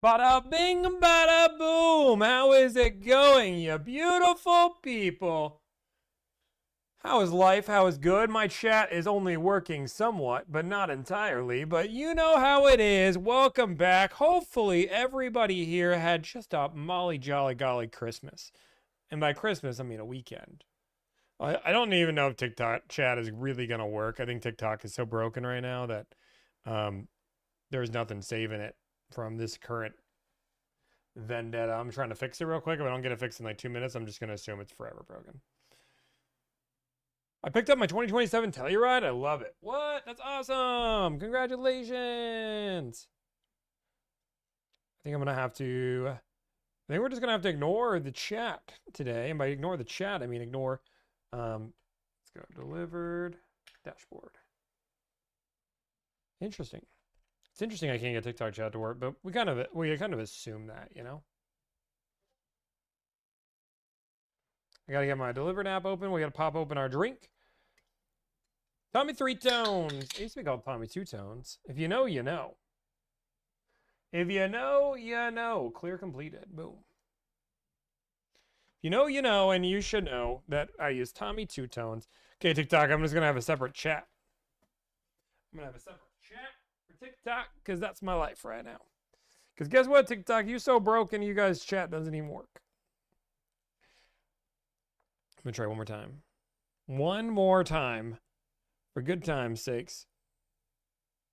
Bada bing, bada boom. How is it going, you beautiful people? How is life? How is good? My chat is only working somewhat, but not entirely. But you know how it is. Welcome back. Hopefully, everybody here had just a molly jolly golly Christmas. And by Christmas, I mean a weekend. I don't even know if TikTok chat is really going to work. I think TikTok is so broken right now that there's nothing saving it from this current vendetta. I'm trying to fix it real quick. If I don't get it fixed in like 2 minutes, I'm just going to assume it's forever broken. I picked up my 2027 Telluride. I love it. What? That's awesome. Congratulations. I think I'm going to have to... I think we're just going to have to ignore the chat today. And by ignore the chat, I mean ignore... let's go. Delivered. Dashboard. Interesting. It's interesting I can't get TikTok chat to work, but we kind of assume that, you know? I got to get my delivered app open. We got to pop open our drink. Tommy 3 Tones. It used to be called Tommy 2 Tones. If you know, you know. If you know, you know. Clear completed. Boom. If you know, you know, and you should know that I use Tommy 2 Tones. Okay, TikTok, I'm just going to have a separate chat. I'm going to have a separate chat for TikTok because that's my life right now. Because guess what, TikTok? You're so broken, you guys' chat doesn't even work. I'm going to try one more time. One more time. For good time's sakes.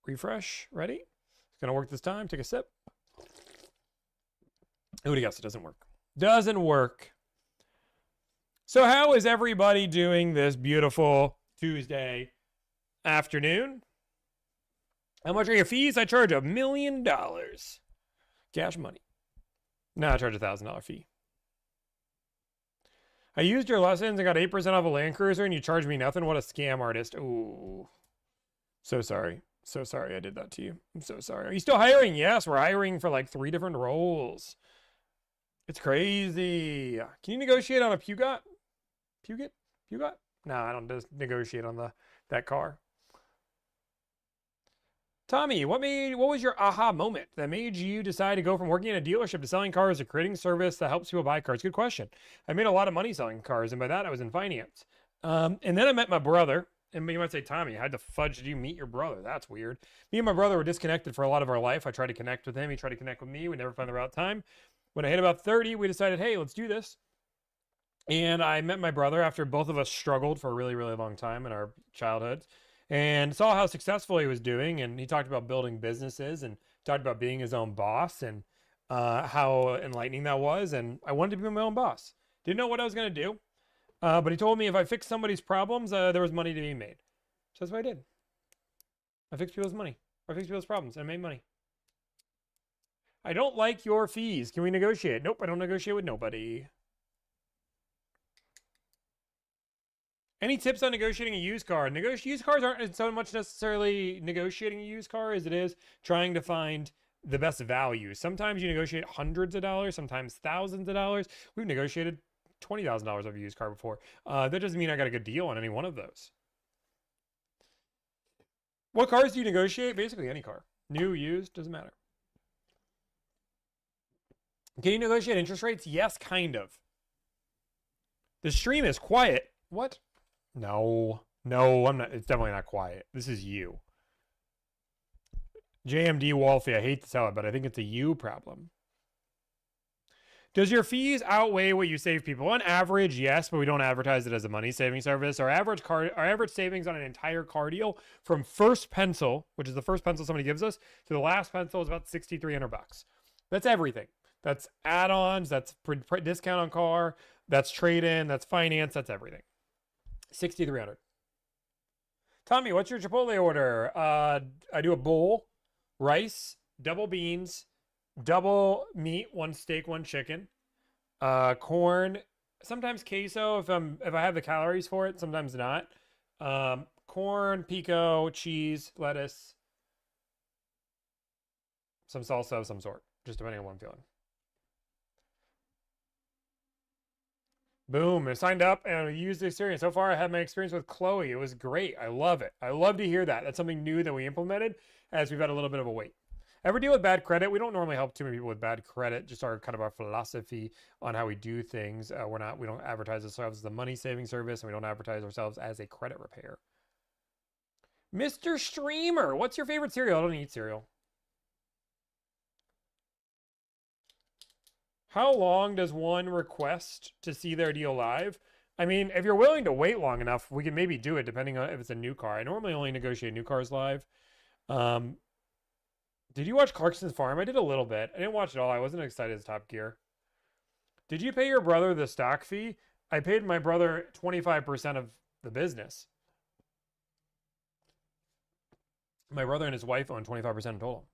Refresh. Ready? It's going to work this time. Take a sip. Who'd have guessed it doesn't work? Doesn't work. So how is everybody doing this beautiful Tuesday afternoon? How much are your fees? I charge $1 million. Cash money. No, I charge $1,000 fee. I used your lessons and got 8% off a Land Cruiser and you charged me nothing. What a scam artist. Ooh. So sorry. So sorry I did that to you. I'm so sorry. Are you still hiring? Yes, we're hiring for like 3 different roles. It's crazy. Can you negotiate on a Peugeot? Peugeot? No, I don't just negotiate on that car. Tommy, what was your aha moment that made you decide to go from working in a dealership to selling cars to creating service that helps people buy cars? Good question. I made a lot of money selling cars, and by that I was in finance. And then I met my brother. And you might say, Tommy, how the fudge did you meet your brother? That's weird. Me and my brother were disconnected for a lot of our life. I tried to connect with him. He tried to connect with me. We never found the right time. When I hit about 30, we decided, hey, let's do this. And I met my brother after both of us struggled for a really, really long time in our childhoods. And saw how successful he was doing, and he talked about building businesses and talked about being his own boss and how enlightening that was. And I wanted to be my own boss. Didn't know what I was going to do, but he told me if I fixed somebody's problems, there was money to be made. So that's what I did. I fixed people's money. I fixed people's problems and made money. I don't like your fees. Can we negotiate? Nope, I don't negotiate with nobody. Any tips on negotiating a used car? Used cars aren't so much necessarily negotiating a used car as it is trying to find the best value. Sometimes you negotiate hundreds of dollars, sometimes thousands of dollars. We've negotiated $20,000 of a used car before. That doesn't mean I got a good deal on any one of those. What cars do you negotiate? Basically any car. New, used, doesn't matter. Can you negotiate interest rates? Yes, kind of. The stream is quiet. What? No, I'm not. It's definitely not quiet. This is you. JMD Wolfie, I hate to tell it, but I think it's a you problem. Does your fees outweigh what you save people? On average, yes, but we don't advertise it as a money saving service. Our average savings on an entire car deal from first pencil, which is the first pencil somebody gives us, to the last pencil is about $6,300. That's everything. That's add-ons. That's discount on car. That's trade-in. That's finance. That's everything. $6,300. Tommy, what's your Chipotle order? I do a bowl, rice, double beans, double meat, 1 steak, 1 chicken, corn, sometimes queso if I have the calories for it, sometimes not. Corn, pico, cheese, lettuce, some salsa of some sort, just depending on what I'm feeling. Boom, I signed up and I used the experience. So far, I had my experience with Chloe. It was great. I love it. I love to hear that. That's something new that we implemented as we've had a little bit of a wait. Ever deal with bad credit? We don't normally help too many people with bad credit. Just our kind of our philosophy on how we do things. We don't advertise ourselves as a money saving service, and we don't advertise ourselves as a credit repair. Mr. Streamer, what's your favorite cereal? I don't eat cereal. How long does one request to see their deal live? I mean, if you're willing to wait long enough, we can maybe do it depending on if it's a new car. I normally only negotiate new cars live. Did you watch Clarkson's Farm? I did a little bit. I didn't watch it all. I wasn't excited as Top Gear. Did you pay your brother the stock fee? I paid my brother 25% of the business. My brother and his wife own 25% in total.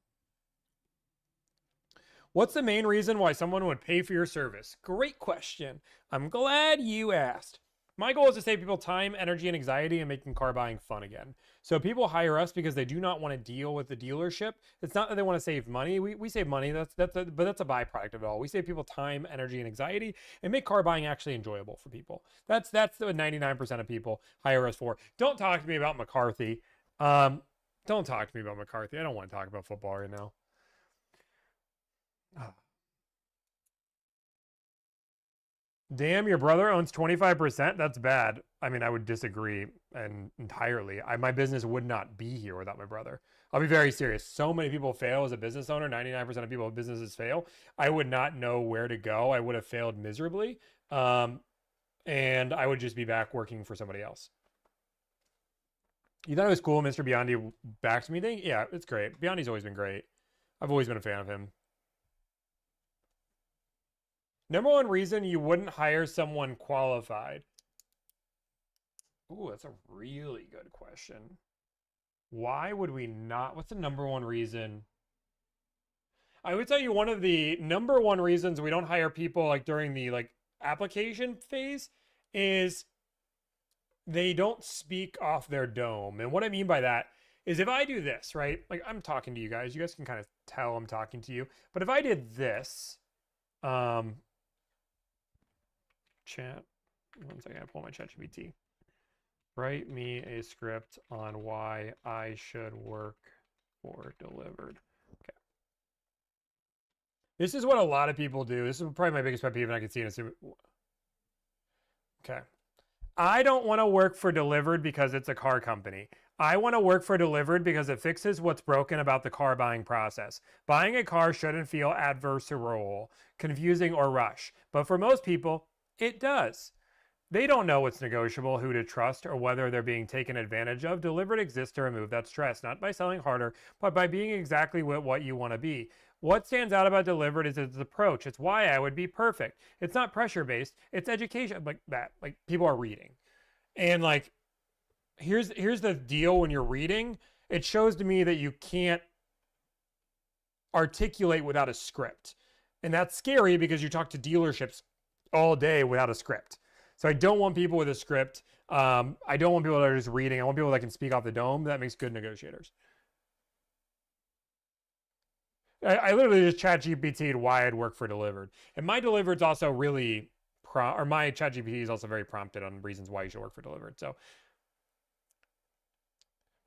What's the main reason why someone would pay for your service? Great question. I'm glad you asked. My goal is to save people time, energy, and anxiety and making car buying fun again. So people hire us because they do not want to deal with the dealership. It's not that they want to save money. We save money, but that's a byproduct of it all. We save people time, energy, and anxiety and make car buying actually enjoyable for people. That's what 99% of people hire us for. Don't talk to me about McCarthy. Don't talk to me about McCarthy. I don't want to talk about football right now. Damn, your brother owns 25%? That's bad. I mean, I would disagree entirely. My business would not be here without my brother. I'll be very serious. So many people fail as a business owner. 99% of people with businesses fail. I would not know where to go. I would have failed miserably. And I would just be back working for somebody else. You thought it was cool Mr. Biondi backs me thing? Yeah, it's great. Biondi's always been great. I've always been a fan of him. Number one reason you wouldn't hire someone qualified. Ooh, that's a really good question. Why would we not? What's the number one reason? I would tell you one of the number one reasons we don't hire people like during the application phase is they don't speak off their dome. And what I mean by that is if I do this, right? Like I'm talking to you guys can kind of tell I'm talking to you. But if I did this, chat, one second, I pull my ChatGPT. Write me a script on why I should work for Delivered. Okay. This is what a lot of people do. This is probably my biggest pet peeve, and I can see it. Okay. I don't want to work for Delivered because it's a car company. I want to work for Delivered because it fixes what's broken about the car buying process. Buying a car shouldn't feel adversarial, confusing, or rush. But for most people, it does. They don't know what's negotiable, who to trust, or whether they're being taken advantage of. Delivered exists to remove that stress, not by selling harder, but by being exactly what you want to be. What stands out about Delivered is its approach. It's why I would be perfect. It's not pressure-based. It's education, like that. Like people are reading. And here's the deal when you're reading. It shows to me that you can't articulate without a script. And that's scary because you talk to dealerships all day without a script. So I don't want people with a script. I don't want people that are just reading. I want people that can speak off the dome. That makes good negotiators. I literally just ChatGPT'd why I'd work for Delivered. And my Delivered's also really, my ChatGPT is also very prompted on reasons why you should work for Delivered. So,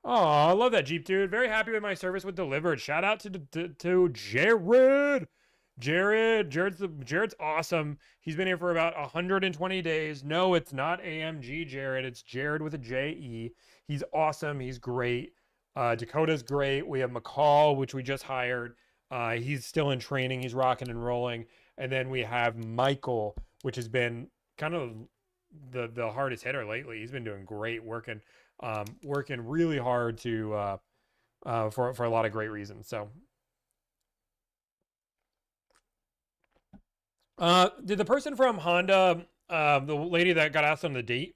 oh, I love that Jeep, dude. Very happy with my service with Delivered. Shout out to Jared. Jared's awesome. He's been here for about 120 days. No, it's not AMG Jared. It's Jared with a J-E. He's awesome. He's great. Dakota's great. We have McCall, which we just hired. He's still in training. He's rocking and rolling. And then we have Michael, which has been kind of the hardest hitter lately. He's been doing great, working really hard to for a lot of great reasons. So. Did the person from Honda, the lady that got asked on the date,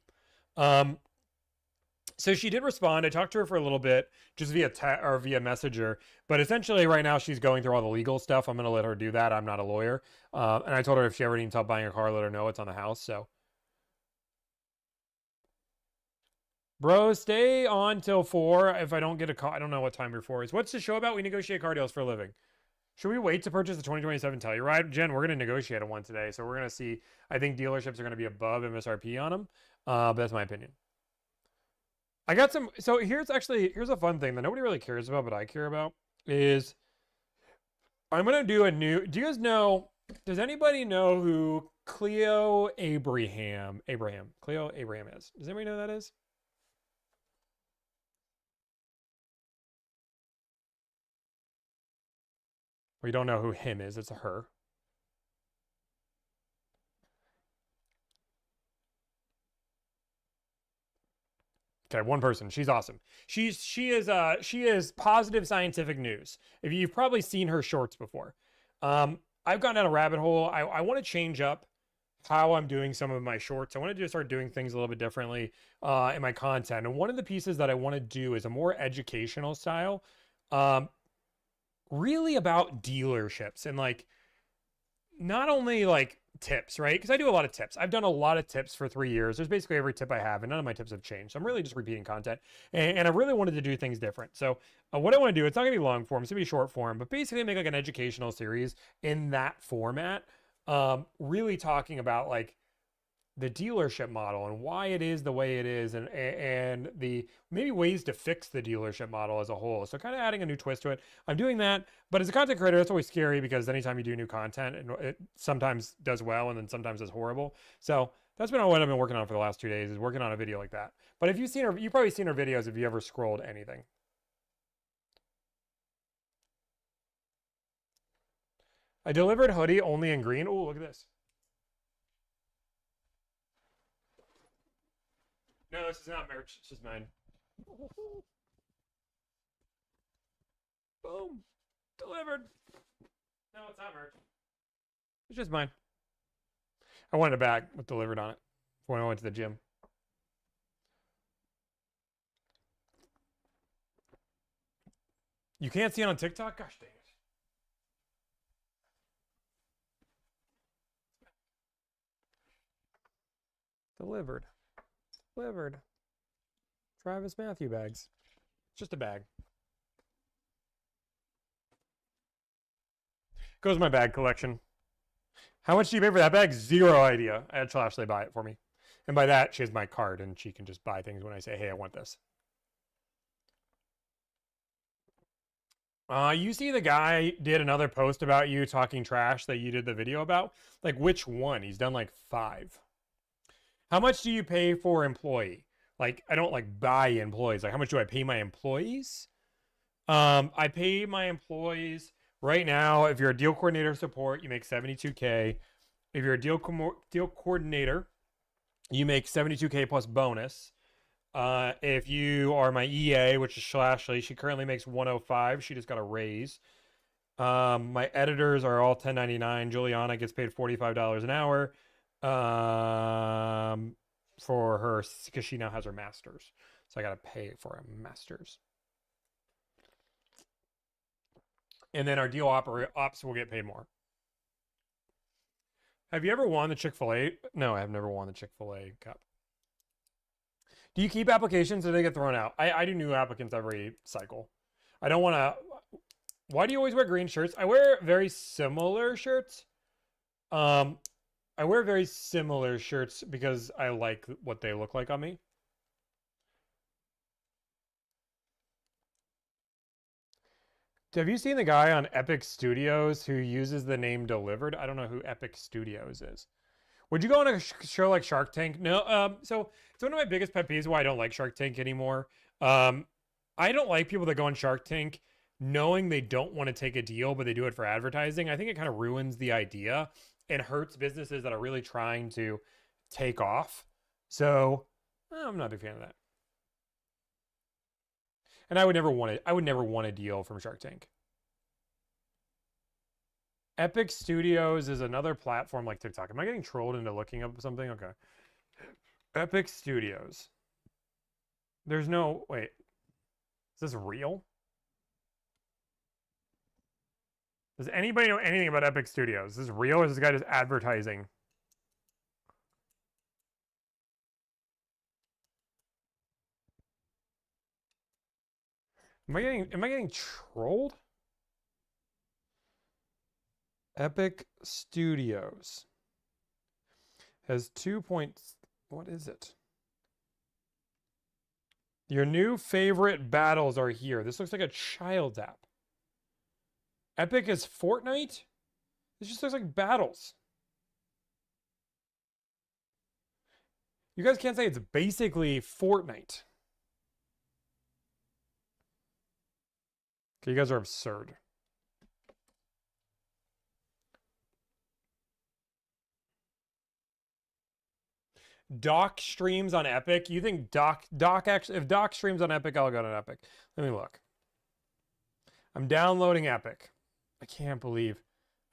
so she did respond. I talked to her for a little bit, just via Messenger. But essentially, right now she's going through all the legal stuff. I'm gonna let her do that. I'm not a lawyer, and I told her if she ever needs help buying a car, let her know. It's on the house. So, bro, stay on till 4. If I don't get a call, I don't know what time your 4 is. What's the show about? We negotiate car deals for a living. Should we wait to purchase the 2027 Telluride? Jen, we're going to negotiate on one today. So we're going to see. I think dealerships are going to be above MSRP on them. But that's my opinion. I got some. So here's a fun thing that nobody really cares about, but I care about is I'm gonna do a new. Do you guys know? Does anybody know who Cleo Abraham is? Does anybody know who that is? We don't know who him is. It's a her. Okay, one person. She's awesome. She is positive scientific news. If you've probably seen her shorts before. I've gone down a rabbit hole. I want to change up how I'm doing some of my shorts. I want to just start doing things a little bit differently in my content. And one of the pieces that I want to do is a more educational style, really about dealerships and like not only like tips, right? Because I do a lot of tips. I've done a lot of tips for 3 years. There's basically every tip I have, and none of my tips have changed. So I'm really just repeating content, and I really wanted to do things different. So what I want to do, it's not gonna be long form, it's gonna be short form, but basically make like an educational series in that format, really talking about like the dealership model and why it is the way it is, and the maybe ways to fix the dealership model as a whole. So kind of adding a new twist to it. I'm doing that, but as a content creator, it's always scary because anytime you do new content, it sometimes does well and then sometimes is horrible. So that's been what I've been working on for the last 2 days, is working on a video like that. But if you've seen her, you've probably seen her videos if you ever scrolled anything. I delivered hoodie only in green. Oh, look at this. No, this is not merch. It's just mine. Boom. Delivered. No, it's not merch. It's just mine. I wanted a bag with delivered on it when I went to the gym. You can't see it on TikTok? Gosh dang it. Delivered. Delivered. Travis Matthew bags. It's just a bag. Goes my bag collection. How much do you pay for that bag? Zero idea. I had Ashley buy it for me. And by that, she has my card and she can just buy things when I say, hey, I want this. You see the guy did another post about you talking trash that you did the video about? Like, which one? He's done like 5. How much do you pay for employee? Like, I don't like buy employees. Like, how much do I pay my employees? I pay my employees right now. If you're a deal coordinator support, you make 72K. If you're a deal coordinator, you make 72K plus bonus. If you are my EA, which is Slashley, she currently makes 105. She just got a raise. My editors are all 1099. Juliana gets paid $45 an hour for her, because she now has her master's. So I got to pay for a master's. And then our deal ops will get paid more. Have you ever won the Chick-fil-A? No, I have never won the Chick-fil-A Cup. Do you keep applications or do they get thrown out? I do new applicants every cycle. I don't want to. Why do you always wear green shirts? I wear very similar shirts. I wear very similar shirts because I like what they look like on me. Have you seen the guy on Epic Studios who uses the name Delivered? I don't know who Epic Studios is. Would you go on a show like Shark Tank? No. So it's one of my biggest pet peeves why I don't like Shark Tank anymore. I don't like people that go on Shark Tank knowing they don't want to take a deal, but they do it for advertising. I think it kind of ruins the idea and hurts businesses that are really trying to take off. So I'm not a big fan of that. And I would never want a deal from Shark Tank. Epic Studios is another platform like TikTok. Am I getting trolled into looking up something? Okay. Epic Studios. There's no, wait. Is this real? Does anybody know anything about Epic Studios? Is this real or is this guy just advertising? Am I getting trolled? Epic Studios has 2 points. What is it? Your new favorite battles are here. This looks like a child's app. Epic is Fortnite? This just looks like battles. You guys can't say it's basically Fortnite. Okay, you guys are absurd. Doc streams on Epic. You think Doc actually, if Doc streams on Epic, I'll go to Epic. Let me look. I'm downloading Epic. I can't believe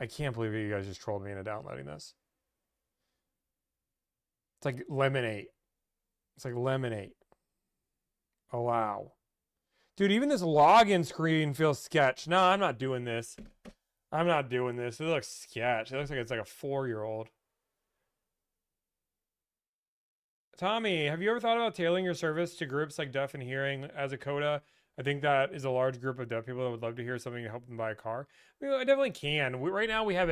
you guys just trolled me into downloading this. It's like Lemonade. It's like Lemonade. Oh, wow. Dude, even this login screen feels sketch. No, I'm not doing this. I'm not doing this. It looks sketch. It looks like it's like a 4-year-old. Tommy, have you ever thought about tailoring your service to groups like deaf and hearing as a coda? I think that is a large group of deaf people that would love to hear something to help them buy a car. I mean, I definitely can. Right now we have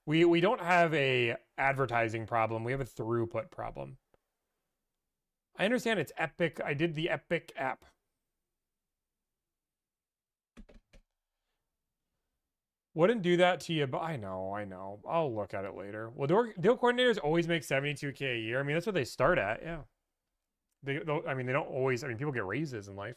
we don't have a advertising problem. We have a throughput problem. I understand it's Epic. I did the Epic app. Wouldn't do that to you, but I know. I'll look at it later. Well, deal coordinators always make $72K a year. I mean, that's what they start at. Yeah. They don't always. I mean, people get raises in life.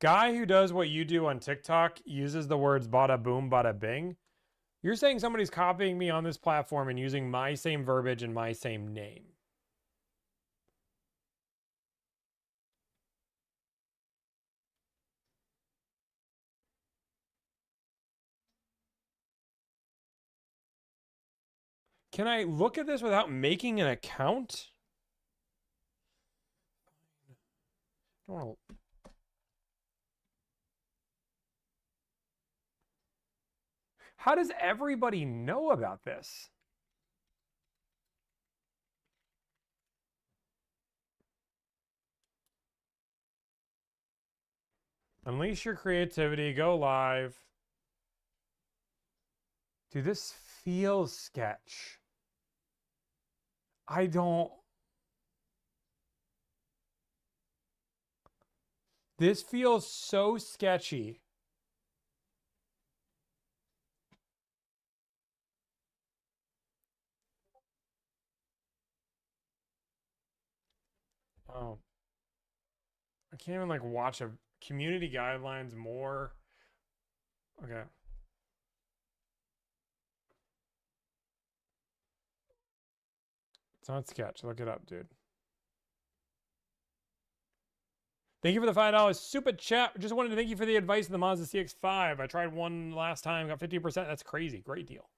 Guy who does what you do on TikTok uses the words bada boom, bada bing. You're saying somebody's copying me on this platform and using my same verbiage and my same name. Can I look at this without making an account? I don't want to... How does everybody know about this? Unleash your creativity. Go live. Dude, this feels sketch. I don't... This feels so sketchy. Oh. I can't even like watch a community guidelines more. Okay. It's not sketch. Look it up, dude. Thank you for the $5 super chat. Just wanted to thank you for the advice of the Mazda CX-5. I tried one last time, got 50%. That's crazy. Great deal.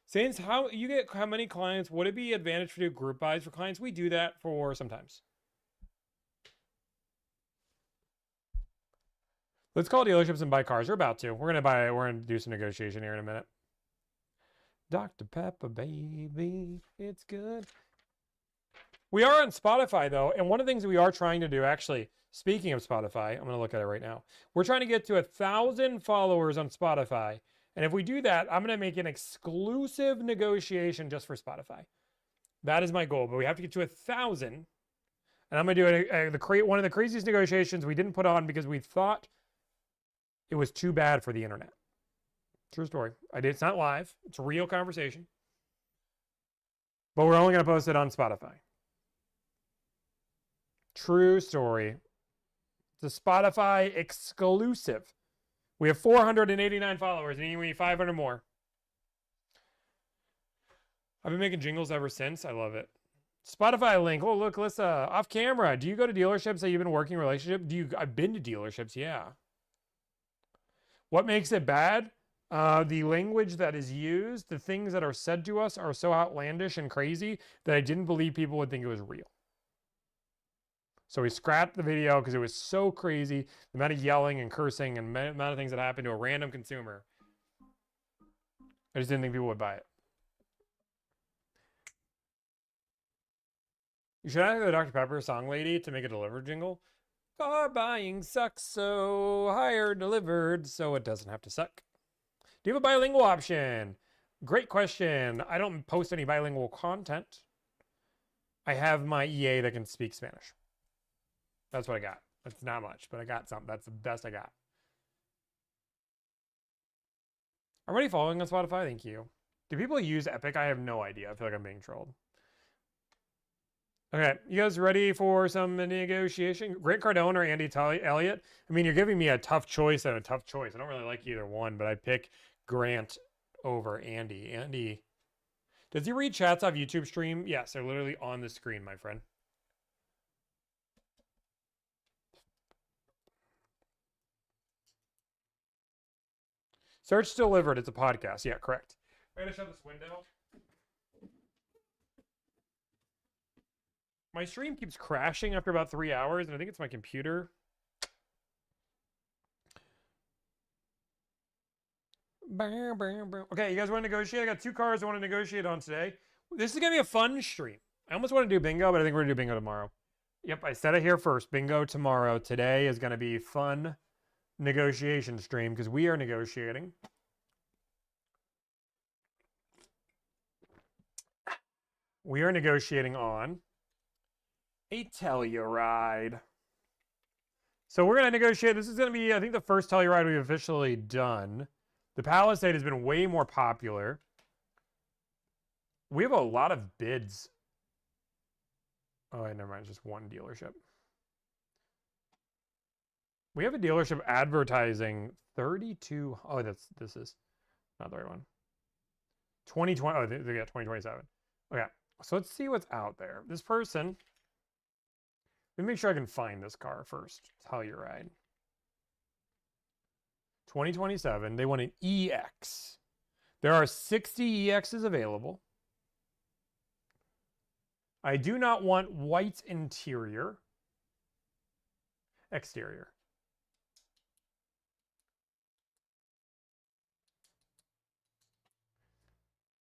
Saints, how many clients? Would it be advantage to do group buys for clients? We do that for sometimes. Let's call dealerships and buy cars. We're about to. We're gonna do some negotiation here in a minute. Dr. Pepper, baby, it's good. We are on Spotify, though, and one of the things we are trying to do, actually, speaking of Spotify, I'm going to look at it right now. We're trying to get to 1,000 followers on Spotify, and if we do that, I'm going to make an exclusive negotiation just for Spotify. That is my goal, but we have to get to 1,000, and I'm going to do one of the craziest negotiations we didn't put on because we thought it was too bad for the internet. True story. It's not live. It's a real conversation. But we're only going to post it on Spotify. True story. It's a Spotify exclusive. We have 489 followers, and we need 500 more. I've been making jingles ever since. I love it. Spotify link. Oh, look, Alyssa. Off camera. Do you go to dealerships that you've been working relationship? I've been to dealerships, yeah. What makes it bad? The language that is used, the things that are said to us are so outlandish and crazy that I didn't believe people would think it was real. So we scrapped the video because it was so crazy. The amount of yelling and cursing and the amount of things that happened to a random consumer. I just didn't think people would buy it. You should ask the Dr. Pepper song lady to make a delivered jingle. Car buying sucks, so hire delivered so it doesn't have to suck. Do you have a bilingual option? Great question. I don't post any bilingual content. I have my EA that can speak Spanish. That's what I got. That's not much, but I got something. That's the best I got. Already following on Spotify? Thank you. Do people use Epic? I have no idea. I feel like I'm being trolled. Okay, you guys ready for some negotiation? Grant Cardone or Andy Elliott? I mean, you're giving me a tough choice and a tough choice. I don't really like either one, but I'd pick Grant over Andy. Andy, does he read chats off YouTube stream? Yes, they're literally on the screen, my friend. Search delivered. It's a podcast. Yeah, correct. I'm gonna shut this window. My stream keeps crashing after about 3 hours, and I think it's my computer. Okay, you guys want to negotiate? I got 2 cars I want to negotiate on today. This is going to be a fun stream. I almost want to do bingo, but I think we're going to do bingo tomorrow. Yep, I said it here first. Bingo tomorrow. Today is going to be fun negotiation stream because we are negotiating. We are negotiating on a Telluride. So we're going to negotiate. This is going to be, I think, the first Telluride we've officially done. The Palisade has been way more popular. We have a lot of bids. Oh, never mind. It's just one dealership. We have a dealership advertising 32. Oh, this is not the right one. 2020. Oh, they got 2027. Okay. So let's see what's out there. This person. Let me make sure I can find this car first. Telluride. 2027. They want an EX. There are 60 EXs available. I do not want white interior. Exterior.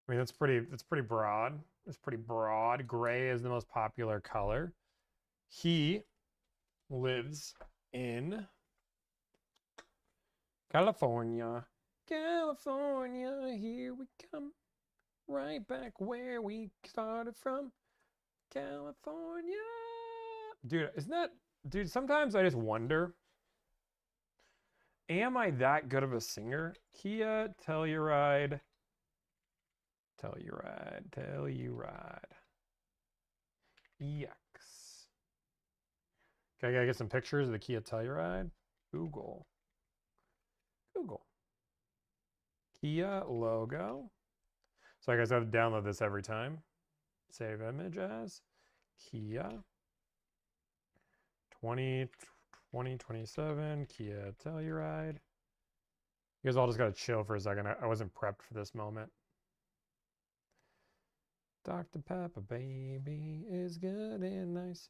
I mean, that's pretty broad. It's pretty broad. Gray is the most popular color. He lives in California. California, here we come. Right back where we started from. California. Dude, isn't that... Dude, sometimes I just wonder, am I that good of a singer? Kia, Telluride. EX. Okay, I gotta get some pictures of the Kia Telluride. Google. Kia logo. So I guess I have to download this every time. Save image as Kia 2027 Kia Telluride. You guys all just gotta chill for a second. I wasn't prepped for this moment. Dr. Pepper, baby, is good and nice.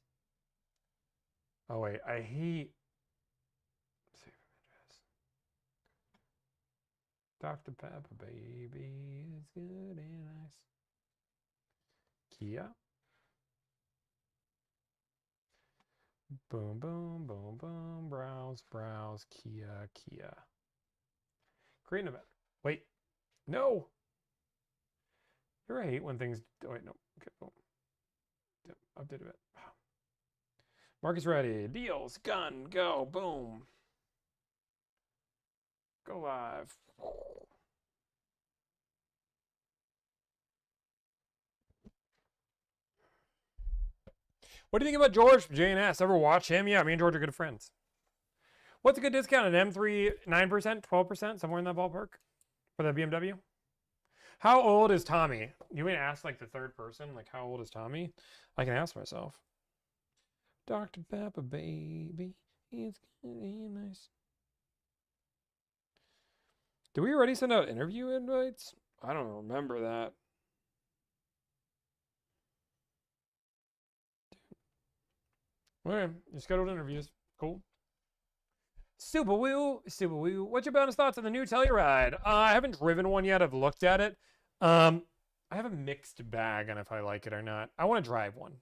Oh, wait, I hate... Save images. Dr. Pepper, baby, is good and nice. Kia. Boom, boom, boom, boom. Browse, Kia. Create an event. Wait. No! I hate when things... Oh, wait, no. Okay, boom. Update it. Mark is ready. Deals. Gun. Go. Boom. Go live. What do you think about George from JNS? Ever watch him? Yeah, me and George are good friends. What's a good discount? An M3, 9%, 12%, somewhere in that ballpark for the BMW? How old is Tommy? You may ask like the third person, like how old is Tommy? I can ask myself. Dr. Pepper, baby, it's gonna be nice. Did we already send out interview invites? I don't remember that. Okay, you scheduled interviews. Cool. Super Woo. What's your bonus thoughts on the new Telluride? I haven't driven one yet. I've looked at it. I have a mixed bag on if I like it or not. I want to drive one.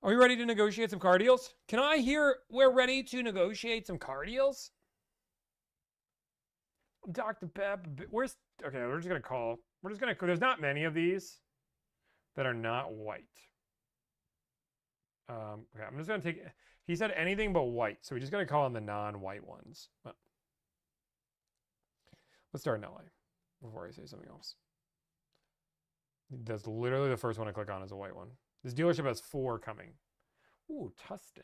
Are we ready to negotiate some car deals? Can I hear we're ready to negotiate some car deals? Dr. Pep, where's... Okay, we're just going to call. There's not many of these. that are not white. Okay, I'm just gonna take. He said anything but white, so we just gotta call on the non-white ones. Well, let's start in LA before I say something else. That's literally the first one I click on is a white one. This dealership has 4 coming. Ooh, Tustin.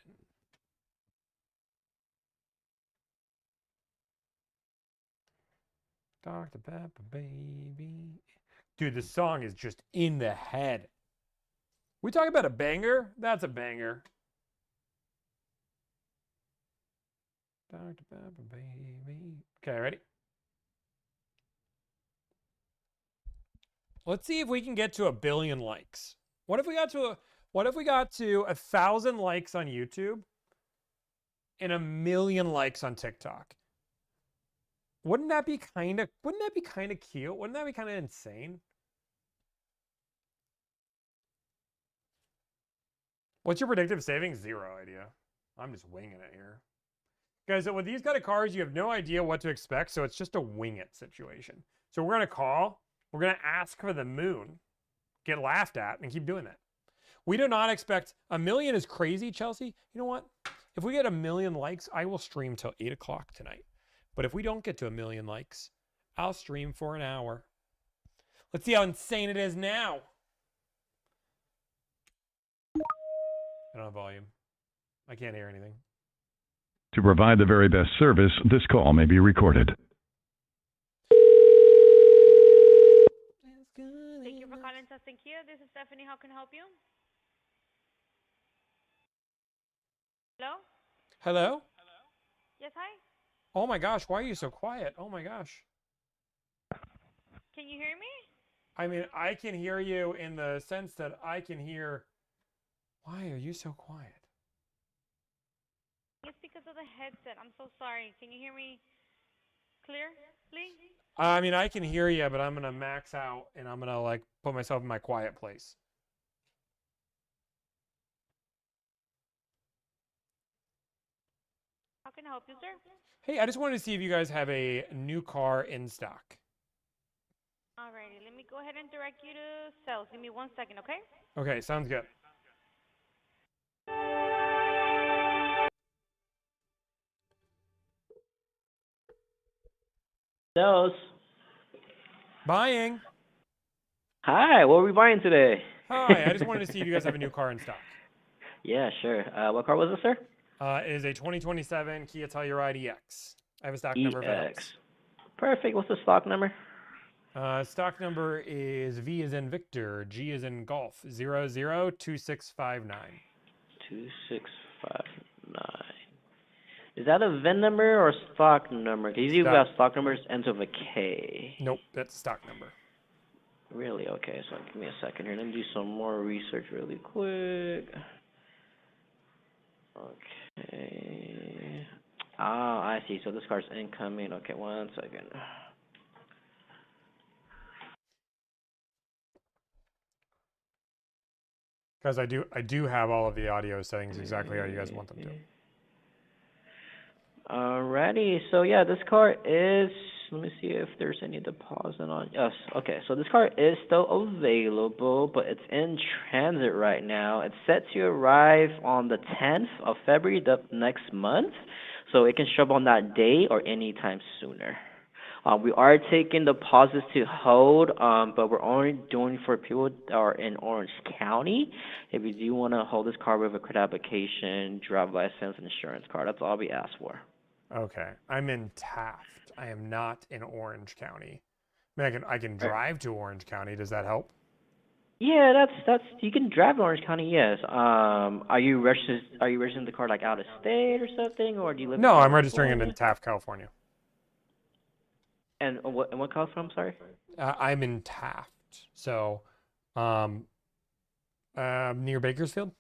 Dr. Pepper, baby. Dude, this song is just in the head. We talking about a banger? That's a banger. Dr. Pepper, baby. Okay, ready? Let's see if we can get to 1 billion likes. What if we got to 1,000 likes on YouTube and 1 million likes on TikTok? Wouldn't that be kind of cute? Wouldn't that be kind of insane? What's your predictive savings? 0 idea. I'm just winging it here. Guys, with these kind of cars, you have no idea what to expect, so it's just a wing it situation. So we're going to call, we're going to ask for the moon, get laughed at, and keep doing that. We do not expect 1 million is crazy, Chelsea. You know what? If we get 1 million likes, I will stream till 8 o'clock tonight. But if we don't get to 1 million likes, I'll stream for an hour. Let's see how insane it is now. I don't have volume. I can't hear anything. To provide the very best service, this call may be recorded. Thank you for calling Tustin Kia. This is Stephanie. How can I help you? Hello? Hello? Yes, hi. Oh my gosh, why are you so quiet? Oh my gosh. Can you hear me? I mean, I can hear you in the sense that I can hear. Why are you so quiet? It's because of the headset. I'm so sorry. Can you hear me clearly? I mean, I can hear you, but I'm going to max out and I'm going to like put myself in my quiet place. How can I help you, sir? Hey, I just wanted to see if you guys have a new car in stock. Alrighty, let me go ahead and direct you to sales. Give me 1 second, okay? Okay, sounds good. Sales. Buying. Hi, what are we buying today? Hi, I just wanted to see if you guys have a new car in stock. Yeah, sure. What car was this, sir? It is a 2027 Kia Telluride EX. I have a stock number. EX. Perfect. What's the stock number? Stock number is V as in Victor, G as in Golf, 002659. 2659. Is that a VIN number or stock number? Because usually we have stock numbers ends with a K. Nope, that's a stock number. Really? Okay, so give me a second here. Let me do some more research really quick. Okay. Ah, I see. So this car's incoming. Okay, 1 second. Guys, I do have all of the audio settings exactly how you guys want them to. Alrighty, so yeah, this car is, let me see if there's any deposit on, yes, okay, so this car is still available, but it's in transit right now. It's set to arrive on the 10th of February, the next month, so it can show up on that day or anytime sooner. We are taking deposits to hold, but we're only doing for people that are in Orange County. If you do want to hold this car with a credit application, driver's license, and insurance card, that's all we ask for. Okay, I'm in Taft. I am not in Orange County. I mean, I can drive to Orange County. Does that help? Yeah, that's you can drive to Orange County. Yes. Are you registering the car like out of state or something, or do you live? No, I'm registering it in Taft, California. And what California? I'm sorry. I'm in Taft, so near Bakersfield.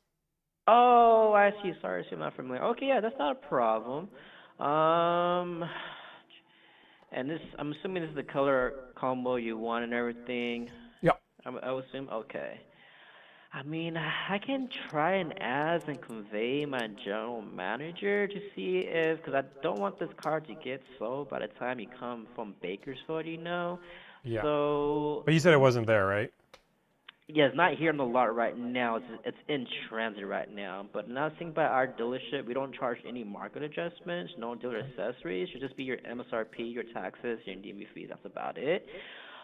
Oh, I see. Sorry, I'm not familiar. Okay, yeah, that's not a problem. And this, I'm assuming this is the color combo you want and everything. Yep. I would assume. Okay. I mean, I can try and ask and convey my general manager to see if, because I don't want this car to get sold by the time you come from Bakersfield, you know. Yeah. So. But you said it wasn't there, right? Yeah, it's not here on the lot right now. It's in transit right now. But nothing by our dealership. We don't charge any market adjustments, no dealer accessories. Should just be your MSRP, your taxes, your DMV fee. That's about it.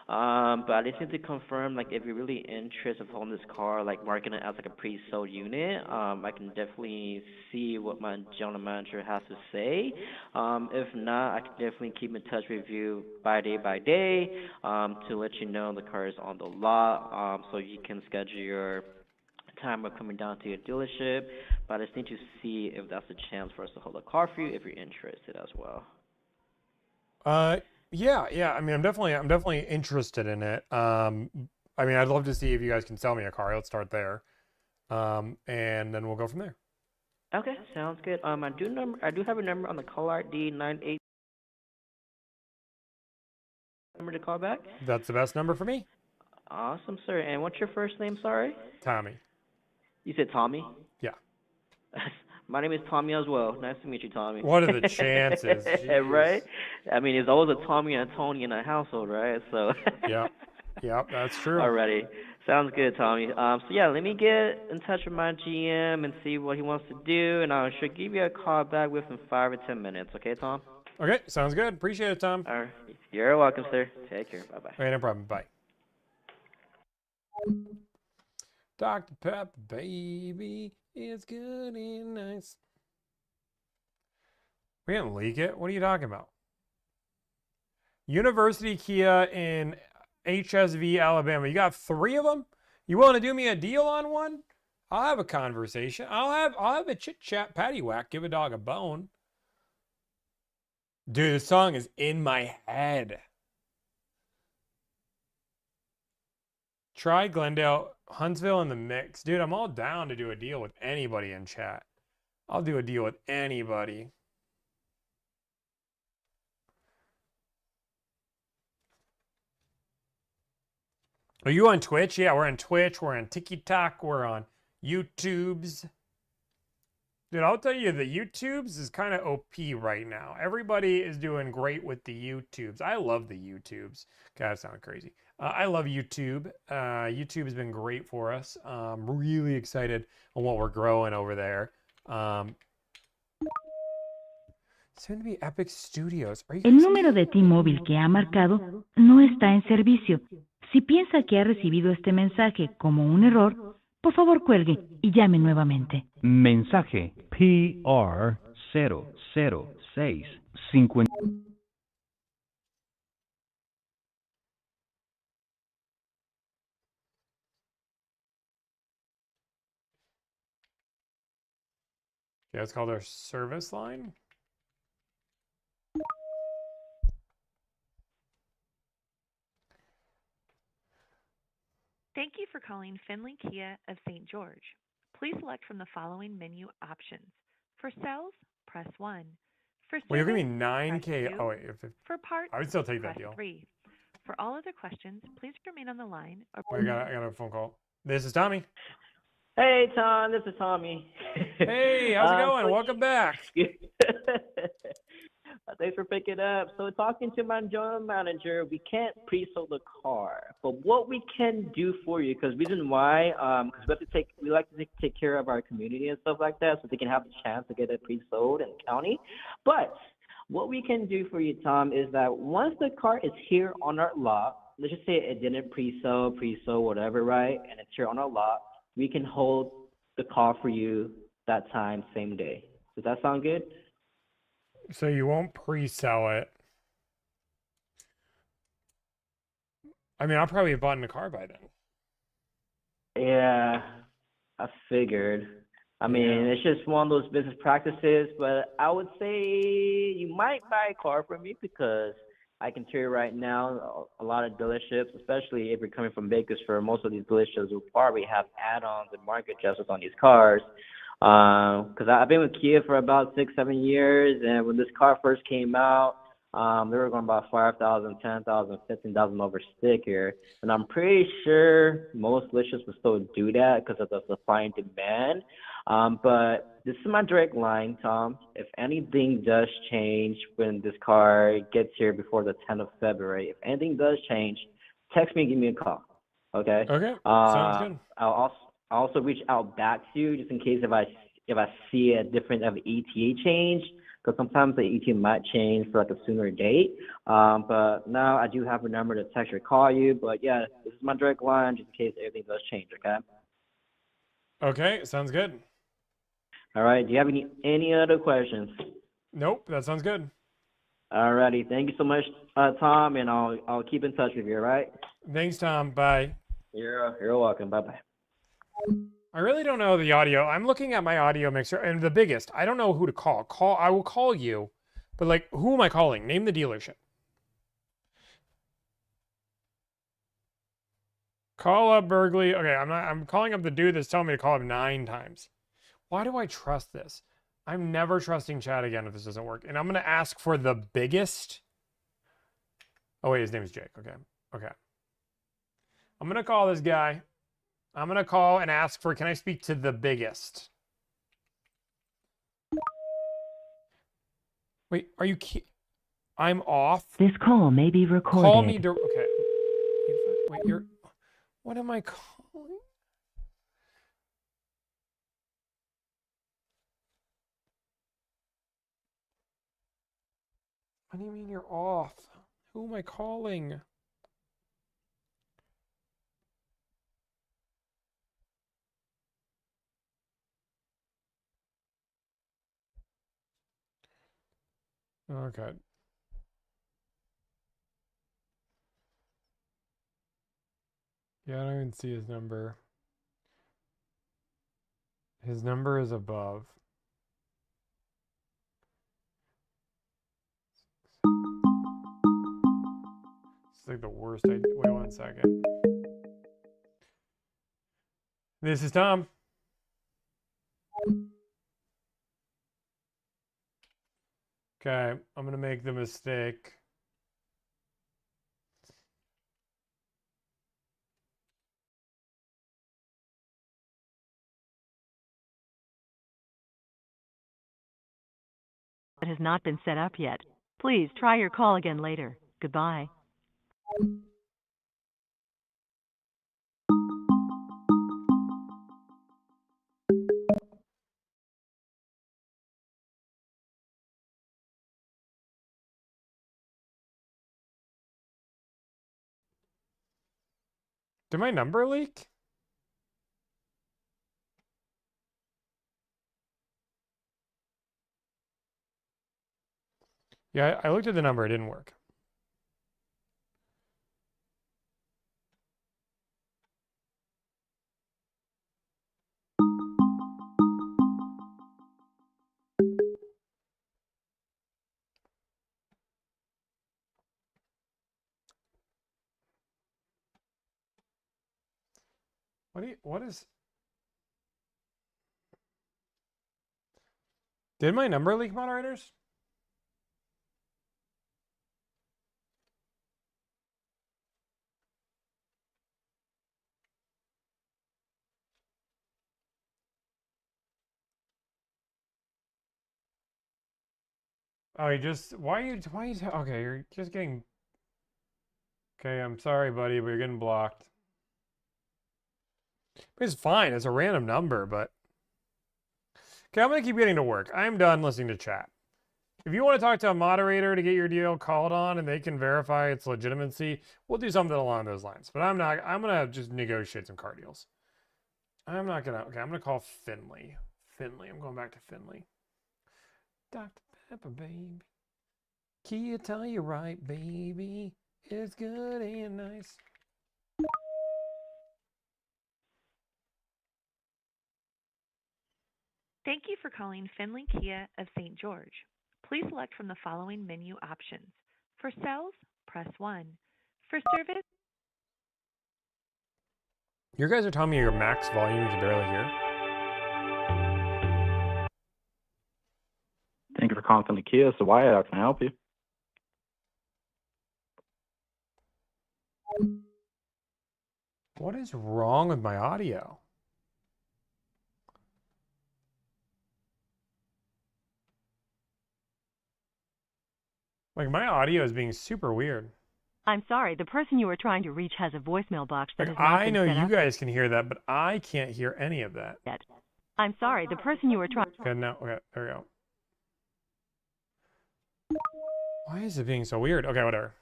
But I just need to confirm, like, if you're really interested in this car, like, marking it as like a pre-sold unit, I can definitely see what my general manager has to say. If not, I can definitely keep in touch with you by day, to let you know the car is on the lot, so you can schedule your time of coming down to your dealership. But I just need to see if that's a chance for us to hold a car for you if you're interested as well. Uh, yeah. I mean, I'm definitely interested in it. I mean, I'd love to see if you guys can sell me a car. Let's start there. And then we'll go from there. Okay, sounds good. I do have a number on the call ID 98 number to call back. That's the best number for me. Awesome, sir. And what's your first name? Sorry. Tommy. You said Tommy. Yeah. My name is Tommy as well. Nice to meet you, Tommy. What are the chances? Right? Jeez. I mean, there's always a Tommy and a Tony in a household, right? So. Yep. Yep, that's true. Alrighty. Sounds good, Tommy. So yeah, let me get in touch with my GM and see what he wants to do, and I should give you a call back within 5 or 10 minutes. Okay, Tom? Okay, sounds good. Appreciate it, Tom. All right. You're welcome, sir. Take care. Bye bye. Okay, no problem. Bye. Dr. Pepper, baby, it's good and nice. We didn't leak it. What are you talking about? University Kia in HSV, Alabama. You got 3 of them? You want to do me a deal on one? I'll have a conversation. I'll have a chit chat, patty whack, give a dog a bone. Dude, this song is in my head. Try Glendale, Huntsville in the mix. Dude, I'm all down to do a deal with anybody in chat. I'll do a deal with anybody. Are you on Twitch? Yeah, we're on Twitch. We're on TikTok. We're on YouTubes. Dude, I'll tell you, the YouTubes is kind of OP right now. Everybody is doing great with the YouTubes. I love the YouTubes. God, that sounded crazy. I love YouTube. YouTube has been great for us. I'm really excited on what we're growing over there. Soon to be Epic Studios. Are you El guys número de T-Mobile que ha marcado no está en servicio. Si piensa que ha recibido este mensaje como un error, por favor cuelgue y llame nuevamente. Mensaje PR00650. Yeah, it's called our service line. Thank you for calling Finley Kia of St. George. Please select from the following menu options. For sales, press 1. For Well, you're service, giving me press 9K. 2. Oh, wait. For parts, I would still take that press deal. 3. For all other questions, please remain on the line. Or Wait, I got a phone call. This is Tommy. Hey, Tom. This is Tommy. Hey, how's it going? Welcome back. Thanks for picking up. So talking to my general manager, we can't pre-sell the car, but what we can do for you, because reason why, because we like to take care of our community and stuff like that, so they can have the chance to get it pre-sold in the county. But what we can do for you, Tom, is that once the car is here on our lot, let's just say it didn't pre-sell, whatever, right? And it's here on our lot, we can hold the car for you that time, same day. Does that sound good? So you won't pre-sell it. I mean, I'll probably have bought in a car by then. Yeah, I figured. I mean, it's just one of those business practices, but I would say you might buy a car from me because I can tell you right now, a lot of dealerships, especially if you're coming from Bakersfield, most of these dealerships will probably have add-ons and market adjustments on these cars. Because I've been with Kia for about 6-7 years, and when this car first came out, they were going about 5,000, 10,000, 15,000 over sticker, and I'm pretty sure most dealerships will still do that because of the supply and demand. But this is my direct line, Tom. If anything does change when this car gets here before the 10th of February, if anything does change, text me and give me a call. Okay. Okay, sounds good. I'll also reach out back to you just in case if I see a different of ETA change, because sometimes the ETA might change for like a sooner date. But now I do have a number to text or call you. But yeah, this is my direct line just in case everything does change. Okay. Okay, sounds good. All right. Do you have any other questions? Nope, that sounds good. Alrighty. Thank you so much, Tom, and I'll keep in touch with you. All right. Thanks, Tom. Bye. You're welcome. Bye bye. I really don't know the audio. I'm looking at my audio mixer and the biggest. I don't know who to call. I will call you, but like, who am I calling? Name the dealership. Call up Berkeley. Okay, I'm calling up the dude that's telling me to call him 9 times. Why do I trust this? I'm never trusting Chad again if this doesn't work. And I'm gonna ask for the biggest. Oh wait, his name is Jake. Okay. Okay. I'm gonna call this guy. I'm gonna call and ask for, can I speak to the biggest? Wait, are you I'm off? This call may be recorded. Call me okay. Wait, what am I calling? What do you mean you're off? Who am I calling? Okay. Yeah, I don't even see his number. His number is above. It's like the worst. Wait 1 second. This is Tom. Okay, I'm gonna make the mistake. That has not been set up yet. Please try your call again later. Goodbye. Did my number leak? Yeah, I looked at the number. It didn't work. What is... Did my number leak, moderators? Oh, okay, you're just getting... Okay, I'm sorry, buddy, but you're getting blocked. It's fine, it's a random number, but... Okay, I'm gonna keep getting to work. I'm done listening to chat. If you want to talk to a moderator to get your deal called on and they can verify its legitimacy, we'll do something along those lines. But I'm gonna just negotiate some car deals. Okay, I'm gonna call Finley. I'm going back to Finley. Dr. Pepper, baby. Kia Telluride, baby. It's good and nice. Thank you for calling Finley Kia of St. George. Please select from the following menu options. For sales, press 1. For service... You guys are telling me your max volume you can barely hear? Thank you for calling from the Kia. So why can I help you? What is wrong with my audio? Like, my audio is being super weird. I'm sorry, the person you are trying to reach has a voicemail box that Like, has not I been know set you up guys can hear that, but I can't hear any of that. yet. I'm sorry, the person you are trying... Okay, now, okay, there we go. Why is it being so weird? Okay, whatever.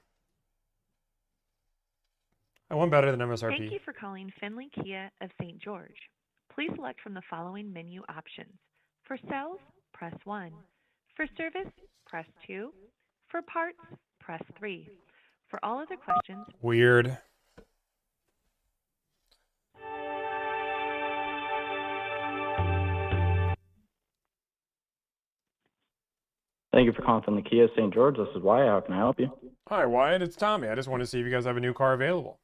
I want better than MSRP. Thank you for calling Finley Kia of St. George. Please select from the following menu options. For sales, press 1. For service, press 2. For parts, press 3. For all other questions, Weird. Thank you for calling from the Kia St. George. This is Wyatt. How can I help you? Hi, Wyatt. It's Tommy. I just want to see if you guys have a new car available.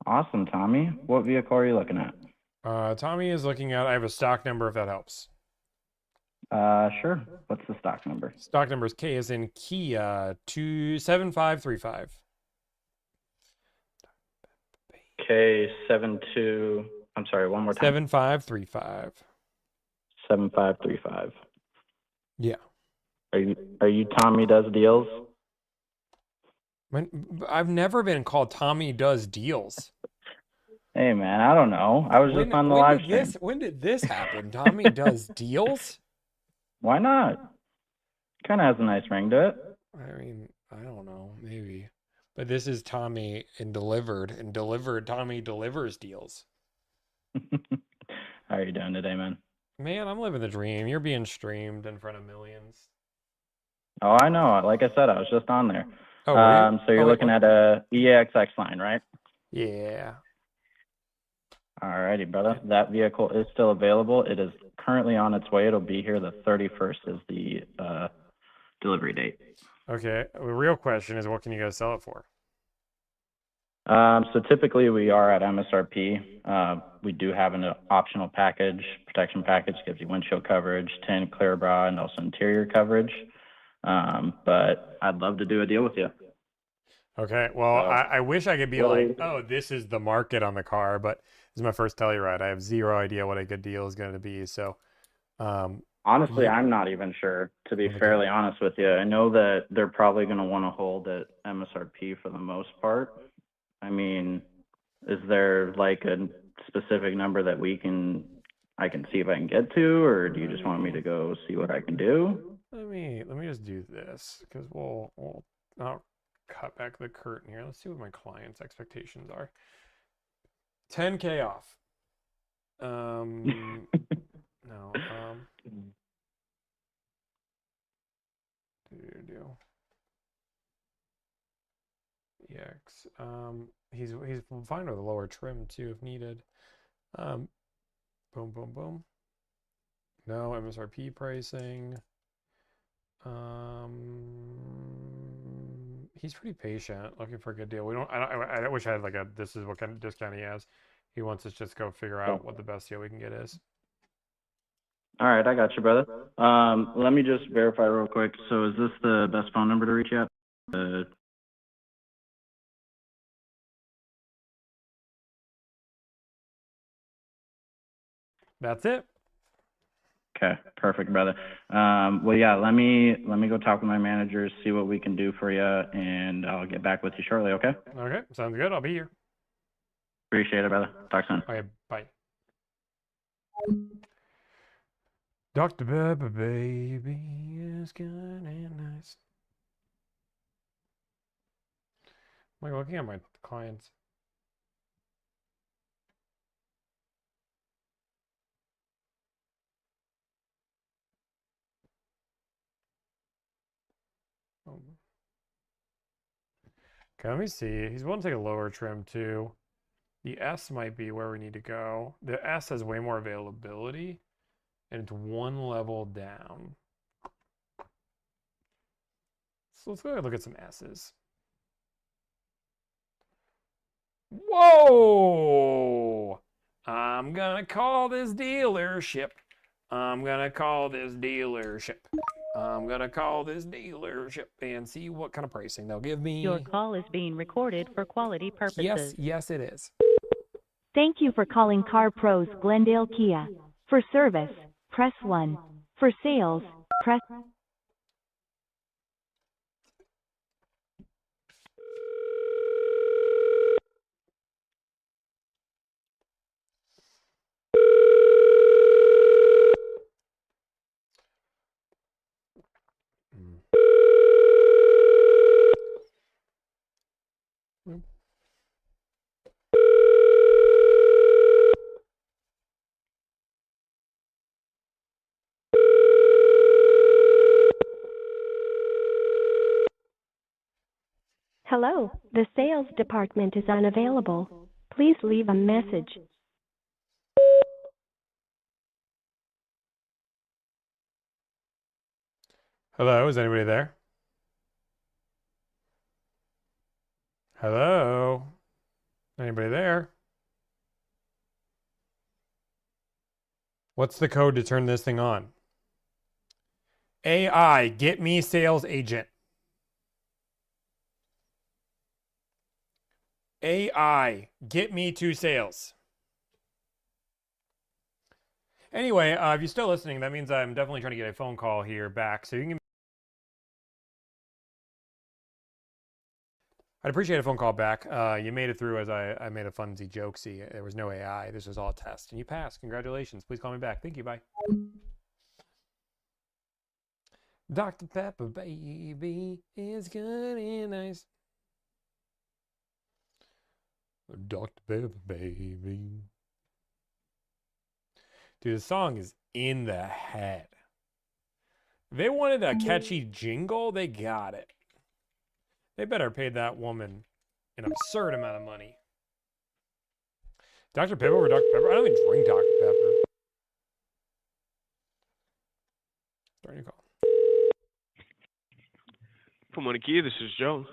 Awesome, Tommy. What vehicle are you looking at? Tommy is looking at, I have a stock number if that helps. Sure. What's the stock number? Stock number is K as in Kia 27535. K72. I'm sorry, one more time. 7535. 7535. Yeah. Are you Tommy Does Deals? I've never been called Tommy Does Deals. Hey man, I don't know. I was just on the live stream. When did this happen? Tommy Does Deals? Why not? Kind of has a nice ring to it. I mean, I don't know, maybe. But this is Tommy and delivered, Tommy delivers deals. How are you doing today, man? Man, I'm living the dream. You're being streamed in front of millions. Oh, I know. Like I said, I was just on there. Oh, were you? So you're looking at a EAXX line, right? Yeah. Alrighty, brother. That vehicle is still available. It is currently on its way. It'll be here the 31st is the delivery date. Okay. The real question is, what can you guys sell it for? So typically we are at MSRP. We do have an optional package, protection package, gives you windshield coverage, tint, clear bra, and also interior coverage. But I'd love to do a deal with you. Okay. Well, I wish I could be like, oh, this is the market on the car, but this is my first Telluride. I have zero idea what a good deal is going to be. So, honestly, I'm not even sure, to be fairly honest with you. I know that they're probably going to want to hold at MSRP for the most part. I mean, is there like a specific number that I can see if I can get to, or do you just want me to go see what I can do? let me just do this because we'll not cut back the curtain here. Let's see what my client's expectations are. 10K off. No. EX. He's fine with a lower trim too if needed. Boom, boom, boom. No MSRP pricing. He's pretty patient, looking for a good deal. I wish I had like this is what kind of discount he has. He wants us just go figure out what the best deal we can get is. All right, I got you, brother. Let me just verify real quick. So is this the best phone number to reach out? That's it. Okay, perfect, brother. Well, yeah, let me go talk with my managers, see what we can do for you, and I'll get back with you shortly, okay? Okay, sounds good. I'll be here. Appreciate it, brother. Talk soon. Okay, bye. Dr. Pepper, baby, is good and nice. I'm looking at my clients. Okay, let me see. He's willing to take a lower trim too. The S might be where we need to go. The S has way more availability, and it's one level down. So let's go ahead and look at some S's. Whoa! I'm gonna call this dealership. I'm gonna call this dealership. I'm gonna call this dealership and see what kind of pricing they'll give me. Your call is being recorded for quality purposes. Yes, it is. Thank you for calling Car Pros Glendale Kia. For service, press 1. For sales, press... Hello, the sales department is unavailable. Please leave a message. Hello, is anybody there? Hello? Anybody there? What's the code to turn this thing on? AI, get me sales agent. AI, get me to sales. Anyway, if you're still listening, that means I'm definitely trying to get a phone call here back. So you can. I'd appreciate a phone call back. You made it through as I made a funsy jokesy. There was no AI. This was all a test. And you passed. Congratulations. Please call me back. Thank you. Bye. Dr. Pepper, baby, is good and nice. Dr. Pepper, baby. Dude, the song is in the head. If they wanted a catchy jingle, they got it. They better pay that woman an absurd amount of money. Dr. Pepper over Dr. Pepper? I don't even drink Dr. Pepper. Starting to call. From Kia, this is Joe.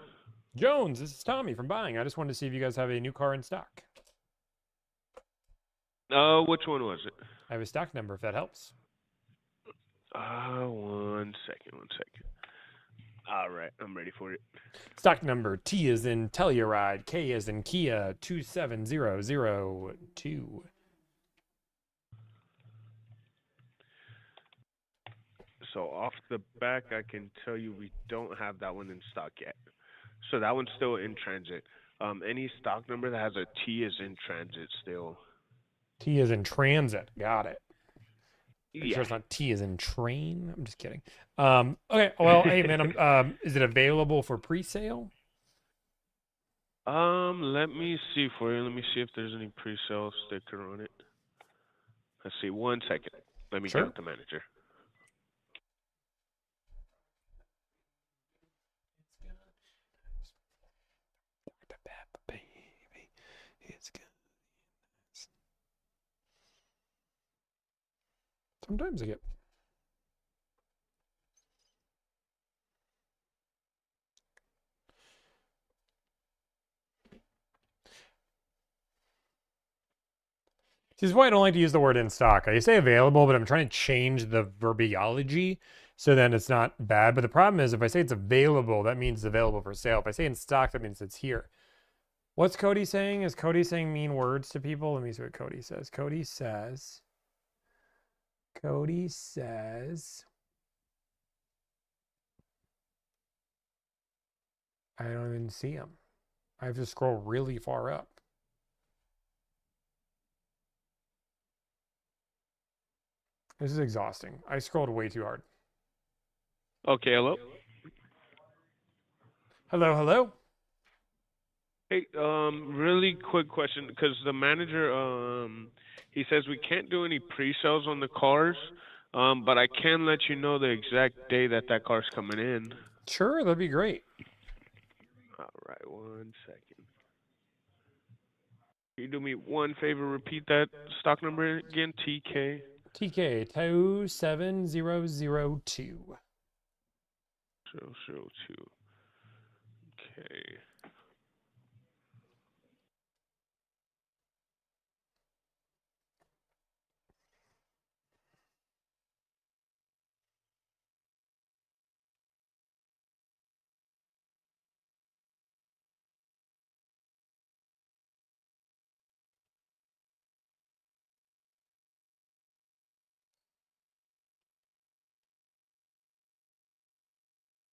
Jones, this is Tommy from Buying. I just wanted to see if you guys have a new car in stock. Which one was it? I have a stock number if that helps. 1 second. All right, I'm ready for it. Stock number T is in Telluride, K is in Kia, 27002. So off the back, I can tell you we don't have that one in stock yet. So that one's still in transit. Any stock number that has a T is in transit still. T is in transit. Got it. Yeah. Sure it's not T is in train. I'm just kidding. Okay. Well, hey man, is it available for pre-sale? Let me see for you. Let me see if there's any pre-sale sticker on it. Let's see. 1 second. Let me Sure. get with the manager. Sometimes I get. This is why I don't like to use the word in stock. I say available, but I'm trying to change the verbiology so then it's not bad. But the problem is if I say it's available, that means it's available for sale. If I say in stock, that means it's here. What's Cody saying? Is Cody saying mean words to people? Let me see what Cody says. Cody says, I don't even see him. I have to scroll really far up. This is exhausting. I scrolled way too hard. Okay, hello? Hello? Hey, really quick question, because the manager, he says we can't do any pre-sales on the cars, but I can let you know the exact day that car's coming in. Sure, that'd be great. All right, 1 second. Can you do me one favor? Repeat that stock number again. TK 27002. 002. Okay.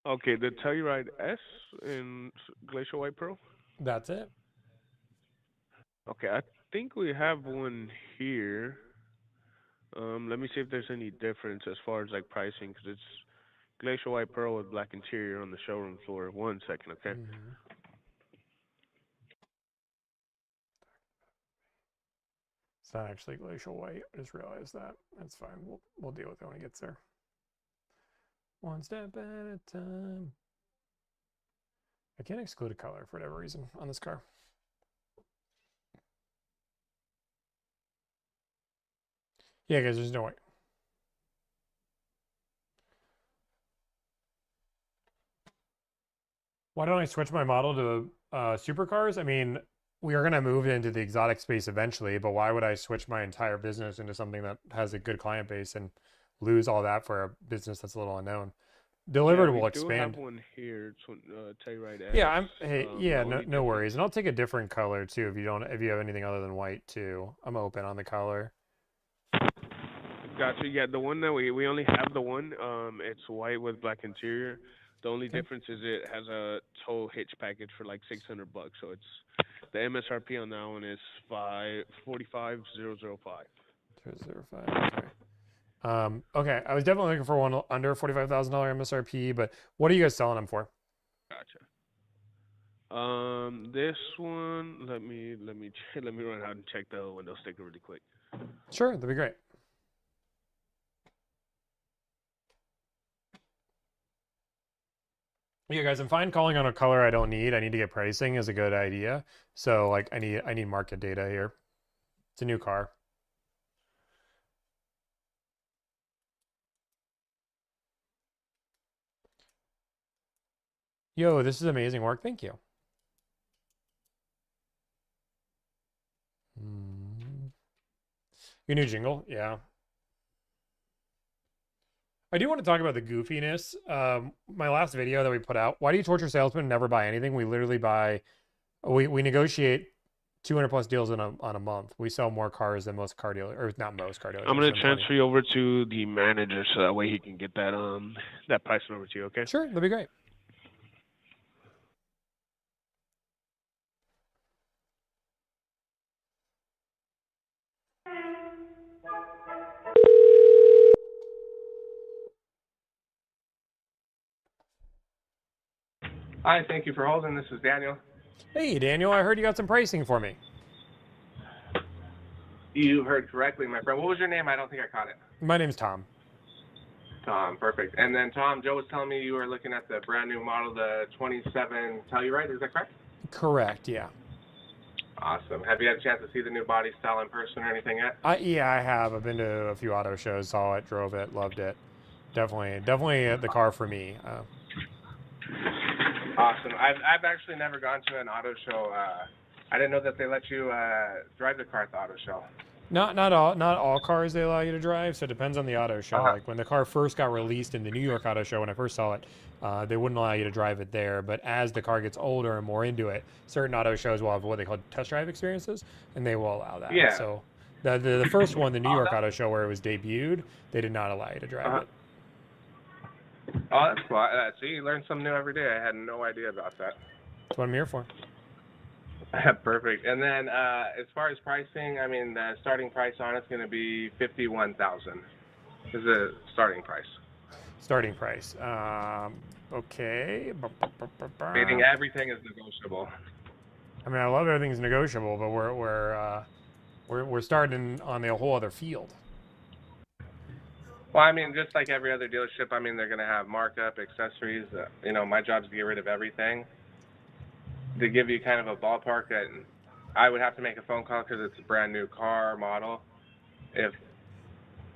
Okay, the Telluride S in Glacial White Pearl? That's it. Okay, I think we have one here. Let me see if there's any difference as far as like pricing, because it's Glacial White Pearl with black interior on the showroom floor. 1 second, okay? Mm-hmm. It's not actually glacial white. I just realized that. That's fine. We'll deal with it when it gets there. One step at a time. I can't exclude a color for whatever reason on this car. Yeah, guys, there's no white. Why don't I switch my model to supercars? I mean, we are going to move into the exotic space eventually, but why would I switch my entire business into something that has a good client base and lose all that for a business that's a little unknown? Delivered will expand. We do have one here, Telluride. Yeah, no worries. And I'll take a different color too if you have anything other than white too. I'm open on the color. Gotcha. Yeah, the one that we only have the one. It's white with black interior. The only difference is it has a tow hitch package for like $600. So it's the MSRP on that one is $45,005. 005. Okay. Okay. I was definitely looking for one under $45,000 MSRP, but what are you guys selling them for? Gotcha. This one, let me run out and check the window sticker really quick. Sure, that'd be great. Yeah, guys, I'm fine calling on a color I don't need. I need to get pricing is a good idea. So like I need market data here. It's a new car. Yo, this is amazing work. Thank you. Your new jingle? Yeah. I do want to talk about the goofiness. My last video that we put out, why do you torture salesmen and never buy anything? We literally we negotiate 200 plus deals on a month. We sell more cars than most car dealers, or not most car dealers. I'm going to transfer you over to the manager so that way he can get that pricing over to you, okay? Sure, that'd be great. Hi, thank you for holding. This is Daniel. Hey, Daniel, I heard you got some pricing for me. You heard correctly, my friend. What was your name? I don't think I caught it. My name's Tom. Tom, perfect. And then, Tom, Joe was telling me you were looking at the brand new model, the 27 Telluride. Is that correct? Correct, yeah. Awesome. Have you had a chance to see the new body style in person or anything yet? Yeah, I have. I've been to a few auto shows, saw it, drove it, loved it. Definitely the car for me. Awesome. I've actually never gone to an auto show. I didn't know that they let you drive the car at the auto show. Not all cars they allow you to drive, so it depends on the auto show. Like when the car first got released in the New York Auto Show, when I first saw it, they wouldn't allow you to drive it there. But as the car gets older and more into it, certain auto shows will have what they call test drive experiences, and they will allow that. Yeah. So the first one, the New York Auto Show, where it was debuted, they did not allow you to drive it. Oh, that's cool. See, you learn something new every day. I had no idea about that. That's what I'm here for. Perfect. And then as far as pricing, I mean, the starting price on it's going to be $51,000. Is the starting price. Starting price. Okay. Meaning everything is negotiable. I mean, I love everything's negotiable, but we're starting on a whole other field. Well, I mean, just like every other dealership, I mean, they're going to have markup, accessories. My job's to get rid of everything. To give you kind of a ballpark, I would have to make a phone call because it's a brand new car model. If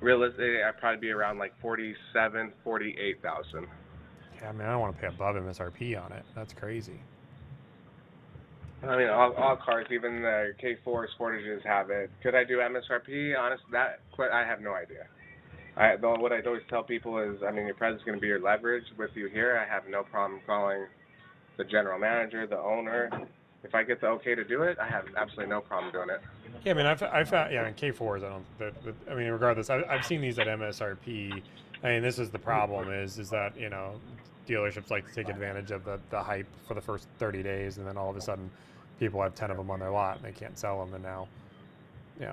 realistically, I'd probably be around like $47,000, $48,000. Yeah, I mean, I don't want to pay above MSRP on it. That's crazy. I mean, all cars, even the K4 Sportages have it. Could I do MSRP? Honestly, I have no idea. What I always tell people is, I mean, your presence is going to be your leverage with you here. I have no problem calling the general manager, the owner. If I get the okay to do it, I have absolutely no problem doing it. Yeah, I mean, I've found, yeah, in K4s, I mean, regardless, I've seen these at MSRP. I mean, this is the problem is that, dealerships like to take advantage of the hype for the first 30 days, and then all of a sudden people have 10 of them on their lot and they can't sell them, and now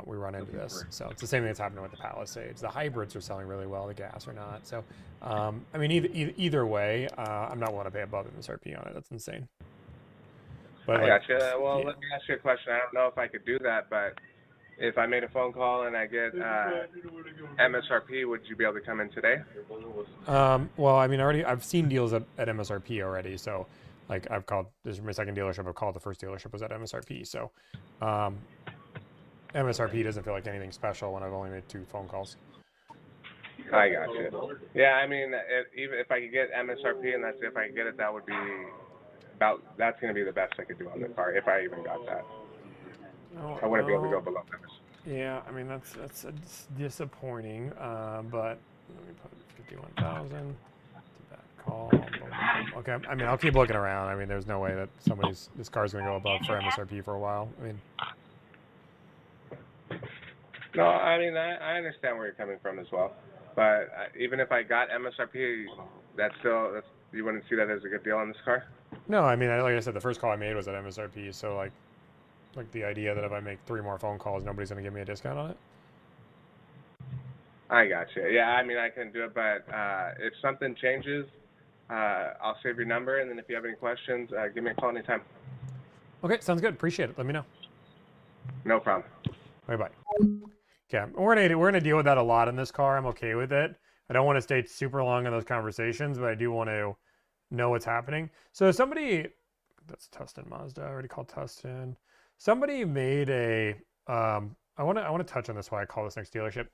we run into this. So it's the same thing that's happening with the Palisades. The hybrids are selling really well, the gas are not. So, I mean, either way, I'm not willing to pay above MSRP on it. That's insane. But I gotcha. Well, let me ask you a question. I don't know if I could do that, but if I made a phone call and I get MSRP, would you be able to come in today? Well, I mean, I've seen deals at MSRP already. So, like, this is my second dealership. I've called the first dealership was at MSRP. So, MSRP doesn't feel like anything special when I've only made 2 phone calls. I got you. Yeah, I mean, even if I could get MSRP and that's if I could get it, that would be that's going to be the best I could do on the car if I even got that. Oh, I wouldn't be able to go below MSRP. Yeah, I mean, that's disappointing. But let me put 51,000. It's a bad call. Okay, I mean, I'll keep looking around. I mean, there's no way that this car's going to go above for MSRP for a while. I mean. No, I mean, I understand where you're coming from as well. But even if I got MSRP, you wouldn't see that as a good deal on this car? No, I mean, like I said, the first call I made was at MSRP. So, like the idea that if I make 3 more phone calls, nobody's going to give me a discount on it? I got you. Yeah, I mean, I can do it, but if something changes, I'll save your number, and then if you have any questions, give me a call anytime. Okay, sounds good. Appreciate it. Let me know. No problem. Bye-bye. Okay, we're gonna deal with that a lot in this car. I'm okay with it. I don't want to stay super long in those conversations, but I do want to know what's happening. So that's Tustin Mazda. I already called Tustin. Somebody made a I want to touch on this why I call this next dealership.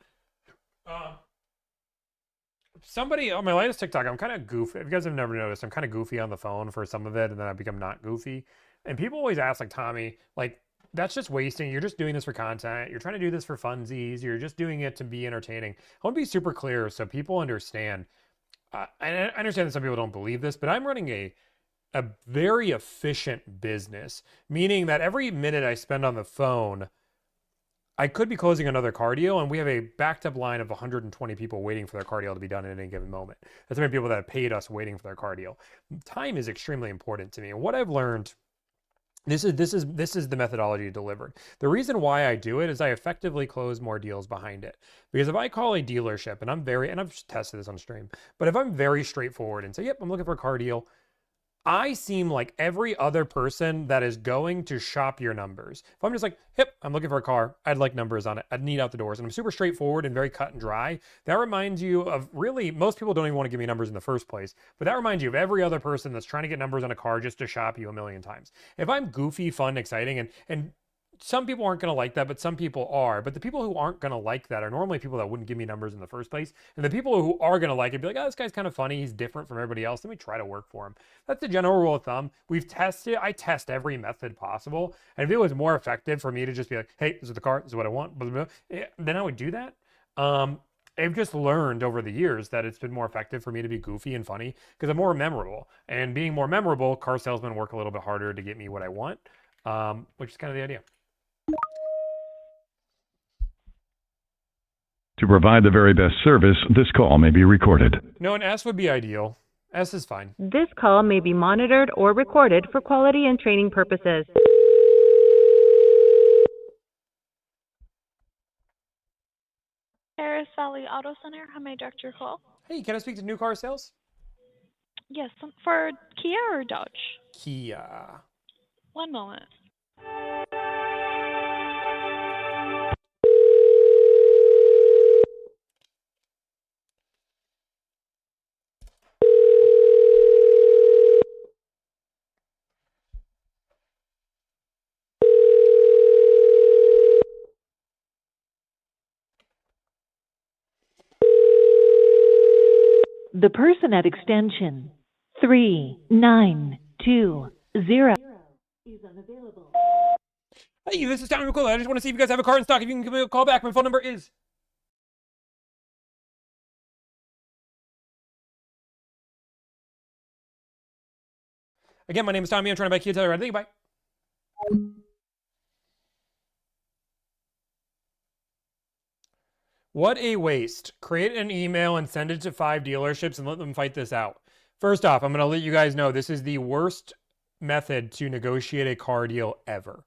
Somebody on my latest TikTok, I'm kind of goofy. If you guys have never noticed, I'm kind of goofy on the phone for some of it, and then I become not goofy. And people always ask, like, Tommy, like, that's just wasting. You're just doing this for content. You're trying to do this for funsies. You're just doing it to be entertaining. I want to be super clear so people understand. I understand that some people don't believe this, but I'm running a very efficient business, meaning that every minute I spend on the phone, I could be closing another car deal, and we have a backed up line of 120 people waiting for their car deal to be done at any given moment. That's how many people that have paid us waiting for their car deal. Time is extremely important to me. And what I've learned, this is the methodology delivered. The reason why I do it is I effectively close more deals behind it. Because if I call a dealership, and I've just tested this on stream, but if I'm very straightforward and say, yep, I'm looking for a car deal, I seem like every other person that is going to shop your numbers. If I'm just like, yep, I'm looking for a car, I'd like numbers on it, I'd need out the doors, and I'm super straightforward and very cut and dry, that reminds you of really, most people don't even want to give me numbers in the first place, but that reminds you of every other person that's trying to get numbers on a car just to shop you a million times. If I'm goofy, fun, exciting, and some people aren't going to like that, but some people are. But the people who aren't going to like that are normally people that wouldn't give me numbers in the first place. And the people who are going to like it be like, oh, this guy's kind of funny. He's different from everybody else. Let me try to work for him. That's the general rule of thumb. I test every method possible. And if it was more effective for me to just be like, hey, this is the car. This is what I want. Then I would do that. I've just learned over the years that it's been more effective for me to be goofy and funny because I'm more memorable. And being more memorable, car salesmen work a little bit harder to get me what I want, which is kind of the idea. To provide the very best service, this call may be recorded. No, an S would be ideal. S is fine. This call may be monitored or recorded for quality and training purposes. Harris Valley Auto Center, how may I direct your call? Hey, can I speak to new car sales? Yes, for Kia or Dodge? Kia. One moment. The person at extension 3920 is unavailable. Hey, this is Tommy McCullough. I just want to see if you guys have a car in stock. If you can give me a call back, my phone number is... Again, my name is Tommy. I'm trying to buy Kia Telluride. Thank you. Bye. What a waste. Create an email and send it to 5 dealerships and let them fight this out. First off, I'm going to let you guys know this is the worst method to negotiate a car deal ever.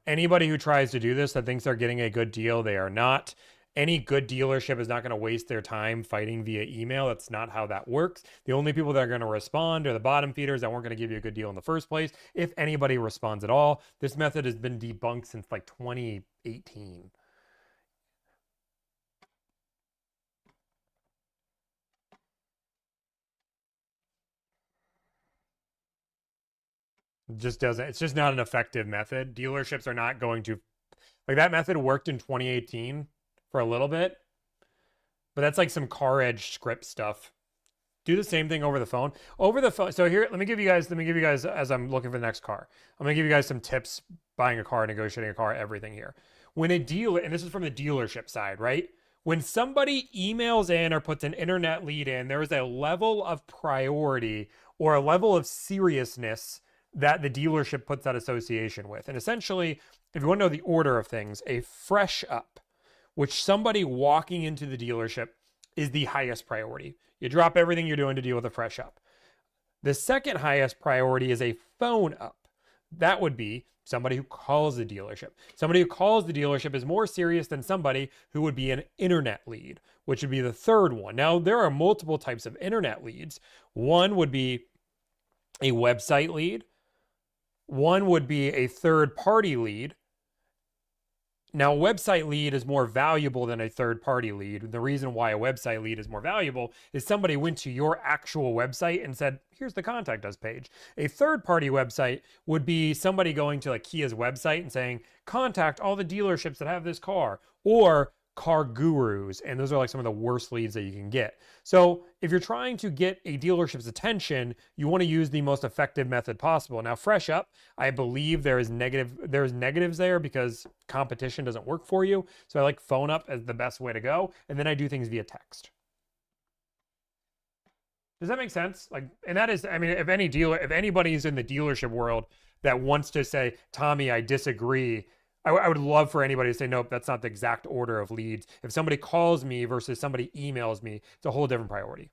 Anybody who tries to do this that thinks they're getting a good deal, they are not. Any good dealership is not going to waste their time fighting via email. That's not how that works. The only people that are going to respond are the bottom feeders that weren't going to give you a good deal in the first place, if anybody responds at all. This method has been debunked since like 2018. Just doesn't, it's just not an effective method. Dealerships are not going to, like, that method worked in 2018 for a little bit, but that's like some car edge script stuff. Do the same thing over the phone. Over the phone. So here, let me give you guys, as I'm looking for the next car, I'm gonna give you guys some tips buying a car, negotiating a car, everything here. When a dealer, and this is from the dealership side, right? When somebody emails in or puts an internet lead in, there is a level of priority or a level of seriousness that the dealership puts that association with. And essentially, if you want to know the order of things, a fresh up, which somebody walking into the dealership is the highest priority. You drop everything you're doing to deal with a fresh up. The second highest priority is a phone up. That would be somebody who calls the dealership. Somebody who calls the dealership is more serious than somebody who would be an internet lead, which would be the third one. Now, there are multiple types of internet leads. One would be a website lead. One would be a third-party lead. Now, a website lead is more valuable than a third-party lead. The reason why a website lead is more valuable is somebody went to your actual website and said, here's the contact us page. A third-party website would be somebody going to like Kia's website and saying, contact all the dealerships that have this car, or car gurus. And those are like some of the worst leads that you can get. So if you're trying to get a dealership's attention, you want to use the most effective method possible. Now, fresh up, I believe there's negatives there because competition doesn't work for you. So I like phone up as the best way to go. And then I do things via text. Does that make sense? Like, and that is, I mean, if anybody's in the dealership world that wants to say, Tommy, I disagree, I would love for anybody to say, nope, that's not the exact order of leads. If somebody calls me versus somebody emails me, it's a whole different priority.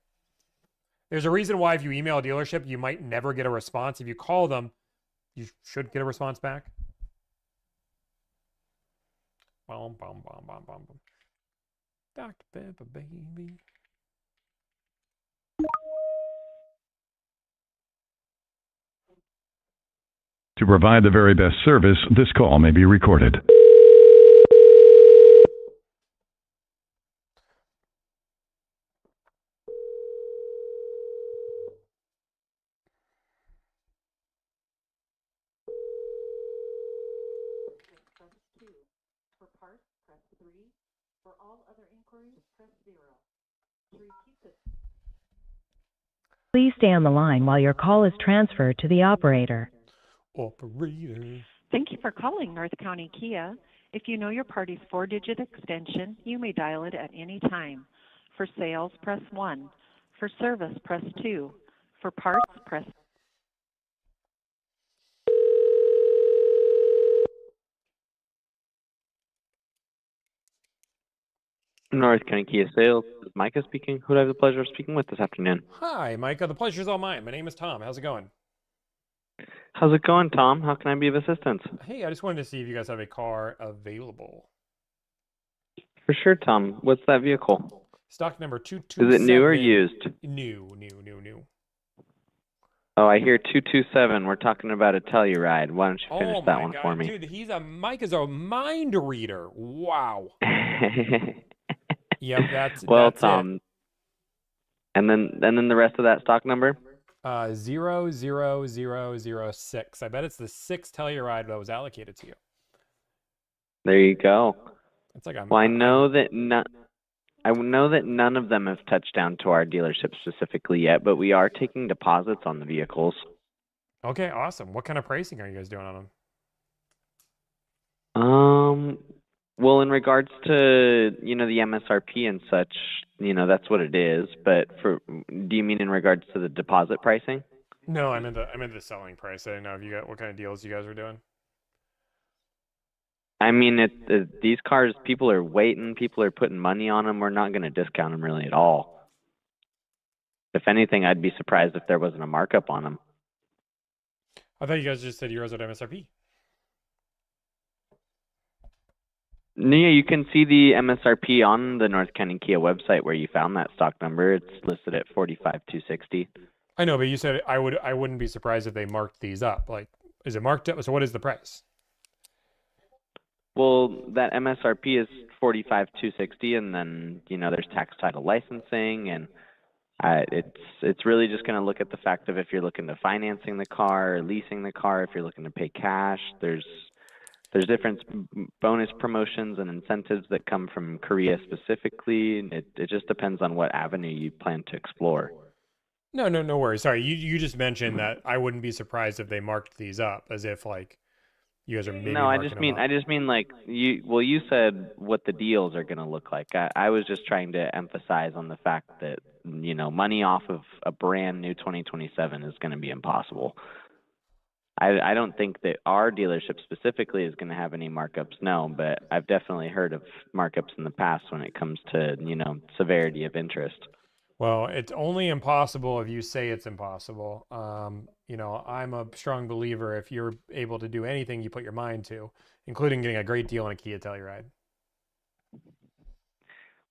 There's a reason why if you email a dealership, you might never get a response. If you call them, you should get a response back. Bum, bum, bum, bum, bum, bum. Dr. Pepper, baby. To provide the very best service, this call may be recorded. Please stay on the line while your call is transferred to the operator. Operator. Thank you for calling North County Kia. If you know your party's 4-digit extension, you may dial it at any time. For sales, press 1. For service, press 2. For parts, press. North County Kia Sales. This is Micah speaking. Who do I have the pleasure of speaking with this afternoon? Hi, Micah. The pleasure's all mine. My name is Tom. How's it going? How's it going, Tom? How can I be of assistance? Hey, I just wanted to see if you guys have a car available. For sure, Tom. What's that vehicle? Stock number 227. Is it new or used? New. Oh, I hear 227. We're talking about a Telluride. Why don't you finish that one for me? Dude, Mike is a mind reader. Wow. Yep, that's well, that's Tom. It. And then the rest of that stock number? 00006. I bet it's the 6th Telluride that was allocated to you. There you go. It's like I know that none of them have touched down to our dealership specifically yet, but we are taking deposits on the vehicles. Okay, awesome. What kind of pricing are you guys doing on them? Well, in regards to, the MSRP and such, that's what it is. But do you mean in regards to the deposit pricing? No, I meant the selling price. I didn't know if you got what kind of deals you guys were doing. I mean, these cars, people are waiting, people are putting money on them. We're not going to discount them really at all. If anything, I'd be surprised if there wasn't a markup on them. I thought you guys just said euros at MSRP. Yeah, you can see the MSRP on the North County Kia website where you found that stock number. It's listed at 45,260. I know, but you said I wouldn't be surprised if they marked these up. Like, is it marked up? So what is the price? Well, that MSRP is 45,260, and then there's tax, title, licensing, and it's really just going to look at the fact of if you're looking to financing the car, or leasing the car, if you're looking to pay cash. There's different bonus promotions and incentives that come from Korea specifically. It just depends on what avenue you plan to explore. No worries. Sorry, you just mentioned that I wouldn't be surprised if they marked these up, as if like you guys are maybe No, I marking just them mean up. like you said what the deals are going to look like. I was just trying to emphasize on the fact that money off of a brand new 2027 is going to be impossible. I don't think that our dealership specifically is going to have any markups, no, but I've definitely heard of markups in the past when it comes to severity of interest. Well, it's only impossible if you say it's impossible. I'm a strong believer if you're able to do anything you put your mind to, including getting a great deal on a Kia Telluride.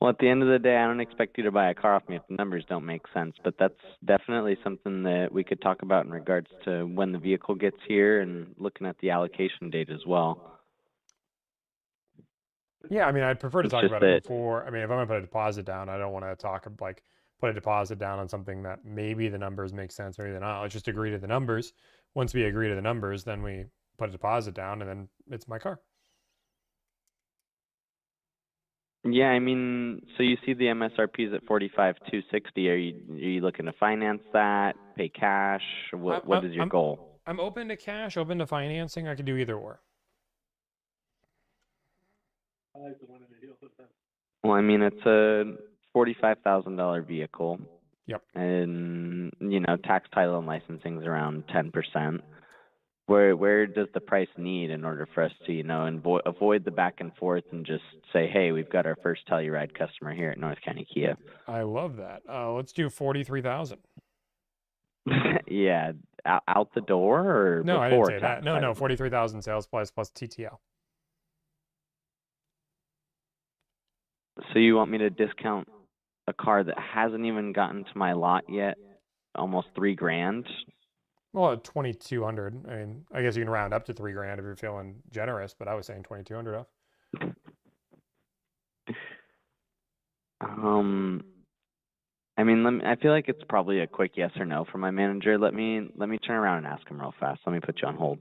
Well, at the end of the day, I don't expect you to buy a car off me if the numbers don't make sense, but that's definitely something that we could talk about in regards to when the vehicle gets here and looking at the allocation date as well. Yeah, I mean, I'd prefer to It's talk just about it that, before. I mean, if I'm gonna put a deposit down, I don't want to talk like put a deposit down on something that maybe the numbers make sense, maybe they're not. Let's just agree to the numbers. Once we agree to the numbers, then we put a deposit down, and then it's my car. yeah, I mean, so you see the MSRP is at 45,260. Are you looking to finance that, pay cash? What is your goal? I'm open to cash, open to financing. I could do either or. Well, I mean, it's a $45,000 vehicle. Yep. And tax, title, and licensing is around 10%. Where does the price need in order for us to avoid the back and forth and just say, hey, we've got our first Telluride customer here at North County Kia? I love that. Let's do 43,000. Yeah, out the door or No, I didn't before say tax, that. No, title? 43,000 sales plus TTL. So you want me to discount a car that hasn't even gotten to my lot yet, almost $3,000? Well, at 2,200. I mean, I guess you can round up to $3,000 if you're feeling generous, but I was saying 2,200 off. I mean, I feel like it's probably a quick yes or no from my manager. Let me turn around and ask him real fast. Let me put you on hold.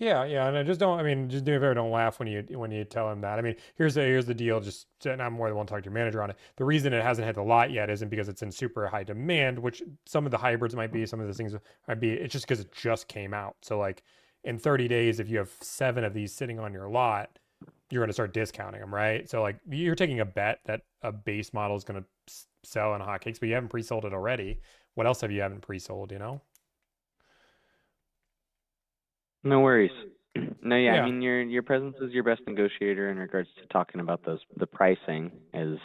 Yeah, and I just don't. I mean, just do me a favor, don't laugh when you tell him that. I mean, here's the deal. Just and I'm more than one to talk to your manager on it. The reason it hasn't hit the lot yet isn't because it's in super high demand, which some of the hybrids might be, some of the things might be. It's just because it just came out. So like in 30 days, if you have 7 of these sitting on your lot, you're going to start discounting them, right? So like you're taking a bet that a base model is going to sell in hotcakes, but you haven't pre-sold it already. What else have you haven't pre-sold? No worries. No, yeah, Yeah. I mean your presence is your best negotiator in regards to talking about the pricing is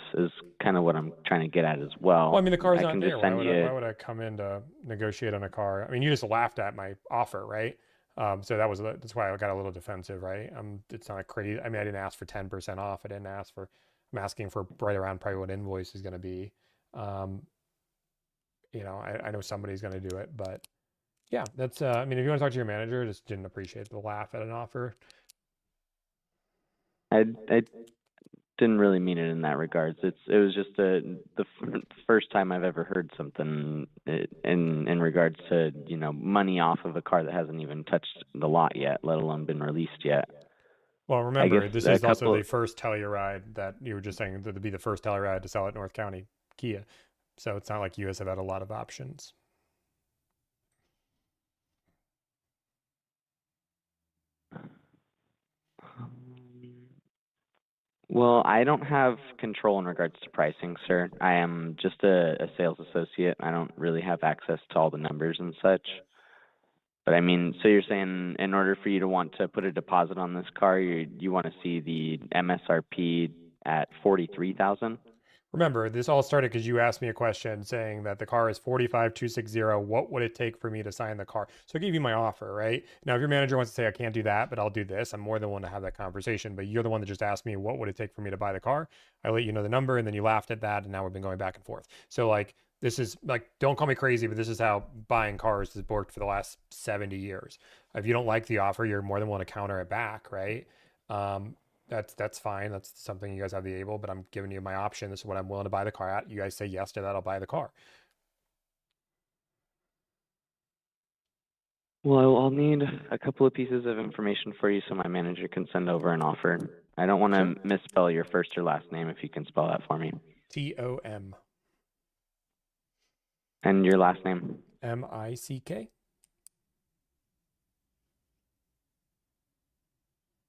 kind of what I'm trying to get at as well. Well, I mean, the car's I not can there. just Why send would you. I come in to negotiate on a car? I mean, you just laughed at my offer, right? So that's why I got a little defensive, right? It's not crazy. I mean, I didn't ask for 10% off. I'm asking for right around probably what invoice is going to be. I know somebody's going to do it, but yeah, that's. I mean, if you want to talk to your manager, just didn't appreciate the laugh at an offer. I didn't really mean it in that regards. It was just the first time I've ever heard something in regards to money off of a car that hasn't even touched the lot yet, let alone been released yet. Well, I remember, guess this a is also couple. the first Telluride that you were just saying that would be the first Telluride to sell at North County Kia. So it's not like you guys have had a lot of options. Well, I don't have control in regards to pricing, sir. I am just a sales associate. I don't really have access to all the numbers and such. But I mean, so you're saying in order for you to want to put a deposit on this car, you want to see the MSRP at 43,000? Remember, this all started because you asked me a question saying that the car is 45,260. What would it take for me to sign the car? So I gave you my offer, right? Now, if your manager wants to say, I can't do that, but I'll do this, I'm more than willing to have that conversation. But you're the one that just asked me, what would it take for me to buy the car? I let you know the number, and then you laughed at that, and now we've been going back and forth. So, like, this is like, don't call me crazy, but this is how buying cars has worked for the last 70 years. If you don't like the offer, you're more than willing to counter it back, right? That's fine. That's something you guys have the able, but I'm giving you my option. This is what I'm willing to buy the car at. You guys say yes to that, I'll buy the car. Well, I'll need a couple of pieces of information for you so my manager can send over an offer. I don't want to misspell your first or last name if you can spell that for me. Tom. And your last name? Mick.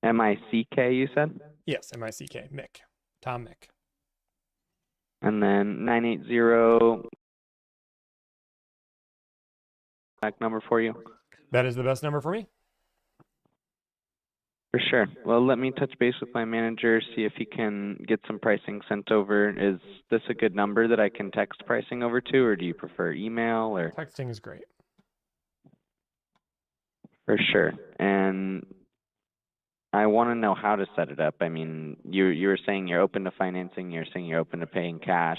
M-I-C-K, you said? Yes, M-I-C-K. Mick. Tom Mick. And then 980 back number for you? That is the best number for me. For sure. Well, let me touch base with my manager, see if he can get some pricing sent over. Is this a good number that I can text pricing over to, or do you prefer email? Or Texting is great. For sure. And I want to know how to set it up. I mean, you were saying you're open to financing. You're saying you're open to paying cash.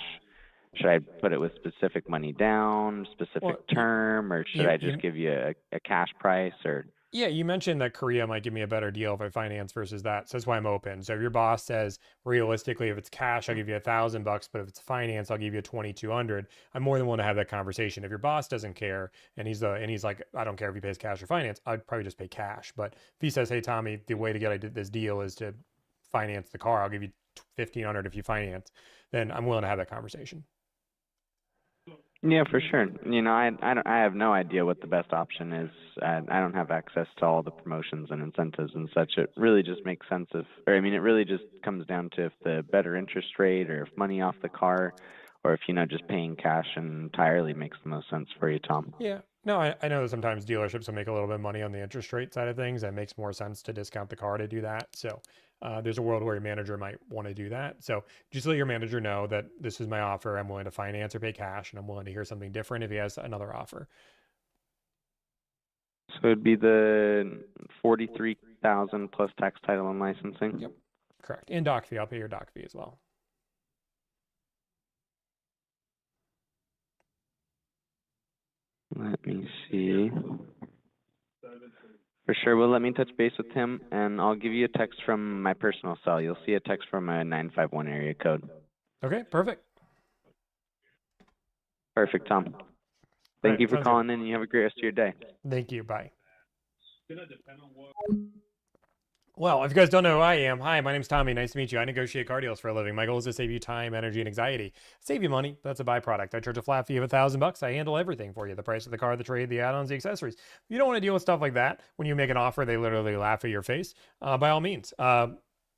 Should I put it with specific money down, specific term, or should I just give you a cash price? Or Yeah, you mentioned that Korea might give me a better deal if I finance versus that. So that's why I'm open. So if your boss says realistically, if it's cash, I'll give you $1,000, but if it's finance, I'll give you 2,200. I'm more than willing to have that conversation. If your boss doesn't care and he's like, I don't care if he pays cash or finance, I'd probably just pay cash. But if he says, hey Tommy, the way to get this deal is to finance the car, I'll give you 1,500 if you finance, then I'm willing to have that conversation. Yeah, for sure. You know, I have no idea what the best option is. I don't have access to all the promotions and incentives and such. It really just makes sense it really just comes down to if the better interest rate or if money off the car or if, just paying cash entirely makes the most sense for you, Tom. Yeah. No, I know that sometimes dealerships will make a little bit of money on the interest rate side of things. It makes more sense to discount the car to do that. So there's a world where your manager might want to do that. So just let your manager know that this is my offer. I'm willing to finance or pay cash, and I'm willing to hear something different if he has another offer. So it'd be the 43,000 plus tax, title, and licensing. Yep, correct. And doc fee. I'll pay your doc fee as well. Let me see. For sure. Well, let me touch base with him, and I'll give you a text from my personal cell. You'll see a text from a 951 area code. Okay, perfect. Perfect, Tom. Thank you for calling in, and you have a great rest of your day. Thank you. Bye. Well, if you guys don't know who I am, hi, my name's Tommy. Nice to meet you. I negotiate car deals for a living. My goal is to save you time, energy, and anxiety. Save you money. That's a byproduct. I charge a flat fee of $1,000. I handle everything for you. The price of the car, the trade, the add-ons, the accessories. If you don't want to deal with stuff like that, when you make an offer, they literally laugh at your face. By all means.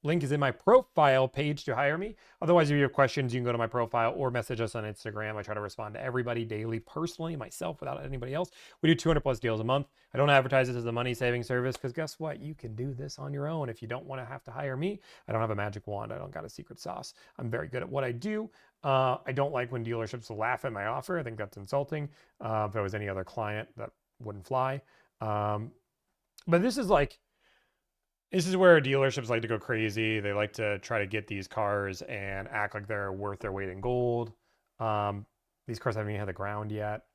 Link is in my profile page to hire me. Otherwise, if you have questions, you can go to my profile or message us on Instagram. I try to respond to everybody daily, personally, myself, without anybody else. We do 200 plus deals a month. I don't advertise this as a money-saving service because guess what? You can do this on your own if you don't want to have to hire me. I don't have a magic wand. I don't got a secret sauce. I'm very good at what I do. I don't like when dealerships laugh at my offer. I think that's insulting. If I was any other client, that wouldn't fly. But this is where dealerships like to go crazy. They like to try to get these cars and act like they're worth their weight in gold. These cars haven't even hit the ground yet.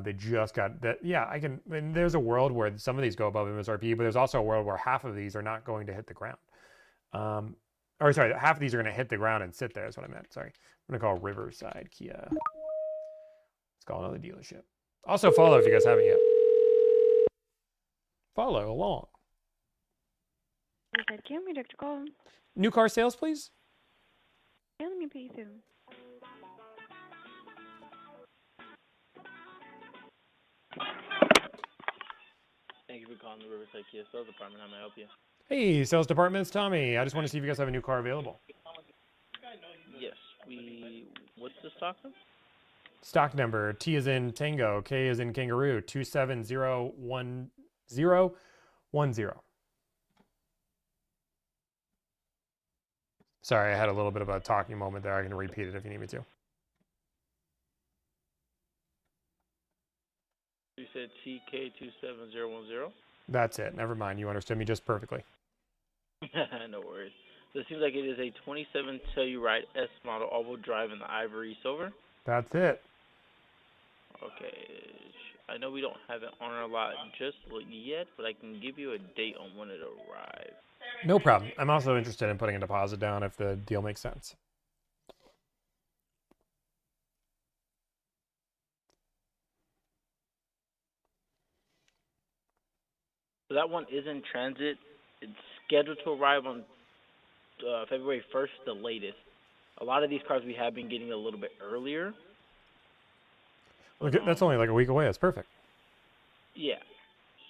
They just got that. Yeah, there's a world where some of these go above MSRP, but there's also a world where half of these are not going to hit the ground. Half of these are going to hit the ground and sit there is what I meant. Sorry. I'm going to call Riverside Kia. Let's call another dealership. Also follow if you guys haven't yet. Follow along. Can we direct your call? New car sales, please. Yeah, let me put you through. Thank you for calling the Riverside Kia Sales Department. How may I help you? Hey, sales department, it's Tommy. I just want to see if you guys have a new car available. Yes, what's the stock number? Stock number, T is in Tango, K is in Kangaroo, 2701010. Sorry, I had a little bit of a talking moment there. I can repeat it if you need me to. You said TK27010? That's it. Never mind. You understood me just perfectly. No worries. So it seems like it is a 27 Telluride S model all-wheel drive in the ivory silver. That's it. Okay. I know we don't have it on our lot just yet, but I can give you a date on when it arrives. No problem. I'm also interested in putting a deposit down if the deal makes sense. So that one is in transit. It's scheduled to arrive on February 1st, the latest. A lot of these cars we have been getting a little bit earlier. Look, that's only like a week away. That's perfect. Yeah.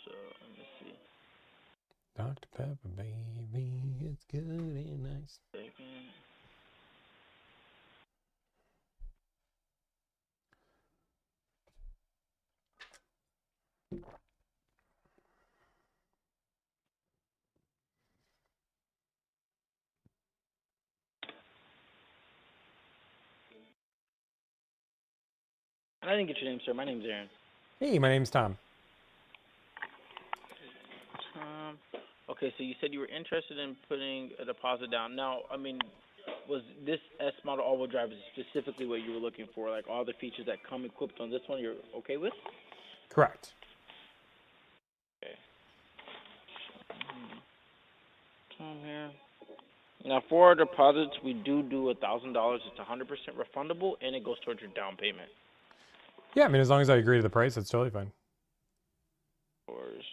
So let me see. Dr. Pepper, baby, it's good and nice. Second. I didn't get your name, sir. My name's Aaron. Hey, my name's Tom. Okay, so you said you were interested in putting a deposit down. Now, I mean, was this S model all-wheel drive specifically what you were looking for? Like all the features that come equipped on this one, you're okay with? Correct. Okay. Tom here. Now, for our deposits, we do $1,000. It's 100% refundable, and it goes towards your down payment. Yeah, I mean, as long as I agree to the price, it's totally fine. Of course.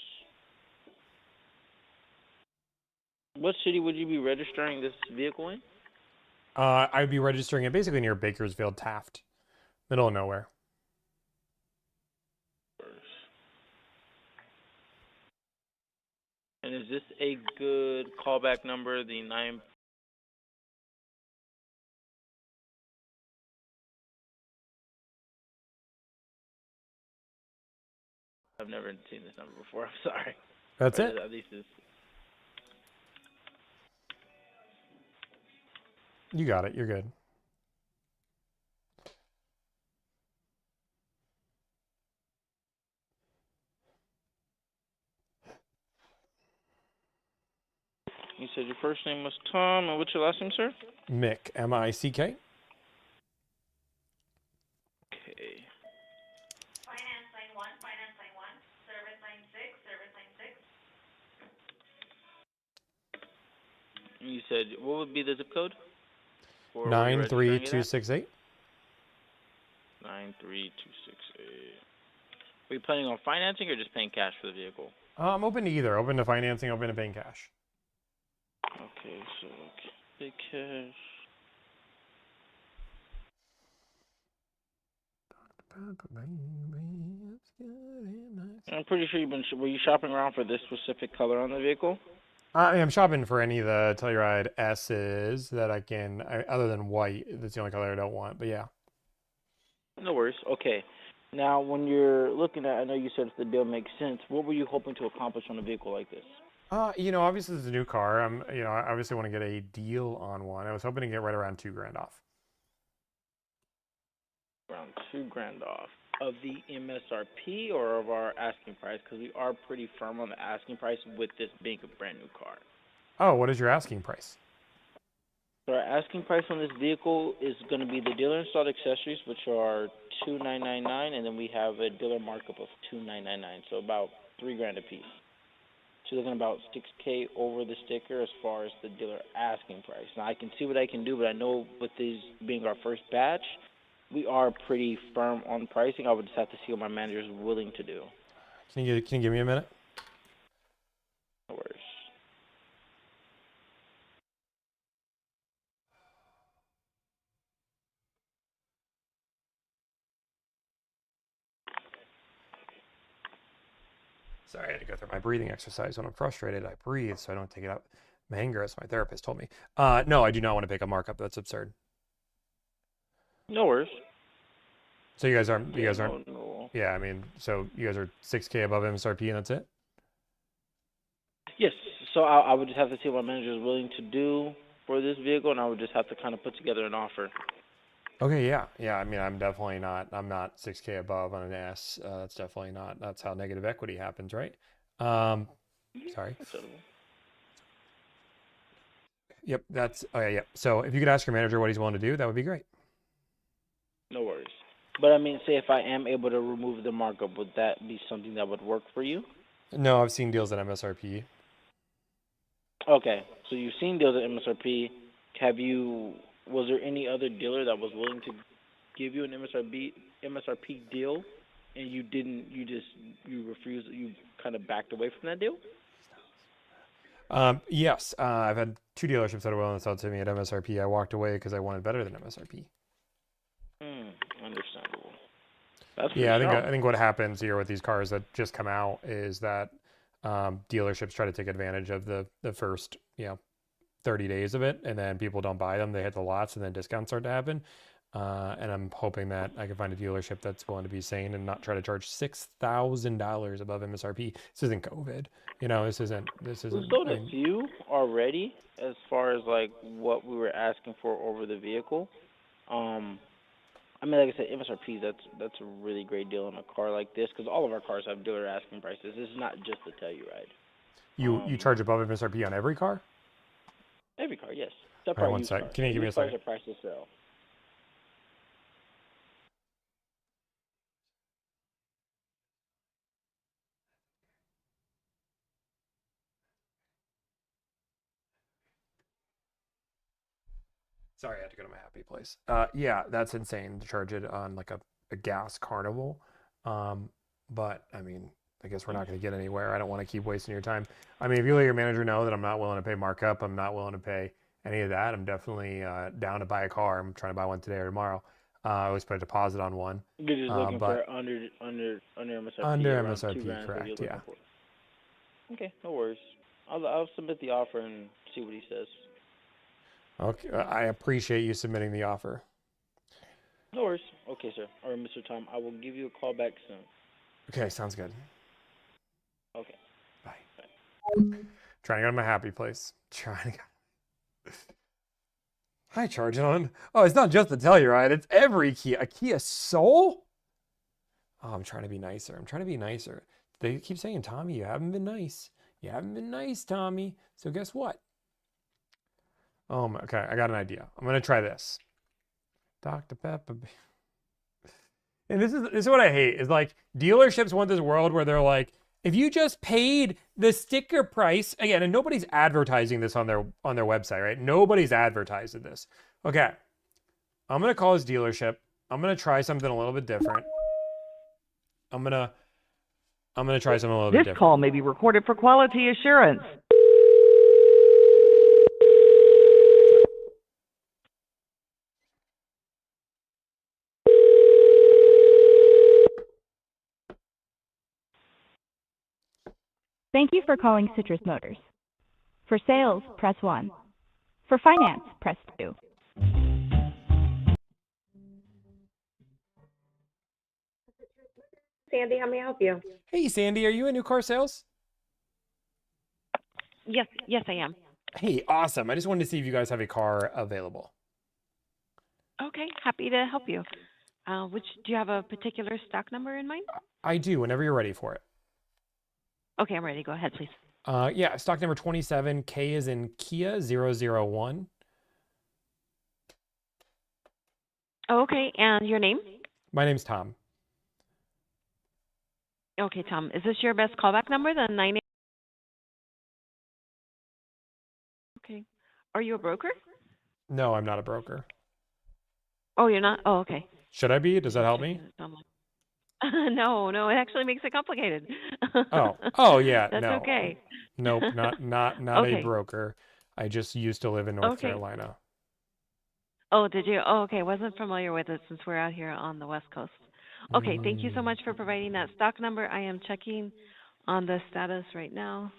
What city would you be registering this vehicle in? I'd be registering it basically near Bakersfield, Taft, middle of nowhere. And is this a good callback number, the 9? I've never seen this number before. I'm sorry. That's it. At least it's... You got it. You're good. You said your first name was Tom, and what's your last name, sir? Mick, M-I-C-K. Okay. Finance line 1, service line 6, service line 6. You said, what would be the zip code? 93268. 93268. Are you planning on financing or just paying cash for the vehicle? I'm open to either. Open to financing, open to paying cash. Okay, so big cash. I'm pretty sure were you shopping around for this specific color on the vehicle? I'm shopping for any of the Telluride S's that I can, other than white. That's the only color I don't want, but yeah. No worries. Okay. Now, when you're looking at, I know you said if the deal makes sense, what were you hoping to accomplish on a vehicle like this? Obviously it's a new car. I obviously want to get a deal on one. I was hoping to get right around $2,000 off. Around $2,000 off of the MSRP or of our asking price? Because we are pretty firm on the asking price with this being a brand new car. Oh, what is your asking price? So our asking price on this vehicle is going to be the dealer installed accessories, which are $2,999, and then we have a dealer markup of $2,999, so about $3,000 a piece. So you're looking about $6K over the sticker as far as the dealer asking price. Now I can see what I can do, but I know with these being our first batch, we are pretty firm on pricing. I would just have to see what my manager is willing to do. Can you give me a minute? No worries. Sorry, I had to go through my breathing exercise. When I'm frustrated, I breathe so I don't take it out my anger, as my therapist told me. No, I do not want to pick a markup. That's absurd. No worries. So you guys aren't, No. yeah, I mean, so you guys are 6K above MSRP and that's it? Yes. So I would just have to see what my manager is willing to do. for this vehicle, and I would just have to kind of put together an offer. Okay, yeah. I mean, I'm not 6K above on an S. That's definitely not. That's how negative equity happens, right? Sorry. Yep, yep. So if you could ask your manager what he's willing to do, that would be great. No worries. But I mean, say if I am able to remove the markup, would that be something that would work for you? No, I've seen deals at MSRP. Okay, so you've seen deals at MSRP. Was there any other dealer that was willing to give you an MSRP deal, and you refused, you kind of backed away from that deal? Yes, I've had 2 dealerships that are willing to sell to me at MSRP. I walked away because I wanted better than MSRP. Understandable. That's Yeah, I think what happens here with these cars that just come out is that dealerships try to take advantage of the first 30 days of it, and then people don't buy them. They hit the lots, and then discounts start to happen. And I'm hoping that I can find a dealership that's willing to be sane and not try to charge $6,000 above MSRP. This isn't COVID, This isn't. We've sold a few already, as far as like what we were asking for over the vehicle. I mean, like I said, MSRP, that's a really great deal on a car like this, because all of our cars have dealer asking prices. This is not just the Telluride. You charge above MSRP on every car? Every car, yes. Except All right, for one used sec. cars. Can you give me a Used cars second? are priced to sell. Sorry, I had to go to my happy place. Yeah, that's insane to charge it on like a gas carnival. But I mean, I guess we're not going to get anywhere. I don't want to keep wasting your time. I mean, if you let your manager know that I'm not willing to pay markup, I'm not willing to pay any of that. I'm definitely down to buy a car. I'm trying to buy one today or tomorrow. I always put a deposit on one. You're just looking for under MSRP. Under around MSRP, $2,000 is what correct? you're Yeah. looking for. Okay, no worries. I'll submit the offer and see what he says. Okay, I appreciate you submitting the offer. No worries. Okay, sir. All right, Mr. Tom, I will give you a call back soon. Okay, sounds good. Okay. Bye. Trying to go to my happy place. Hi, charging on. Oh, it's not just the Telluride. It's every Kia. A Kia Soul? Oh, I'm trying to be nicer. They keep saying, Tommy, you haven't been nice. You haven't been nice, Tommy. So guess what? Okay, I got an idea. I'm going to try this. Dr. Pepper. And this is what I hate, is like dealerships want this world where they're like, if you just paid the sticker price, again, and nobody's advertising this on their website, right? Nobody's advertising this. Okay, I'm going to call this dealership. I'm going to try something a little bit different. I'm going to try something a little bit different. This call may be recorded for quality assurance. Thank you for calling Citrus Motors. For sales, press 1. For finance, press 2. Sandy, how may I help you? Hey, Sandy, are you in new car sales? Yes, I am. Hey, awesome. I just wanted to see if you guys have a car available. Okay, happy to help you. Do you have a particular stock number in mind? I do, whenever you're ready for it. Okay, I'm ready. Go ahead, please. Yeah, stock number 27, K is in Kia 001. Oh, okay, and your name? My name's Tom. Okay, Tom. Is this your best callback number, the 98? Okay. Are you a broker? No, I'm not a broker. Oh, you're not? Oh, okay. Should I be? Does that help me? No, it actually makes it complicated. Oh yeah, That's no. okay. Nope, not Okay. a broker. I just used to live in North Okay. Carolina. Oh, did you? Oh, okay. Wasn't familiar with it since we're out here on the West Coast. Okay, thank you so much for providing that stock number. I am checking on the status right now.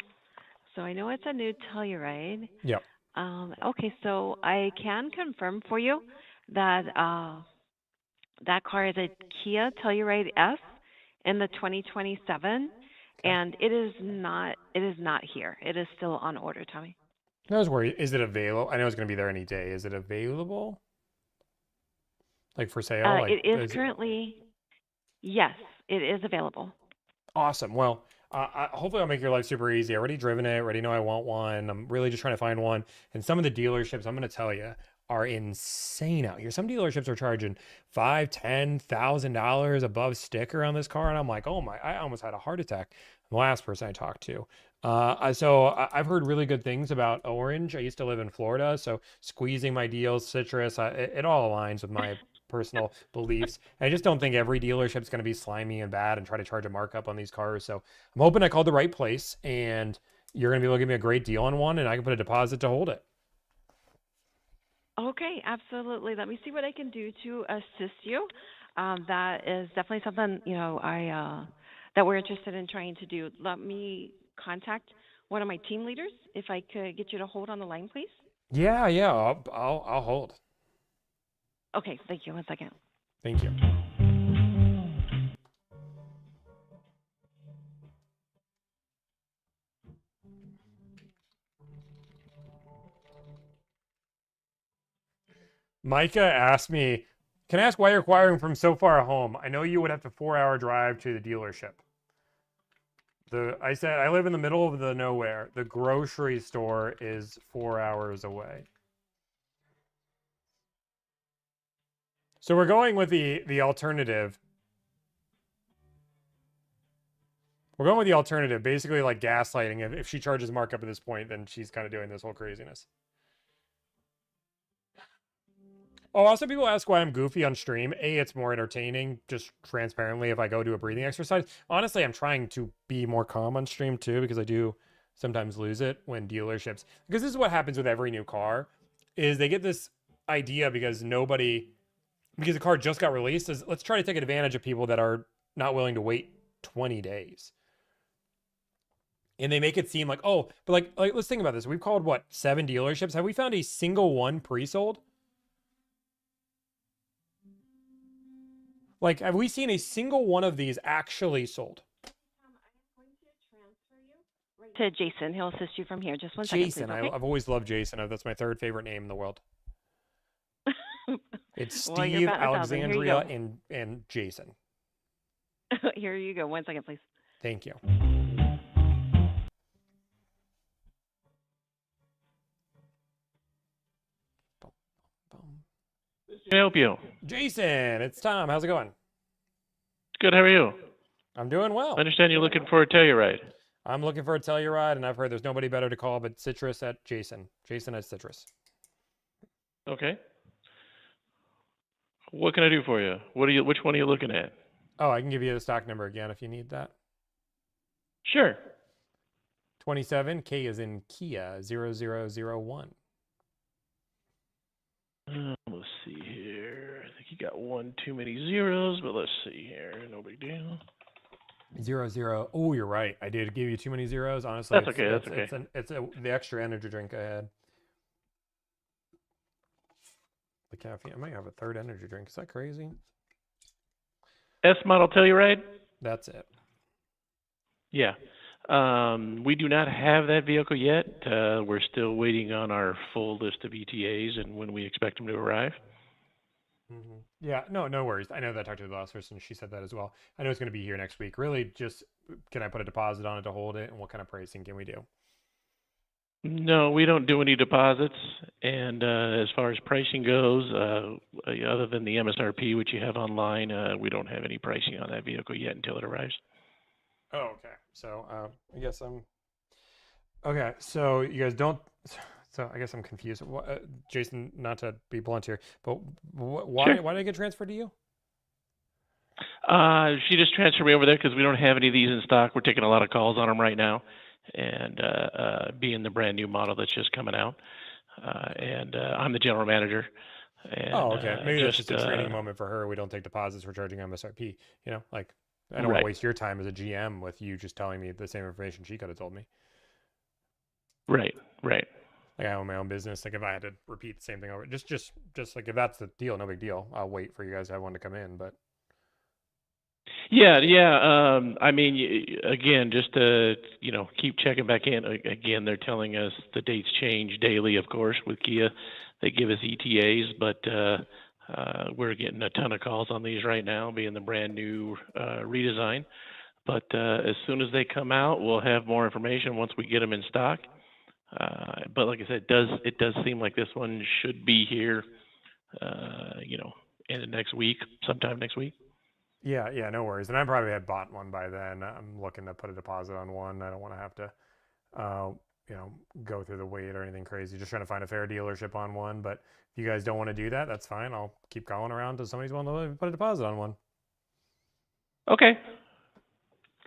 So I know it's a new Telluride. Yep. Okay, so I can confirm for you that that car is a Kia Telluride S in the 2027, and it is not here. It is still on order, Tommy. I was worried. Is it available? I know it's going to be there any day. Is it available? Like for sale? Like It is currently, yes, it is available. Awesome. Well, hopefully I'll make your life super easy. I already driven it. Already know I want one. I'm really just trying to find one. And some of the dealerships, I'm going to tell you, are insane out here. Some dealerships are charging $5,000-$10,000 above sticker on this car, and I'm like, oh my! I almost had a heart attack. The last person I talked to. I've heard really good things about Orange. I used to live in Florida, so squeezing my deals, citrus, it all aligns with my personal beliefs. I just don't think every dealership's going to be slimy and bad and try to charge a markup on these cars. So I'm hoping I called the right place, and you're going to be able to give me a great deal on one, and I can put a deposit to hold it. Okay, absolutely. Let me see what I can do to assist you. That is definitely something, that we're interested in trying to do. Let me contact one of my team leaders. If I could get you to hold on the line, please. Yeah, I'll hold. Okay, thank you. 1 second. Thank you. Micah asked me, can I ask why you're acquiring from so far home? I know you would have to 4-hour drive to the dealership. I said, I live in the middle of the nowhere. The grocery store is 4 hours away. So we're going with the alternative. We're going with the alternative, basically like gaslighting. If she charges markup at this point, then she's kind of doing this whole craziness. Oh, also people ask why I'm goofy on stream. A, it's more entertaining, just transparently if I go do a breathing exercise. Honestly, I'm trying to be more calm on stream too, because I do sometimes lose it when dealerships, because this is what happens with every new car, is they get this idea because the car just got released, is let's try to take advantage of people that are not willing to wait 20 days. And they make it seem like, oh, but like let's think about this. We've called, what, 7 dealerships? Have we found a single one pre-sold? Like, have we seen a single one of these actually sold? To Jason, he'll assist you from here. Just 1 second, please. Jason, Okay? I've always loved Jason. That's my 3rd favorite name in the world. It's Well, you're Steve, batting 1,000. Here you Alexandria, and Jason. Here you go. 1 second, please. Thank you. Can I help you? Jason, it's Tom. How's it going? Good. How are you? I'm doing well. I understand you're looking for a Telluride. I'm looking for a Telluride, and I've heard there's nobody better to call but Citrus at Jason. Jason at Citrus. Okay. What can I do for you? Which one are you looking at? Oh, I can give you the stock number again if you need that. Sure. 27, K is in Kia, 0001. Let's see here. I think you got one too many zeros, but let's see here. No big deal. 00. Oh, you're right. I did give you too many zeros. Honestly, That's okay. That's okay. It's the extra energy drink I had. The caffeine. I might have a 3rd energy drink. Is that crazy? S model Telluride? That's it. Yeah. We do not have that vehicle yet. We're still waiting on our full list of ETAs and when we expect them to arrive. Mm-hmm. Yeah, no worries. I know that I talked to the last person. She said that as well. I know it's going to be here next week. Really, just can I put a deposit on it to hold it, and what kind of pricing can we do? No, we don't do any deposits. And as far as pricing goes, other than the MSRP, which you have online, we don't have any pricing on that vehicle yet until it arrives. Oh, okay. So I guess okay. So you guys don't. So I guess I'm confused. Jason, not to be blunt here, but why Sure. why did I get transferred to you? She just transferred me over there because we don't have any of these in stock. We're taking a lot of calls on them right now, and being the brand new model that's just coming out, and I'm the general manager. And, Oh, okay. Maybe that's just a training moment for her. We don't take deposits. We're charging MSRP. You know, like I don't want Right. to waste your time as a GM with you just telling me the same information she could have told me. Right. Like I own my own business. Like if I had to repeat the same thing over, just like if that's the deal, no big deal. I'll wait for you guys to have one to come in. But Yeah. I mean, again, just to, keep checking back in. Again, they're telling us the dates change daily, of course, with Kia. They give us ETAs, but we're getting a ton of calls on these right now, being the brand new redesign. But as soon as they come out, we'll have more information once we get them in stock. But like I said, it does seem like this one should be here, in the next week, sometime next week. Yeah, no worries. And I probably had bought one by then. I'm looking to put a deposit on one. I don't want to have to, uh, go through the wait or anything crazy. Just trying to find a fair dealership on one. But if you guys don't want to do that, that's fine. I'll keep calling around until somebody's willing to put a deposit on one. Okay.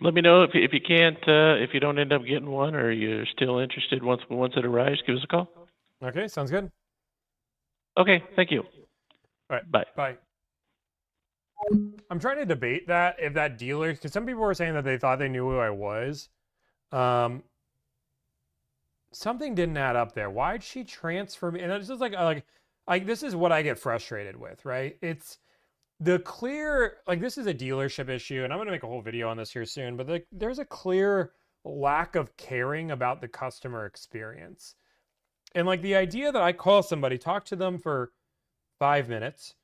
Let me know if you can't, if you don't end up getting one, or you're still interested once it arrives. Give us a call. Okay, sounds good. Okay, thank you. All right, bye. Bye. I'm trying to debate that if that dealer, because some people were saying that they thought they knew who I was. Something didn't add up there. Why'd she transfer me? And it's just like this is what I get frustrated with, right? It's the clear, like this is a dealership issue, and I'm gonna make a whole video on this here soon. But there's a clear lack of caring about the customer experience, and like the idea that I call somebody, talk to them for 5 minutes.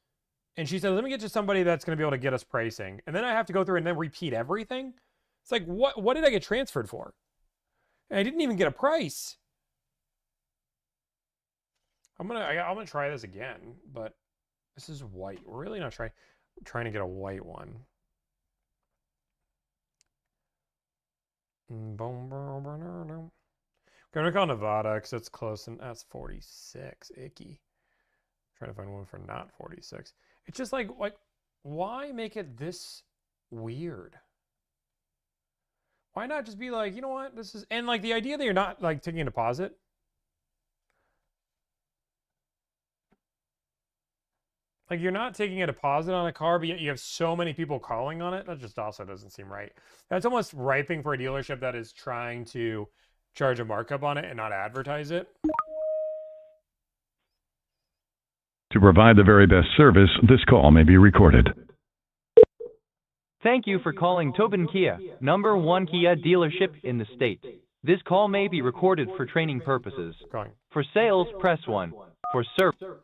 And she said, let me get to somebody that's going to be able to get us pricing. And then I have to go through and then repeat everything. It's like, what did I get transferred for? And I didn't even get a price. I'm gonna try this again, but this is white. We're really not trying to get a white one. Gonna call Nevada because it's close, and that's 46. Icky. Trying to find one for not 46. It's just like why make it this weird? Why not just be like, you know what, this is, and like the idea that you're not like taking a deposit. Like you're not taking a deposit on a car, but yet you have so many people calling on it. That just also doesn't seem right. That's almost ripening for a dealership that is trying to charge a markup on it and not advertise it. To provide the very best service, this call may be recorded. Thank you for calling Tobin Kia, #1 Kia dealership in the state. This call may be recorded for training purposes. For sales, press 1. For service.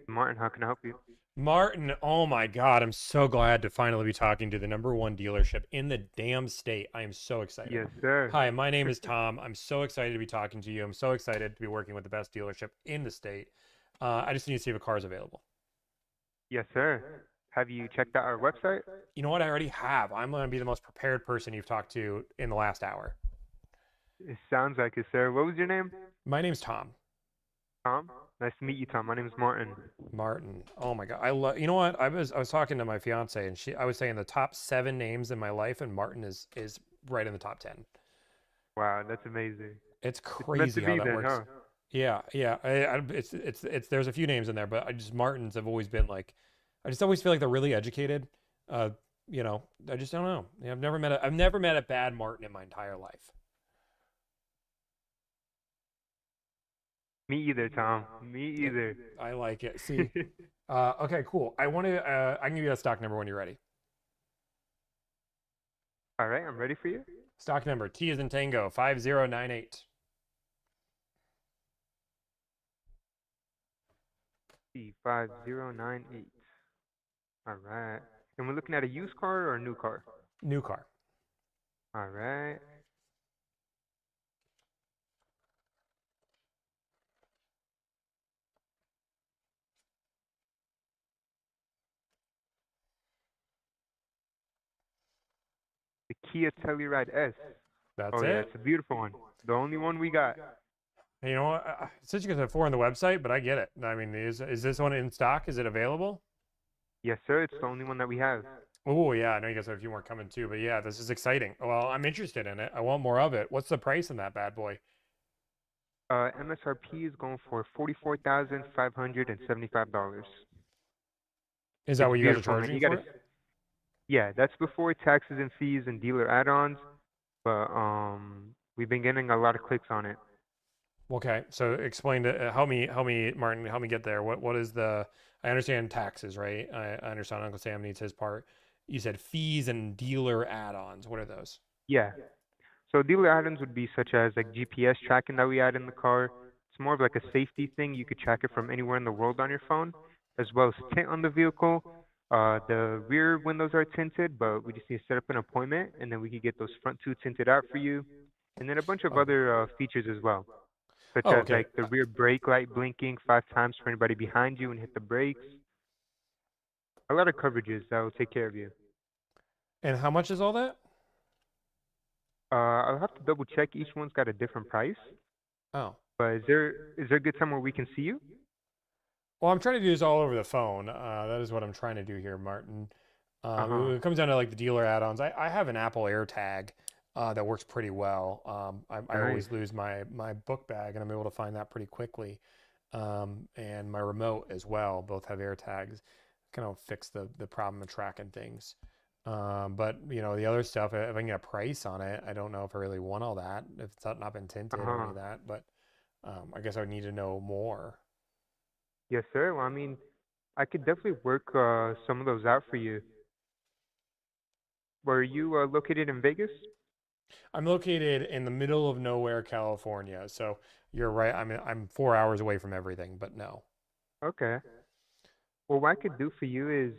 Martin, how can I help you? Martin, oh my God, I'm so glad to finally be talking to the #1 dealership in the damn state. I am so excited. Yes, sir. Hi, my name is Tom. I'm so excited to be talking to you. I'm so excited to be working with the best dealership in the state. I just need to see if a car is available. Yes, sir. Have you checked out our website? You know what? I already have. I'm going to be the most prepared person you've talked to in the last hour. It sounds like it, sir. What was your name? My name's Tom. Tom? Nice to meet you, Tom. My name is Martin. Martin. Oh my God. I love, you know what? I was talking to my fiance, and I was saying the top 7 names in my life, and Martin is right in the top 10. Wow, that's amazing. It's crazy how that works. Huh? Yeah. It's there's a few names in there, but Martins have always been like, I just always feel like they're really educated. I just don't know. I've never met a bad Martin in my entire life. Me either, Tom. Me either. I like it. See, okay, cool. I can give you a stock number when you're ready. All right, I'm ready for you. Stock number T as in Tango 5098. T5098. All right. And we're looking at a used car or a new car? New car. All right. The Kia Telluride S. That's it? it? Yeah, it's a beautiful one. The only one we got. You know what? It says you guys have 4 on the website, but I get it. I mean, is this one in stock? Is it available? Yes, sir. It's the only one that we have. Oh, yeah. I know you guys have a few more coming too, but yeah, this is exciting. Well, I'm interested in it. I want more of it. What's the price on that bad boy? MSRP is going for $44,575. Is that what you guys are charging for it? Yeah, that's before taxes and fees and dealer add-ons, but we've been getting a lot of clicks on it. Okay, so explain to help me, Martin, help me get there. What is the? I understand taxes, right? I understand Uncle Sam needs his part. You said fees and dealer add-ons. What are those? Yeah. So dealer add-ons would be such as like GPS tracking that we add in the car. It's more of like a safety thing. You could track it from anywhere in the world on your phone, as well as tint on the vehicle. The rear windows are tinted, but we just need to set up an appointment, and then we could get those front two tinted out for you. And then a bunch of Oh. other features as well, such Oh, as okay. like the rear brake light blinking 5 times for anybody behind you and hit the brakes. A lot of coverages that will take care of you. And how much is all that? I'll have to double check. Each one's got a different price. Oh. But is there a good time where we can see you? Well, I'm trying to do this all over the phone. That is what I'm trying to do here, Martin. It comes down to like the dealer add-ons. I have an Apple AirTag that works pretty well. I always lose my book bag, and I'm able to find that pretty quickly. And my remote as well. Both have AirTags. Kind of fix the problem of tracking things. But you know, the other stuff, if I can get a price on it, I don't know if I really want all that, if it's not been tinted or any of that. But I guess I would need to know more. Yes, sir. Well, I mean, I could definitely work some of those out for you. Were you located in Vegas? I'm located in the middle of nowhere, California. So you're right. I'm 4 hours away from everything, but no. Okay. Well, what I could do for you is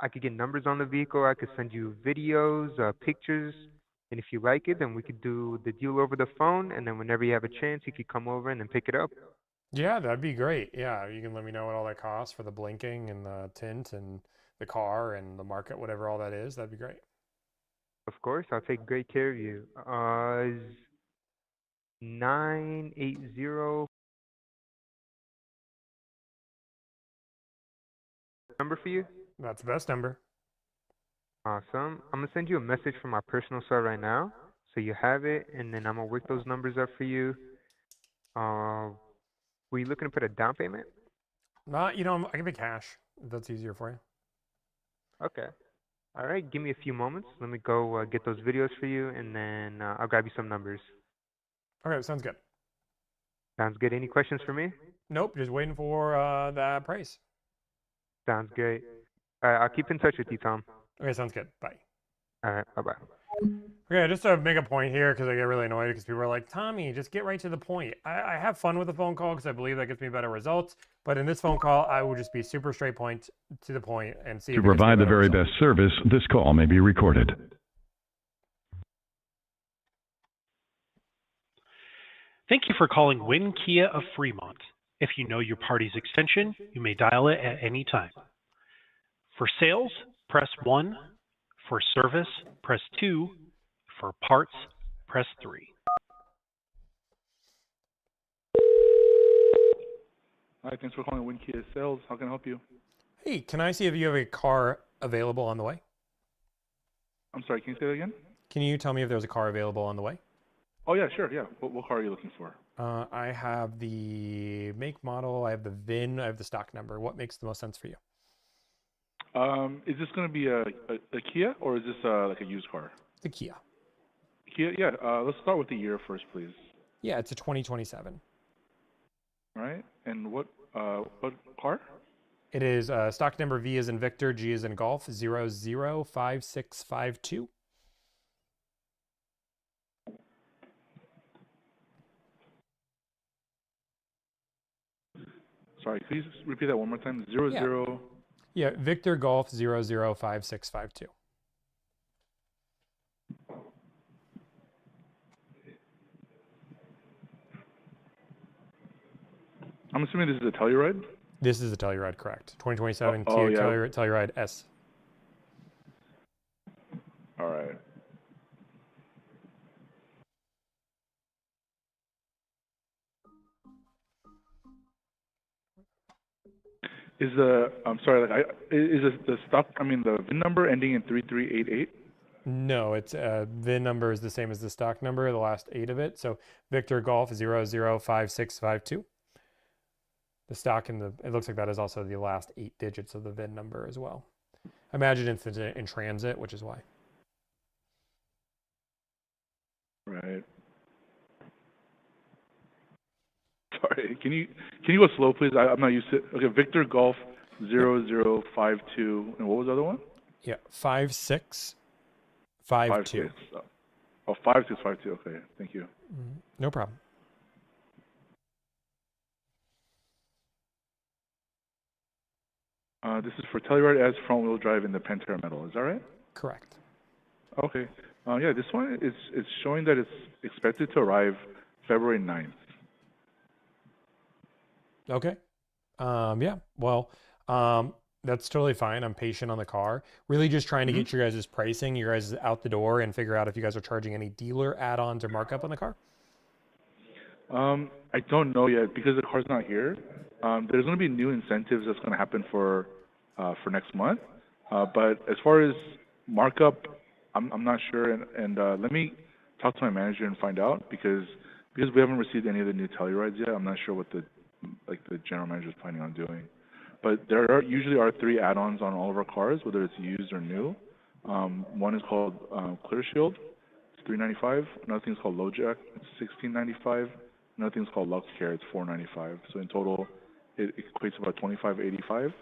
I could get numbers on the vehicle. I could send you videos, pictures, and if you like it, then we could do the deal over the phone. And then whenever you have a chance, you could come over and then pick it up. Yeah, that'd be great. Yeah, you can let me know what all that costs for the blinking and the tint and the car and the market, whatever all that is. That'd be great. Of course, I'll take great care of you. Is 980 number for you? That's the best number. Awesome. I'm gonna send you a message from my personal cell right now, so you have it, and then I'm gonna work those numbers up for you. Were you looking to put a down payment? Not, you know, I can pay cash if that's easier for you. Okay. All right. Give me a few moments. Let me go get those videos for you, and then I'll grab you some numbers. Okay, sounds good. Sounds good. Any questions for me? Nope, just waiting for that price. Sounds great. All right, I'll keep in touch with you, Tom. Okay, sounds good. Bye. All right. Bye-bye. Okay, just to make a point here, because I get really annoyed because people are like, Tommy, just get right to the point. I have fun with the phone call because I believe that gets me better results. But in this phone call, I will just be super straight point to the point and see. To provide the very best service, this call may be recorded. Thank you for calling Wynn Kia of Fremont. If you know your party's extension, you may dial it at any time. For sales, press 1. For service, press 2. For parts, press 3. Hi, thanks for calling Wynn Kia Sales. How can I help you? Hey, can I see if you have a car available on the way? I'm sorry, can you say that again? Can you tell me if there's a car available on the way? Oh, yeah, sure, yeah. What car are you looking for? I have the make, model, I have the VIN, I have the stock number. What makes the most sense for you? Is this going to be a Kia, or is this like a used car? The Kia. Kia, yeah. Let's start with the year first, please. Yeah, it's a 2027. All right, and what car? It is stock number V as in Victor, G as in Golf, 005652. Sorry, please repeat that one more time. 00. Yeah, Victor Golf 005652. I'm assuming this is a Telluride? This is a Telluride, correct. 2027 yeah. Telluride S. All right. Is the VIN number ending in 3388? No, it's VIN number is the same as the stock number, the last 8 of it. So Victor Golf 005652. The stock in it looks like that is also the last 8 digits of the VIN number as well. I imagine it's in transit, which is why. Right. Sorry. Can you go slow, please? I'm not used to it. Okay, Victor Golf 0052. And what was the other one? Yeah, 5652. 56. Oh, 5652. Okay, thank you. No problem. This is for Telluride as front-wheel drive in the Pantera metal. Is that right? Correct. Okay. Yeah, this one is showing that it's expected to arrive February 9th. Okay. Yeah. Well, that's totally fine. I'm patient on the car. Really just trying to get your guys' pricing, you guys out the door, and figure out if you guys are charging any dealer add-ons or markup on the car. I don't know yet because the car's not here. There's going to be new incentives that's going to happen for next month. But as far as markup, I'm not sure. And let me talk to my manager and find out because we haven't received any of the new Tellurides yet. I'm not sure what the general manager is planning on doing. But there usually are 3 add-ons on all of our cars, whether it's used or new. One is called Clear Shield. It's $395. Another thing is called Low Jack. It's $1695. Another thing is called Lux Care. It's $495. So in total, it equates to about $25.85.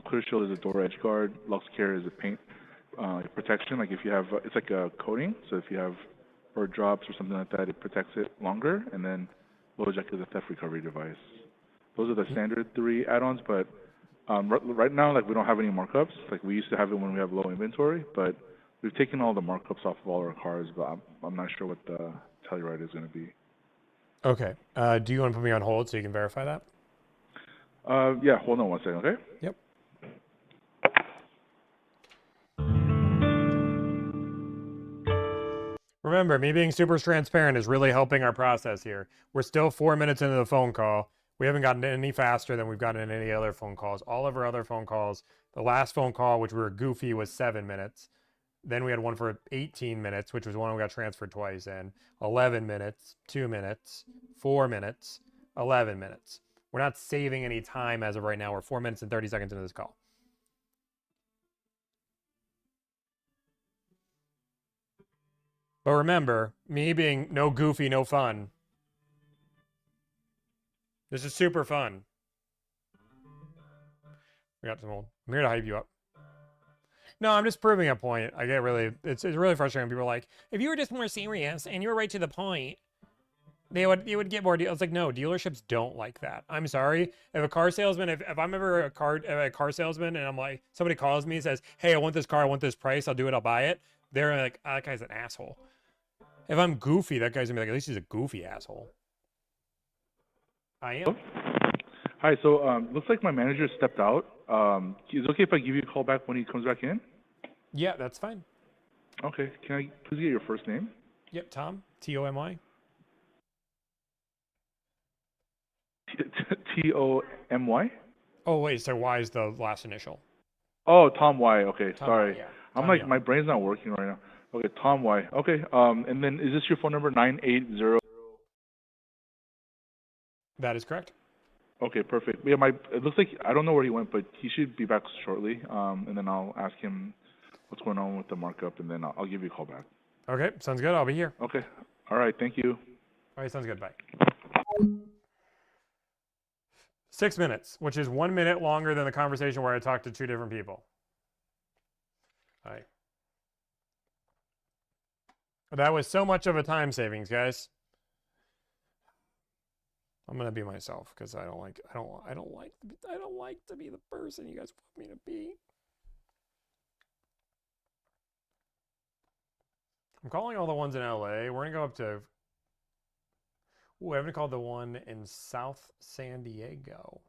Clear Shield is a door edge guard. Lux Care is a paint protection. Like if you have, it's like a coating. So if you have bird drops or something like that, it protects it longer. And then Low Jack is a theft recovery device. Those are the standard 3 add-ons, but right now, we don't have any markups. Like we used to have it when we have low inventory, but we've taken all the markups off of all our cars, but I'm not sure what the Telluride is going to be. Okay. Do you want to put me on hold so you can verify that? Yeah, hold on one second, okay? Yep. Remember, me being super transparent is really helping our process here. We're still 4 minutes into the phone call. We haven't gotten any faster than we've gotten in any other phone calls. All of our other phone calls, the last phone call, which we were goofy, was 7 minutes. Then we had one for 18 minutes, which was one we got transferred twice in. 11 minutes, 2 minutes, 4 minutes, 11 minutes. We're not saving any time as of right now. We're 4 minutes and 30 seconds into this call. But remember, me being no goofy, no fun. This is super fun. We got some old. I'm here to hype you up. No, I'm just proving a point. I get really, it's really frustrating. People are like, if you were just more serious and you were right to the point, you would get more deals. It's like, no, dealerships don't like that. I'm sorry. If a car salesman, if I'm ever a car salesman and I'm like, somebody calls me and says, hey, I want this car, I want this price, I'll do it, I'll buy it. They're like, oh, that guy's an asshole. If I'm goofy, that guy's gonna be like, at least he's a goofy asshole. I am. Hi, so looks like my manager stepped out. Is it okay if I give you a call back when he comes back in? Yeah, that's fine. Okay, can I please get your first name? Yep, Tom, T-O-M-Y. T-O-M-Y? Oh, wait, so Y is the last initial. Oh, Tom Y. Okay, Tom sorry. Y, yeah. I'm Tom like, Young. my brain's not working right now. Okay, Tom Y. Okay, and then is this your phone number, 980? That is correct. Okay, perfect. Yeah, it looks like, I don't know where he went, but he should be back shortly. And then I'll ask him what's going on with the markup, and then I'll give you a call back. Okay, sounds good. I'll be here. Okay. All right, thank you. All right, sounds good. Bye. 6 minutes, which is 1 minute longer than the conversation where I talked to 2 different people. All right. That was so much of a time savings, guys. I'm gonna be myself because I don't like to be the person you guys want me to be. I'm calling all the ones in LA. We're gonna go up to. Ooh, I haven't called the one in South San Diego.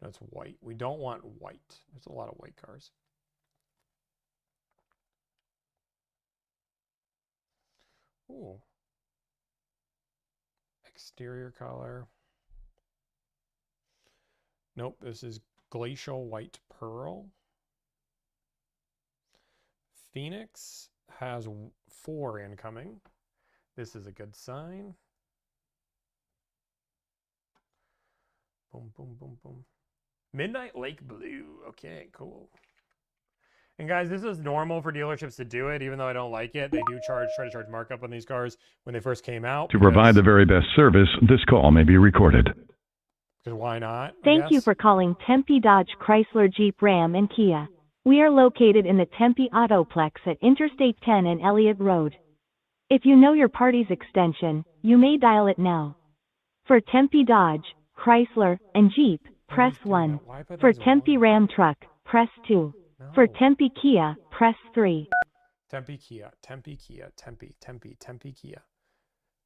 No, it's white. We don't want white. There's a lot of white cars. Ooh. Exterior color. Nope, this is glacial white pearl. Phoenix has 4 incoming. This is a good sign. Boom, boom, boom, boom. Midnight Lake Blue. Okay, cool. And guys, this is normal for dealerships to do it, even though I don't like it. They do try to charge markup on these cars when they first came out. To provide the very best service, this call may be recorded. Because why not? Thank you for calling Tempe Dodge Chrysler Jeep Ram and Kia. We are located in the Tempe Autoplex at Interstate 10 and Elliott Road. If you know your party's extension, you may dial it now. For Tempe Dodge, Chrysler, and Jeep, press 1. For Tempe Ram Truck, press 2. For Tempe Kia, press 3. Tempe Kia, Tempe Kia, Tempe Kia.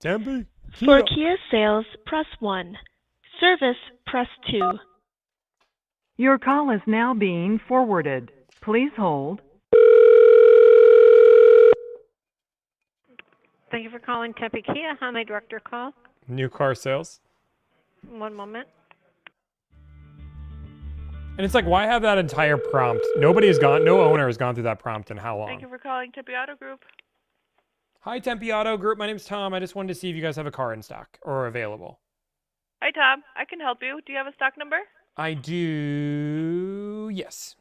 Tempe For Kia. Kia sales, press 1. Service, press 2. Your call is now being forwarded. Please hold. Thank you for calling Tempe Kia. How may I direct your call? New car sales. One moment. And it's like, why have that entire prompt? No owner has gone through that prompt in how long? Thank you for calling Tempe Auto Group. Hi, Tempe Auto Group. My name's Tom. I just wanted to see if you guys have a car in stock or available. Hi, Tom. I can help you. Do you have a stock number? I do, yes.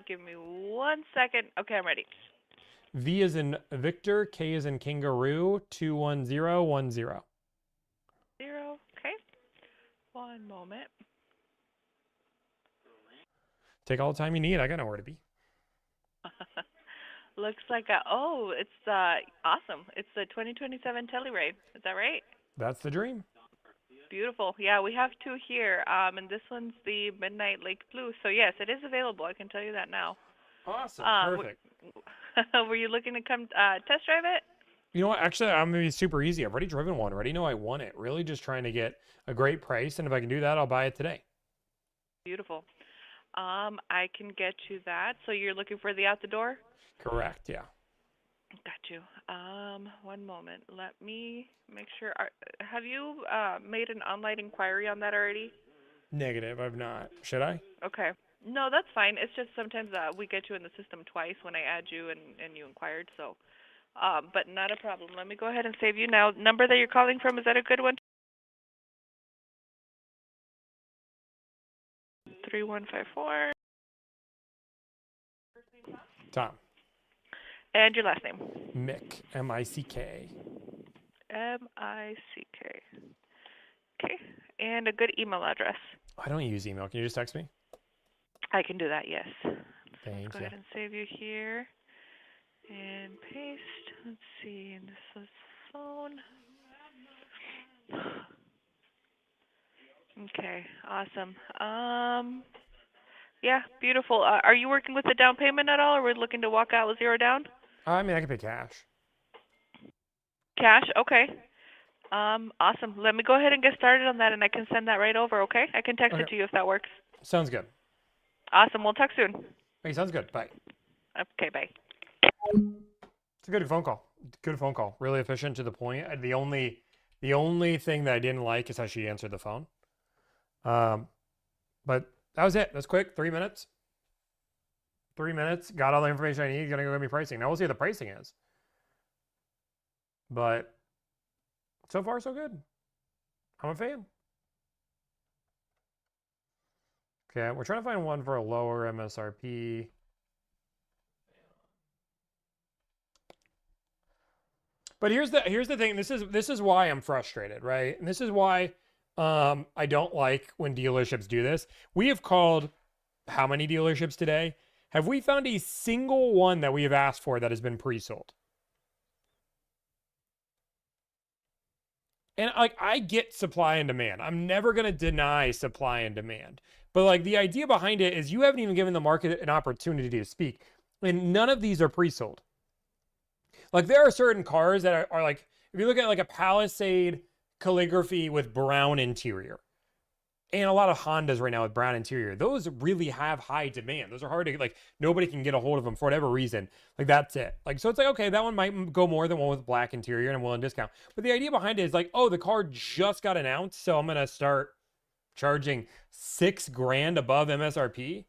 Give me 1 second. Okay, I'm ready. V is in Victor, K is in Kangaroo, 21010. 0. Okay. One moment. Take all the time you need. I got nowhere to be. Looks like it's awesome. It's the 2027 Telluride. Is that right? That's the dream. Beautiful. Yeah, we have two here. And this one's the Midnight Lake Blue. So yes, it is available. I can tell you that now. Awesome. Perfect. Were you looking to come test drive it? You know what? Actually, I'm going to be super easy. I've already driven one. I already know I want it. Really just trying to get a great price. And if I can do that, I'll buy it today. Beautiful. I can get you that. So you're looking for the out the door? Correct, yeah. Got you. 1 moment. Let me make sure. Have you made an online inquiry on that already? Negative, I've not. Should I? Okay. No, that's fine. It's just sometimes we get you in the system twice when I add you and you inquired. So, but not a problem. Let me go ahead and save you now. Number that you're calling from, is that a good one? 3154. Tom. And your last name? Mick, M-I-C-K. M-I-C-K. Okay. And a good email address. I don't use email. Can you just text me? I can do that, yes. Thank Go you. ahead and save you here. And paste. Let's see. And this is phone. Okay. Awesome. Yeah, beautiful. Are you working with a down payment at all, or we're looking to walk out with zero down? I mean, I can pay cash. Cash? Okay. Awesome. Let me go ahead and get started on that, and I can send that right over, okay? I can text it to you if that works. Sounds good. Awesome. We'll talk soon. Okay, sounds good. Bye. Okay, bye. It's a good phone call. Good phone call. Really efficient, to the point. The only thing that I didn't like is how she answered the phone. But that was it. That's quick. 3 minutes. 3 minutes. Got all the information I need. Gonna go give me pricing. Now we'll see what the pricing is. But so far, so good. I'm a fan. Okay, we're trying to find one for a lower MSRP. But here's the thing. This is why I'm frustrated, right? And this is why I don't like when dealerships do this. We have called how many dealerships today? Have we found a single one that we have asked for that has been pre-sold? And like, I get supply and demand. I'm never going to deny supply and demand. But like, the idea behind it is you haven't even given the market an opportunity to speak. And none of these are pre-sold. Like, there are certain cars that are like, if you look at like a Palisade calligraphy with brown interior, and a lot of Hondas right now with brown interior, those really have high demand. Those are hard to, like, nobody can get a hold of them for whatever reason. Like, that's it. Like, so it's like, okay, that one might go more than one with black interior and I'm willing to discount. But the idea behind it is like, oh, the car just got announced, so I'm going to start charging $6,000 above MSRP.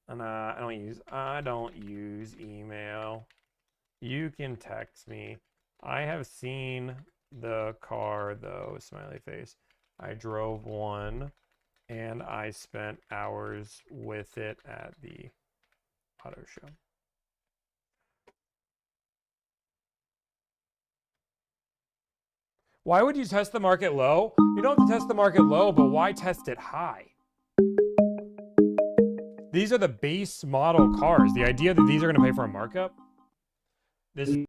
And I don't use email. You can text me. I have seen the car though, smiley face. I drove one and I spent hours with it at the Auto show. Why would you test the market low? You don't have to test the market low, but why test it high? These are the base model cars. The idea that these are going to pay for a markup? This I'm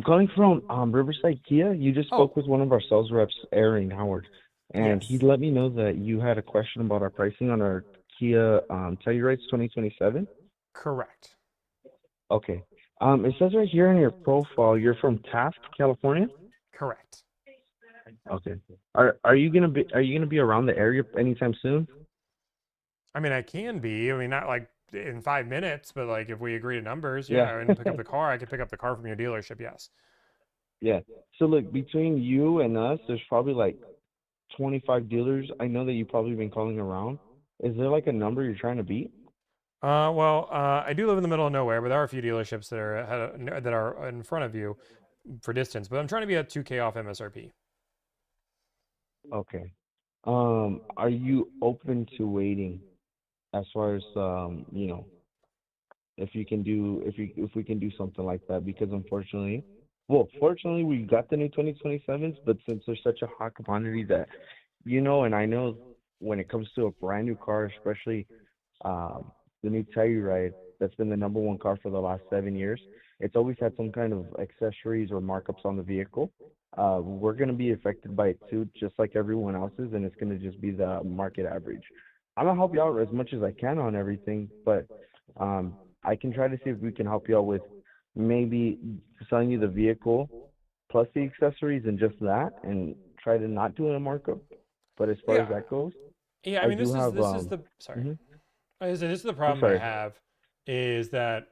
calling from Riverside Kia. You just spoke with one of our sales reps, Aaron Howard, and he let me know that you had a question about our pricing on our Kia Tellurides 2027. Correct. Okay. It says right here in your profile you're from Taft, California. Correct. Okay. Are you gonna be around the area anytime soon? I mean, I can be. I mean, not like in 5 minutes, but like if we agree to numbers, Yeah. and pick up the car, I could pick up the car from your dealership. Yes. Yeah. So look, between you and us, there's probably like 25 dealers. I know that you've probably been calling around. Is there like a number you're trying to beat? I do live in the middle of nowhere, but there are a few dealerships that are in front of you for distance. But I'm trying to be at 2K off MSRP. Okay. Are you open to waiting as far as if we can do something like that? Because fortunately we got the new 2027s, but since there's such a hot commodity that and I know when it comes to a brand new car, especially the new Telluride, that's been the number one car for the last 7 years. It's always had some kind of accessories or markups on the vehicle. We're going to be affected by it too, just like everyone else is, and it's going to just be the market average. I'm going to help you out as much as I can on everything, but I can try to see if we can help you out with maybe selling you the vehicle plus the accessories and just that, and try to not do a markup. But as far as that goes, Yeah, I mean, this is the sorry. Mhm. This is the problem I have, is that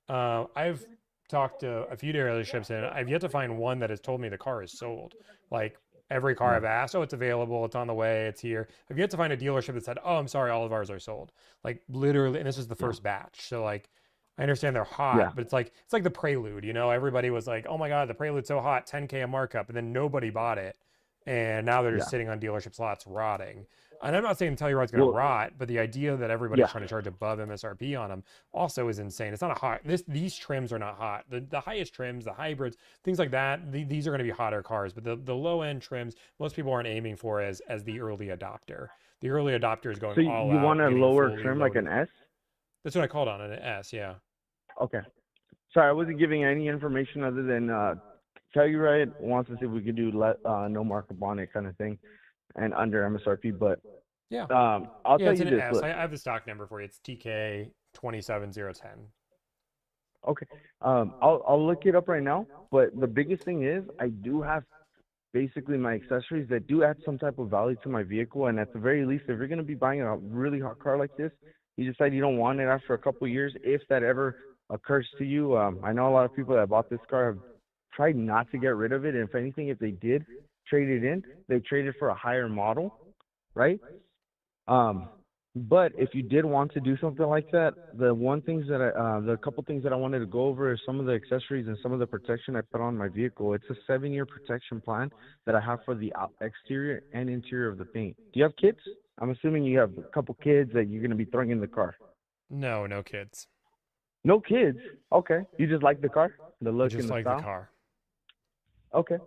I've talked to a few dealerships and I've yet to find one that has told me the car is sold. Like every car I've asked, oh, it's available, it's on the way, it's here. I've yet to find a dealership that said, oh, I'm sorry, all of ours are sold. Like literally, and this is the first batch. So like, I understand they're hot, but it's like the Prelude, everybody was like, oh my God, the Prelude's so hot, 10K a markup, and then nobody bought it. And now they're just sitting on dealership lots rotting. And I'm not saying Telluride's going to rot, but the idea that everybody's trying to charge above MSRP on them also is insane. It's not a hot. These trims are not hot. The highest trims, the hybrids, things like that, these are going to be hotter cars. But the low end trims, most people aren't aiming for as the early adopter. The early adopter is going So all you out. want a getting lower fully trim, like loaded. an S? That's what I called on an S. Yeah. Okay. Sorry, I wasn't giving any information other than Telluride wants to see if we could do no markup on it kind of thing, and under MSRP. But yeah, I'll tell it's you an this. S. Look. I have the stock number for you. It's TK 27010. Okay. I'll look it up right now. But the biggest thing is I do have basically my accessories that do add some type of value to my vehicle, and at the very least, if you're going to be buying a really hot car like this, you decide you don't want it after a couple of years, if that ever occurs to you. I know a lot of people that bought this car have tried not to get rid of it, and if anything, if they did trade it in, they traded for a higher model, right? But if you did want to do something like that, the couple things that I wanted to go over is some of the accessories and some of the protection I put on my vehicle. It's a 7-year protection plan that I have for the exterior and interior of the paint. Do you have kids? I'm assuming you have a couple kids that you're going to be throwing in the car. No kids. No kids? Okay. You just like the car? The look and the like style? the car. Okay.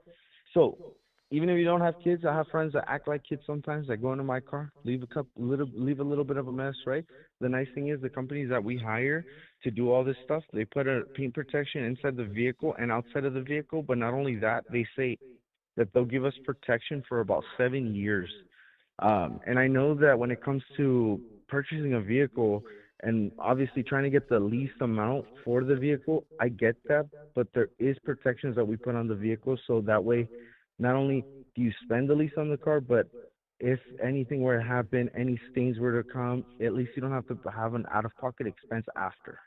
So even if you don't have kids, I have friends that act like kids sometimes that go into my car, leave a little bit of a mess, right? The nice thing is the companies that we hire to do all this stuff, they put a paint protection inside the vehicle and outside of the vehicle. But not only that, they say that they'll give us protection for about 7 years. And I know that when it comes to purchasing a vehicle and obviously trying to get the least amount for the vehicle, I get that, but there is protections that we put on the vehicle, so that way not only do you spend the least on the car, but if anything were to happen, any stains were to come, at least you don't have to have an out-of-pocket expense after.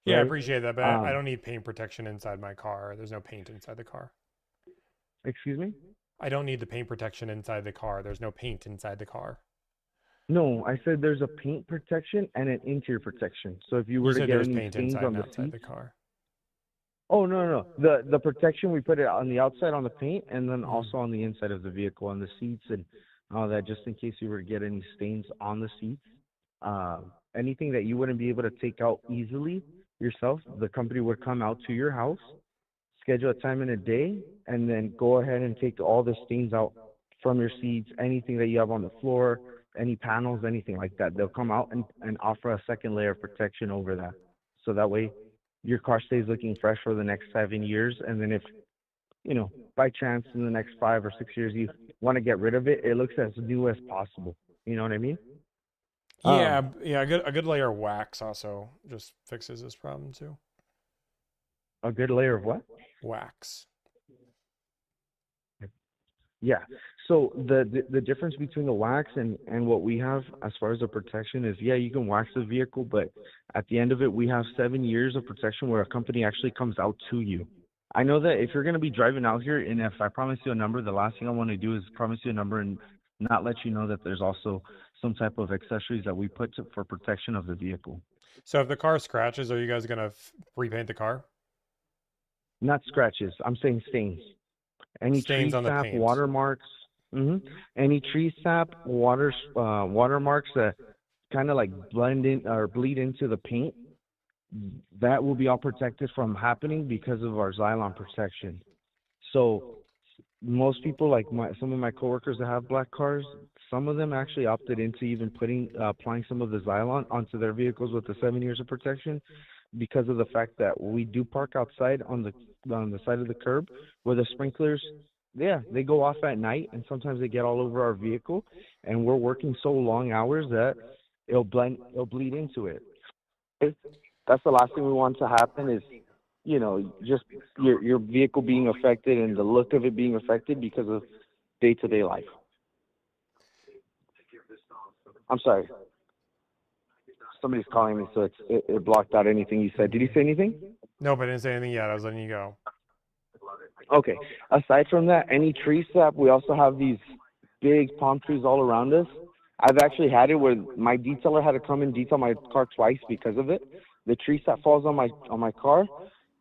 Yeah, right? I appreciate that, but I don't need paint protection inside my car. There's no paint inside the car. Excuse me? I don't need the paint protection inside the car. There's no paint inside the car. No, I said there's a paint protection and an interior protection. So if you were to get any paint stains inside on and the outside seats, the car. Oh, no, no, no. The protection, we put it on the outside on the paint and then Mm. also on the inside of the vehicle, on the seats and all that, just in case you were to get any stains on the seats. Anything that you wouldn't be able to take out easily yourself, the company would come out to your house, schedule a time and a day, and then go ahead and take all the stains out from your seats, anything that you have on the floor, any panels, anything like that. They'll come out and offer a second layer of protection over that. So that way your car stays looking fresh for the next 7 years. And then if, by chance in the next 5 or 6 years you want to get rid of it, it looks as new as possible. You know what I mean? Yeah, yeah, a good layer of wax also just fixes this problem too. A good layer of what? Wax. Yeah. So the difference between the wax and what we have as far as the protection is, yeah, you can wax the vehicle, but at the end of it, we have 7 years of protection where a company actually comes out to you. I know that if you're going to be driving out here, and if I promise you a number, the last thing I want to do is promise you a number and not let you know that there's also some type of accessories that we put for protection of the vehicle. So if the car scratches, are you guys gonna repaint the car? Not scratches. I'm saying stains. Any Stains tree on the sap, paint. watermarks. Any tree sap, watermarks that kind of like blend in or bleed into the paint, that will be all protected from happening because of our Xylon protection. So most people, like some of my coworkers that have black cars, some of them actually opted into even applying some of the Xylon onto their vehicles with the 7 years of protection, because of the fact that we do park outside on the side of the curb where the sprinklers, yeah, they go off at night and sometimes they get all over our vehicle, and we're working so long hours that it'll bleed into it. That's the last thing we want to happen is, just your vehicle being affected and the look of it being affected because of day-to-day life. I'm sorry. Somebody's calling me, so it blocked out anything you said. Did you say anything? Nope, I didn't say anything yet. I was letting you go. Okay. Aside from that, any tree sap, we also have these big palm trees all around us. I've actually had it where my detailer had to come and detail my car twice because of it. The tree sap falls on my car.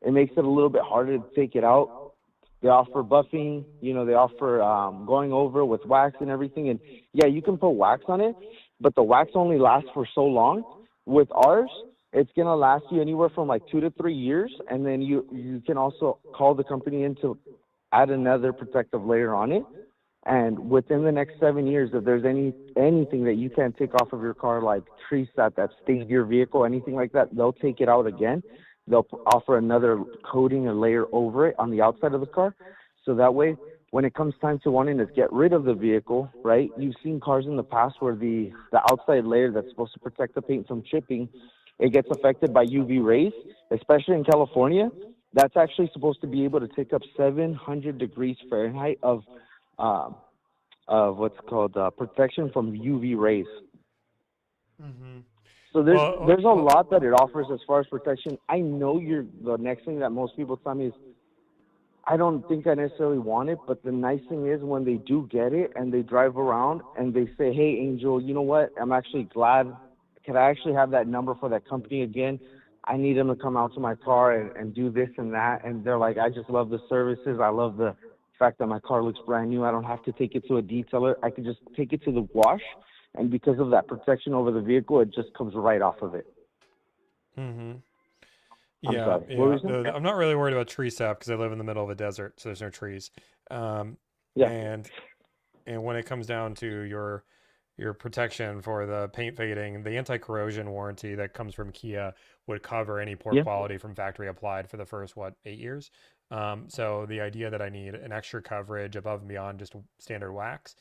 It makes it a little bit harder to take it out. They offer buffing, they offer going over with wax and everything. And yeah, you can put wax on it, but the wax only lasts for so long. With ours, it's going to last you anywhere from like 2 to 3 years. And then you can also call the company in to add another protective layer on it. And within the next 7 years, if there's anything that you can't take off of your car, like tree sap that stained your vehicle, anything like that, they'll take it out again. They'll offer another coating or layer over it on the outside of the car. So that way, when it comes time to wanting to get rid of the vehicle, right, you've seen cars in the past where the outside layer that's supposed to protect the paint from chipping, it gets affected by UV rays, especially in California. That's actually supposed to be able to take up 700 degrees Fahrenheit of what's called protection from UV rays. Mm-hmm. So there's a lot that it offers as far as protection. I know the next thing that most people tell me is, I don't think I necessarily want it, but the nice thing is when they do get it and they drive around and they say, hey, Angel, you know what? I'm actually glad. Can I actually have that number for that company again? I need them to come out to my car and do this and that. And they're like, I just love the services. I love the fact that my car looks brand new. I don't have to take it to a detailer. I can just take it to the wash. And because of that protection over the vehicle, it just comes right off of it. Mm-hmm. I'm Yeah, sorry. yeah. What were you saying? I'm not really worried about tree sap because I live in the middle of a desert, so there's no trees. Yeah. And when it comes down to your protection for the paint fading, the anti-corrosion warranty that comes from Kia would cover any poor quality from factory applied for the first 8 years. So the idea that I need an extra coverage above and beyond just standard wax,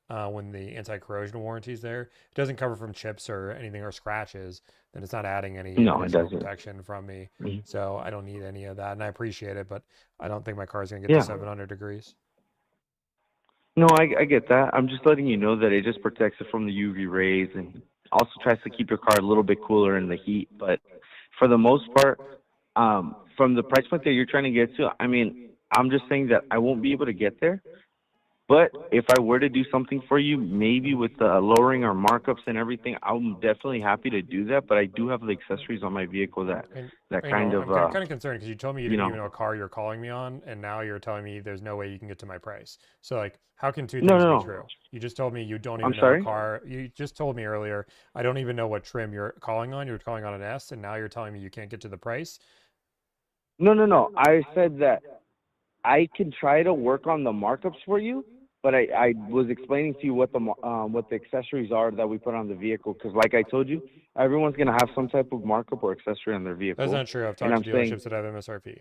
when the anti-corrosion warranty is there, it doesn't cover from chips or anything or scratches, then it's not adding any additional protection from me. Mm-hmm. So I don't need any of that, and I appreciate it, but I don't think my car is going to get to 700 degrees. No, I get that. I'm just letting you know that it just protects it from the UV rays and also tries to keep your car a little bit cooler in the heat. But for the most part, from the price point that you're trying to get to, I mean, I'm just saying that I won't be able to get there. But if I were to do something for you, maybe with lowering our markups and everything, I'm definitely happy to do that. But I do have the accessories on my vehicle that I kind know of I'm kind of concerned because you told me you you didn't know. even know what car you're calling me on, and now you're telling me there's no way you can get to my price. So like, how can two No, things no, be no. true? You just told me you don't I'm even know what sorry. car. You just told me earlier I don't even know what trim you're calling on. You're calling on an S, and now you're telling me you can't get to the price. No, no, no. I said that I can try to work on the markups for you, but I was explaining to you what the accessories are that we put on the vehicle. Because like I told you, everyone's gonna have some type of markup or accessory on their That's vehicle, not true. I've and talked I'm to saying, dealerships that have MSRP.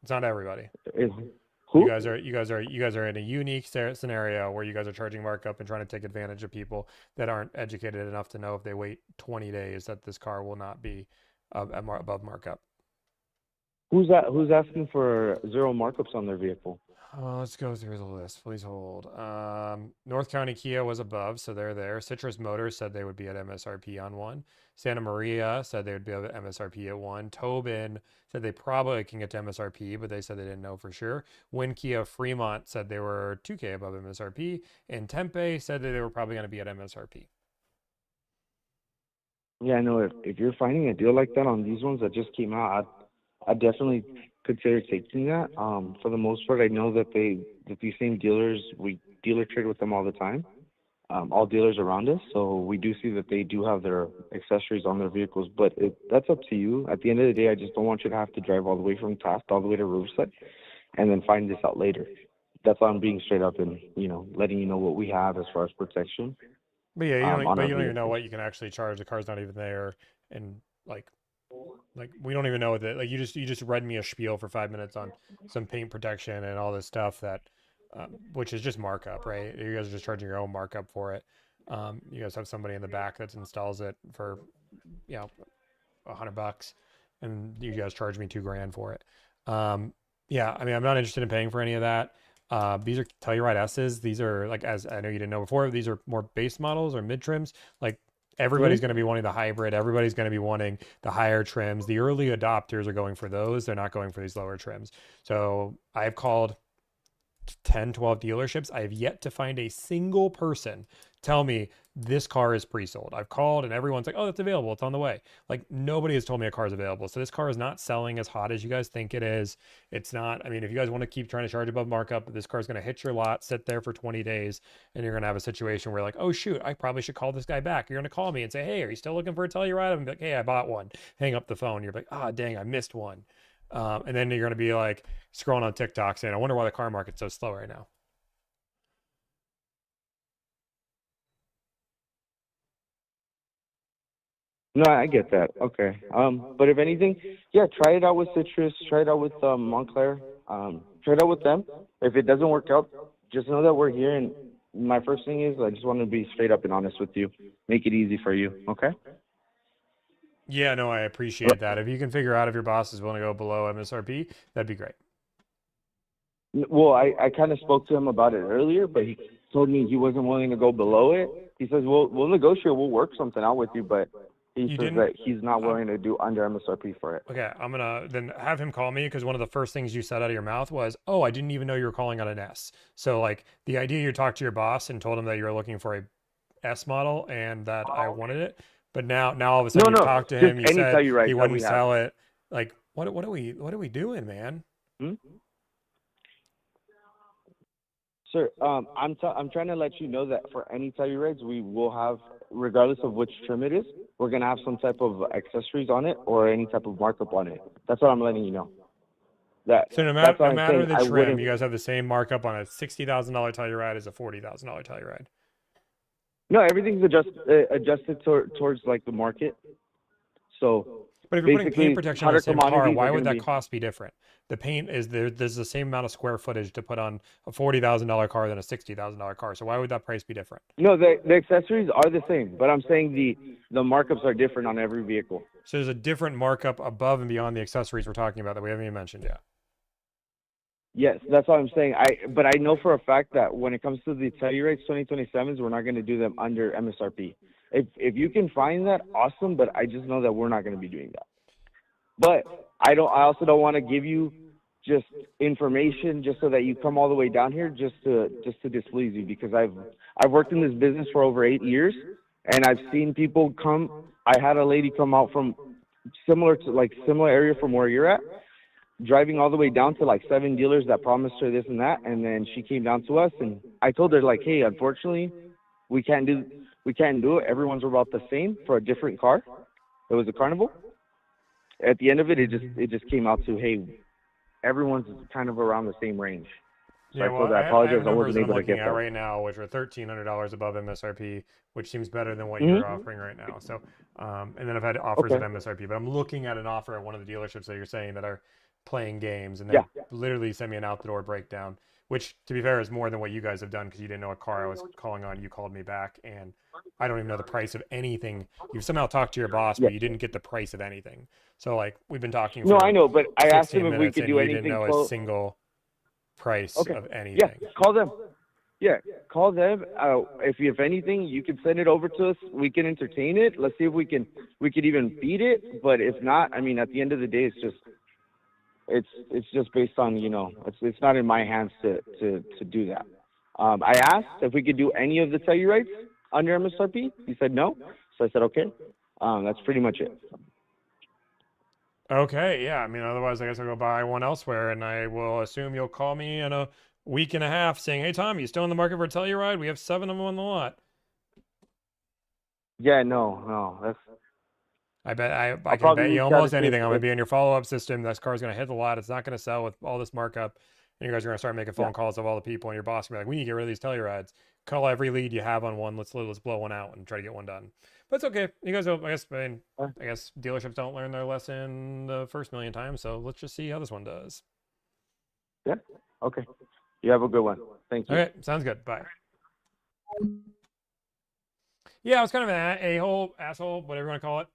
It's not everybody. is You who? guys are in a unique scenario where you guys are charging markup and trying to take advantage of people that aren't educated enough to know if they wait 20 days that this car will not be above markup. Who's that? Who's asking for zero markups on their vehicle? Let's go through the list. Please hold. North County Kia was above, so they're there. Citrus Motors said they would be at MSRP on one. Santa Maria said they would be at MSRP at one. Tobin said they probably can get to MSRP, but they said they didn't know for sure. Win Kia Fremont said they were 2K above MSRP. And Tempe said that they were probably going to be at MSRP. Yeah, I know. If you're finding a deal like that on these ones that just came out, I definitely consider taking that. For the most part, I know that these same dealers, we dealer trade with them all the time. All dealers around us, so we do see that they do have their accessories on their vehicles. But that's up to you. At the end of the day, I just don't want you to have to drive all the way from Taft all the way to Riverside, and then find this out later. That's why I'm being straight up and letting you know what we have as far as protection. But yeah, On but our you don't even know vehicles. what you can actually charge. The car's not even there, and like we don't even know that. Like you just read me a spiel for 5 minutes on some paint protection and all this stuff that, which is just markup, right? You guys are just charging your own markup for it. You guys have somebody in the back that installs it for, you know, $100, and you guys charge me $2,000 for it. Yeah, I mean, I'm not interested in paying for any of that. These are Telluride S's. These are like, as I know you didn't know before, these are more base models or mid trims. Like everybody's going to be wanting the hybrid. Everybody's going to be wanting the higher trims. The early adopters are going for those. They're not going for these lower trims. So I've called 10, 12 dealerships. I have yet to find a single person tell me this car is pre-sold. I've called and everyone's like, oh, that's available. It's on the way. Like nobody has told me a car is available. So this car is not selling as hot as you guys think it is. It's not. I mean, if you guys want to keep trying to charge above markup, this car is going to hit your lot, sit there for 20 days, and you're going to have a situation where like, oh shoot, I probably should call this guy back. You're going to call me and say, hey, are you still looking for a Telluride? I'm like, hey, I bought one. Hang up the phone. You're like, ah, dang, I missed one. And then you're going to be like scrolling on TikTok saying, I wonder why the car market's so slow right now. No, I get that. Okay. But if anything, yeah, try it out with Citrus. Try it out with Montclair. Try it out with them. If it doesn't work out, just know that we're here. And my first thing is, I just want to be straight up and honest with you. Make it easy for you. Okay. Yeah, no, I appreciate that. If you can figure out if your boss is willing to go below MSRP, that'd be great. Well, I kind of spoke to him about it earlier, but he told me he wasn't willing to go below it. He says, we'll negotiate. We'll work something out with you, but he says that he's not willing to do under MSRP for it. Okay, I'm gonna then have him call me because one of the first things you said out of your mouth was, "Oh, I didn't even know you were calling on an S." So like the idea you talked to your boss and told him that you were looking for a S model and that I wanted it, but now all of a sudden you talked to him, you said he wouldn't sell it. Like what are we doing, man? Sir, I'm trying to let you know that for any Tellurides, we will have, regardless of which trim it is, we're gonna have some type of accessories on it or any type of markup on it. That's what I'm letting you know. So no matter the trim, you guys have the same markup on a $60,000 Telluride as a $40,000 Telluride. No, everything's adjusted towards like the market. So, but if you're putting paint protection on the same car, why would that cost be different? The paint is there. There's the same amount of square footage to put on a $40,000 car than a $60,000 car. So why would that price be different? No, the accessories are the same, but I'm saying the markups are different on every vehicle. So there's a different markup above and beyond the accessories we're talking about that we haven't even mentioned yet. Yes, that's what I'm saying. But I know for a fact that when it comes to the Tellurides 2027s, we're not going to do them under MSRP. If you can find that, awesome. But I just know that we're not going to be doing that. But I also don't want to give you just information just so that you come all the way down here just to displease you, because I've worked in this business for over 8 years, and I've seen people come. I had a lady come out from similar area from where you're at, driving all the way down to like 7 dealers that promised her this and that, and then she came down to us, and I told her like, hey, unfortunately, we can't do it. Everyone's about the same for a different car. It was a Carnival. At the end of it, it just came out to, hey, everyone's kind of around the same range. So Yeah, I well, told her, I I apologize, have I numbers wasn't that I'm able to looking get at that. right now, which are $1,300 above MSRP, which seems better than what Mhm. you're offering right now. So, and then I've had offers Okay. at MSRP, but I'm looking at an offer at one of the dealerships that you're saying that are playing games, and they Yeah. literally sent me an out-the-door breakdown, which, to be fair, is more than what you guys have done because you didn't know what car I was calling on. You called me back, and I don't even know the price of anything. You've somehow talked to your boss, Yeah. but you didn't get the price of anything. So, like, we've been talking No, for I know, but I asked 15 him if we minutes, could and do you didn't anything know a close. single price Okay. of Yeah, anything. call them. Yeah, call them. If anything, you can send it over to us. We can entertain it. Let's see if we could even beat it. But if not, I mean, at the end of the day, it's just based on, it's not in my hands to do that. I asked if we could do any of the Tellurides under MSRP. He said no. So I said okay. That's pretty much it. Okay, yeah. I mean, otherwise, I guess I'll go buy one elsewhere, and I will assume you'll call me in a week and a half saying, "Hey, Tom, you still in the market for a Telluride? We have 7 of them on the lot." Yeah, no, that's. I can probably bet you reach out almost to see anything. if- I'm gonna be in your follow-up system. This car's gonna hit the lot. It's not gonna sell with all this markup, and you guys are gonna start making phone calls of all the people, and your boss will be like, "We need to get rid of these Tellurides. Call every lead you have on one. Let's blow one out and try to get one done." But it's okay. You guys will. I guess dealerships don't learn their lesson the first million times. So let's just see how this one does. Yeah. Okay. You have a good one. Thank you. Okay, sounds good. Bye. Yeah, I was kind of an a-hole, asshole, whatever you want to call it.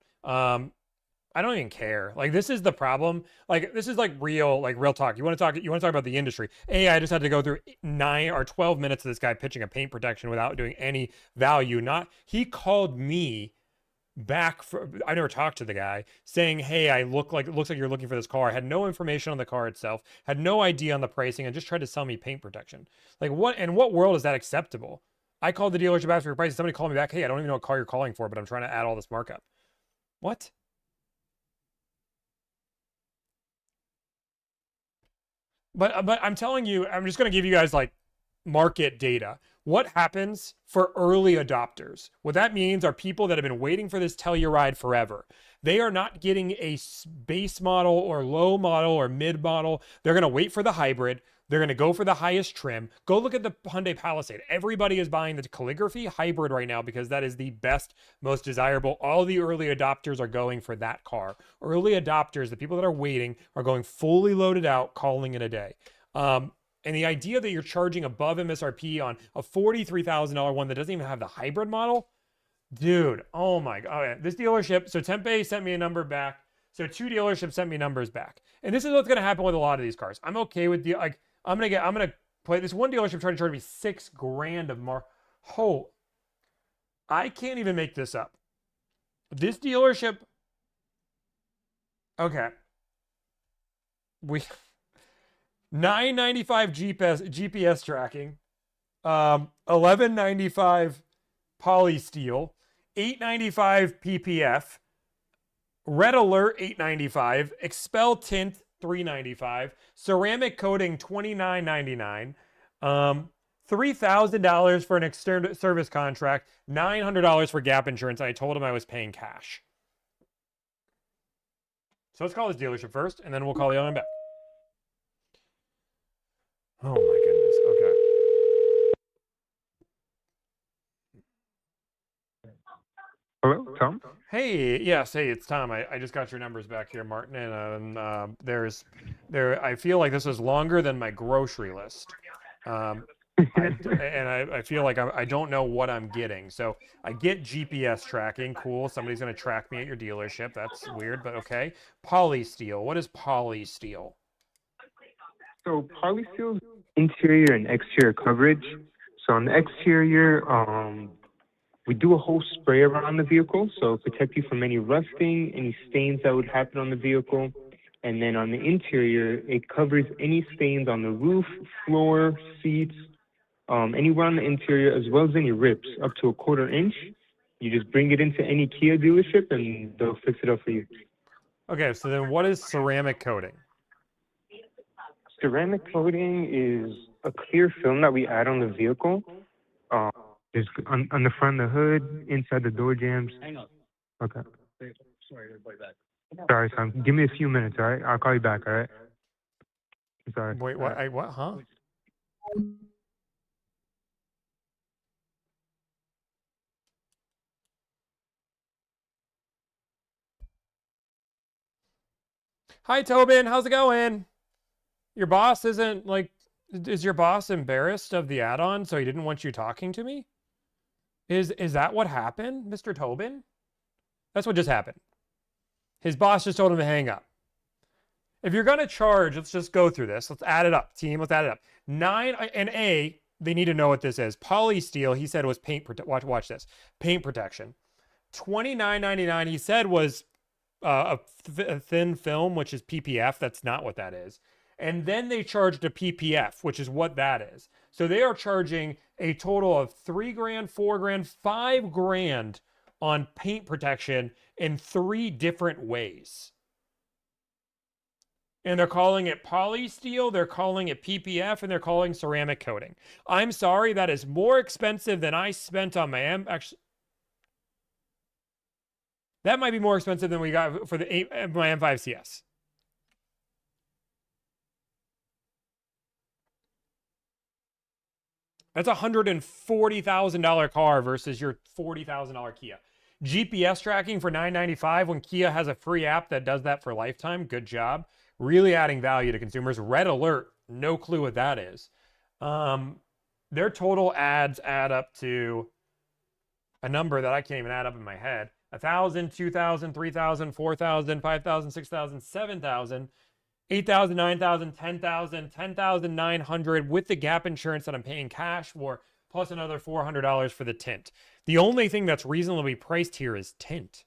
I don't even care. Like, this is the problem. Like, this is real talk. You want to talk about the industry. I just had to go through 9 or 12 minutes of this guy pitching a paint protection without doing any value. He called me back I never talked to the guy, saying, "Hey, it looks like you're looking for this car." I had no information on the car itself, had no idea on the pricing, and just tried to sell me paint protection. Like, in what world is that acceptable? I called the dealership after your price, and somebody called me back, "Hey, I don't even know what car you're calling for, but I'm trying to add all this markup." What? But I'm telling you, I'm just going to give you guys market data. What happens for early adopters? What that means are people that have been waiting for this Telluride forever. They are not getting a base model or low model or mid model. They're going to wait for the hybrid. They're going to go for the highest trim. Go look at the Hyundai Palisade. Everybody is buying the calligraphy hybrid right now because that is the best, most desirable. All the early adopters are going for that car. Early adopters, the people that are waiting, are going fully loaded out, calling it a day. And the idea that you're charging above MSRP on a $43,000 one that doesn't even have the hybrid model, dude, oh my God. Okay, this dealership, so Tempe sent me a number back. So 2 dealerships sent me numbers back. And this is what's going to happen with a lot of these cars. I'm okay with I'm going to play this one dealership trying to charge me $6,000 of I can't even make this up. This dealership, okay. $995 GPS tracking, $1195 poly steel, $895 PPF, red alert $895, expel tint $395, ceramic coating $29.99, $3,000 for an external service contract, $900 for gap insurance. And I told him I was paying cash. So let's call this dealership first, and then we'll call the other one back. Oh my goodness. Okay. Hello, Tom? Hey, yes, hey, it's Tom. I just got your numbers back here, Martin, and I feel like this is longer than my grocery list. I feel like I don't know what I'm getting. So I get GPS tracking. Cool. Somebody's going to track me at your dealership. That's weird, but okay. Polysteel. What is polysteel? So polysteel is interior and exterior coverage. So on the exterior, we do a whole spray around the vehicle, so protect you from any rusting, any stains that would happen on the vehicle. And then on the interior, it covers any stains on the roof, floor, seats, anywhere on the interior, as well as any rips up to a 1/4 inch. You just bring it into any Kia dealership and they'll fix it up for you. Okay, so then what is ceramic coating? Ceramic coating is a clear film that we add on the vehicle. Just on the front of the hood, inside the door jambs. Hang on. Okay. Sorry, Sorry, son. Give me a few minutes, all right? I'll call you back, all right? I'm sorry. Wait, what? What? Huh? Hi, Tobin. How's it going? Your boss isn't like, is your boss embarrassed of the add-on, so he didn't want you talking to me? Is that what happened, Mr. Tobin? That's what just happened. His boss just told him to hang up. If you're going to charge, let's just go through this. Let's add it up, team. Let's add it up. 9 and A, they need to know what this is. Polysteel, he said was paint watch this. Paint protection. $29.99 he said was a thin film, which is PPF. That's not what that is. And then they charged a PPF, which is what that is. So they are charging a total of $3 grand, $4 grand, $5 grand on paint protection in 3 different ways. And they're calling it polysteel, they're calling it PPF, and they're calling ceramic coating. I'm sorry, that is more expensive than I spent on my actually, that might be more expensive than we got for my M5 CS. That's a $140,000 car versus your $40,000 Kia. GPS tracking for $995 when Kia has a free app that does that for lifetime. Good job. Really adding value to consumers. Red alert. No clue what that is. Their total ads add up to a number that I can't even add up in my head. 1,000, 2,000, 3,000, 4,000, 5,000, 6,000, 7,000, 8,000, 9,000, 10,000, 10,900 with the gap insurance that I'm paying cash for, plus another $400 for the tint. The only thing that's reasonably priced here is tint.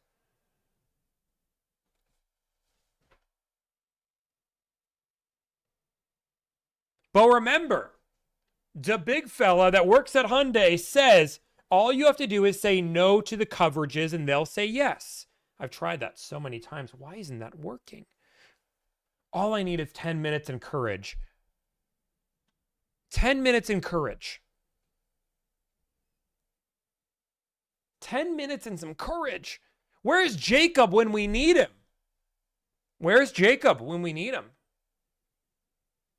But remember, the big fella that works at Hyundai says all you have to do is say no to the coverages and they'll say yes. I've tried that so many times. Why isn't that working? All I need is 10 minutes and courage. 10 minutes and courage. 10 minutes and some courage. Where's Jacob when we need him? Where's Jacob when we need him?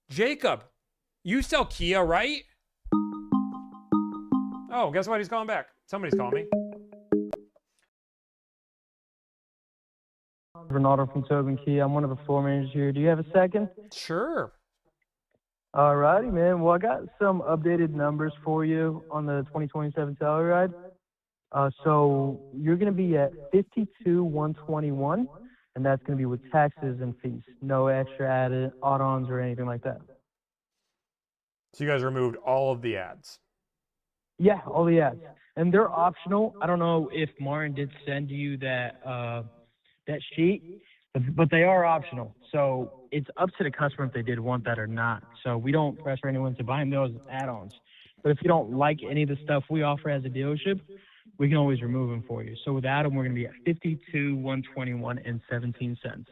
Jacob, you sell Kia, right? Oh, guess what? He's calling back. Somebody's calling me. Ronaldo from Tobin Kia. I'm one of the floor managers here. Do you have a second? Sure. All righty, man. Well, I got some updated numbers for you on the 2027 Telluride. So you're going to be at 52,121, and that's going to be with taxes and fees. No extra added add-ons or anything like that. So you guys removed all of the ads? Yeah, all the ads. And they're optional. I don't know if Martin did send you that that sheet, but they are optional. So it's up to the customer if they did want that or not. So we don't pressure anyone to buy those add-ons. But if you don't like any of the stuff we offer as a dealership, we can always remove them for you. So without them, we're going to be at 52,121 and 17 cents.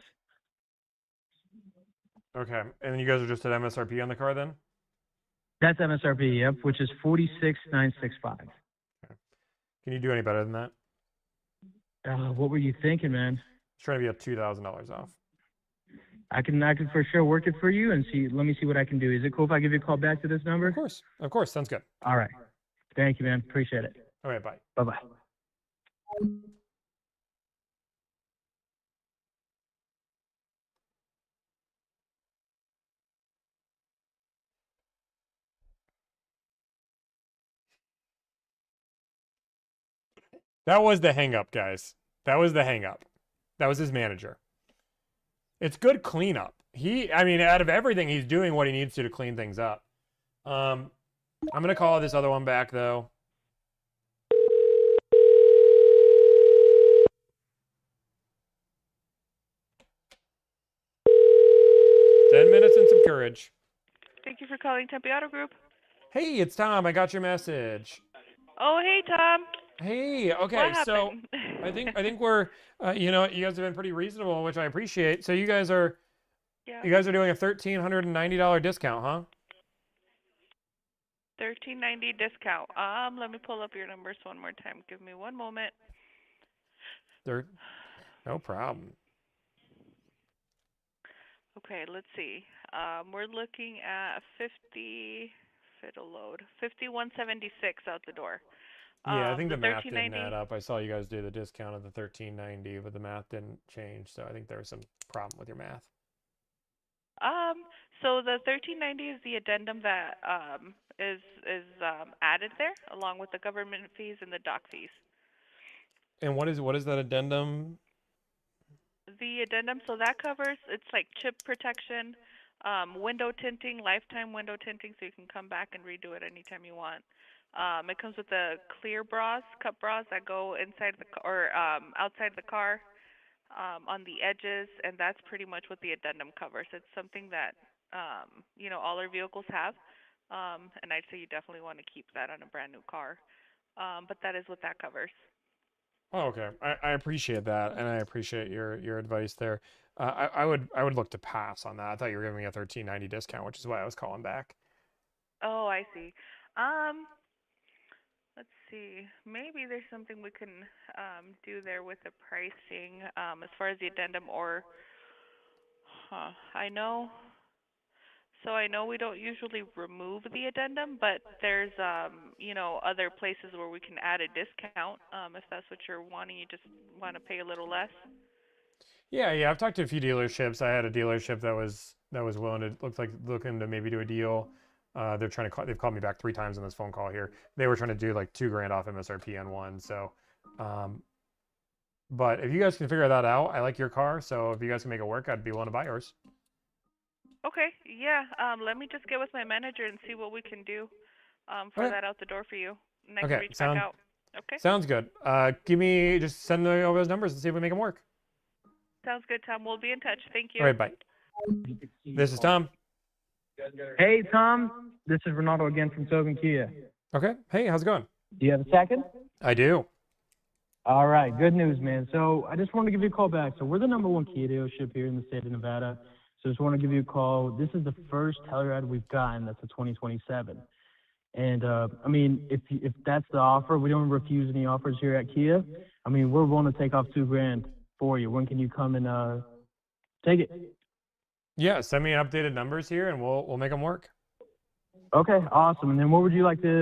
Okay. And you guys are just at MSRP on the car then? That's MSRP, yep, which is 46,965. Okay. Can you do any better than that? What were you thinking, man? It's trying to be at $2,000 off. I can for sure work it for you and see. Let me see what I can do. Is it cool if I give you a call back to this number? Of course, sounds good. All right. Thank you, man. Appreciate it. All right, bye. Bye-bye. That was the hang up, guys. That was the hang up. That was his manager. It's good cleanup. I mean, out of everything, he's doing what he needs to clean things up. I'm going to call this other one back, though. courage. Thank you for calling Tempe Auto Group. Hey, it's Tom. I got your message. Oh, hey, Tom. Hey, okay, What so happened? I think we're, you know, you guys have been pretty reasonable, which I appreciate. So you guys are Yeah. doing a $1,390 discount, huh? $13.90 discount. Let me pull up your numbers one more time. Give me one moment. No problem. Okay, let's see. We're looking at 50. If it'll load. 5176 out the door. Yeah, I think the math didn't 1390. add up. I saw you guys do the discount of the $13.90, but the math didn't change. So I think there was some problem with your math. So the $13.90 is the addendum that is added there, along with the government fees and the dock fees. And what is that addendum? The addendum, so that covers, it's like chip protection, window tinting, lifetime window tinting, so you can come back and redo it anytime you want. It comes with the clear bras, cup bras that go inside the outside the car, on the edges, and that's pretty much what the addendum covers. It's something that you know, all our vehicles have, and I'd say you definitely want to keep that on a brand new car. But that is what that covers. Oh, okay. I appreciate that, and I appreciate your advice there. I would look to pass on that. I thought you were giving me a $13.90 discount, which is why I was calling back. Oh, I see. Let's see. Maybe there's something we can do there with the pricing as far as the addendum, or I know. So I know we don't usually remove the addendum, but there's you know, other places where we can add a discount if that's what you're wanting. You just want to pay a little less. Yeah. I've talked to a few dealerships. I had a dealership that was willing to looking to maybe do a deal. They're trying to they've called me back 3 times on this phone call here. They were trying to do like $2,000 off MSRP on one. So, but if you guys can figure that out, I like your car. So if you guys can make it work, I'd be willing to buy yours. Okay, yeah. Let me just get with my manager and see what we can do for that out the door for you. And I can reach back out. Okay. Sounds good. Just send me over those numbers and see if we make them work. Sounds good, Tom. We'll be in touch. Thank you. All right, bye. This is Tom. Hey, Tom. This is Renato again from Tobin Kia. Okay. Hey, how's it going? Do you have a second? I do. All right. Good news, man. So I just wanted to give you a call back. So we're the #1 Kia dealership here in the state of Nevada. So just want to give you a call. This is the first Telluride we've gotten that's a 2027. And, I mean, if that's the offer, we don't refuse any offers here at Kia. I mean, we're willing to take off $2,000 for you. When can you come and take it? Yeah, send me updated numbers here and we'll make them work. Okay, awesome. And then what would you like to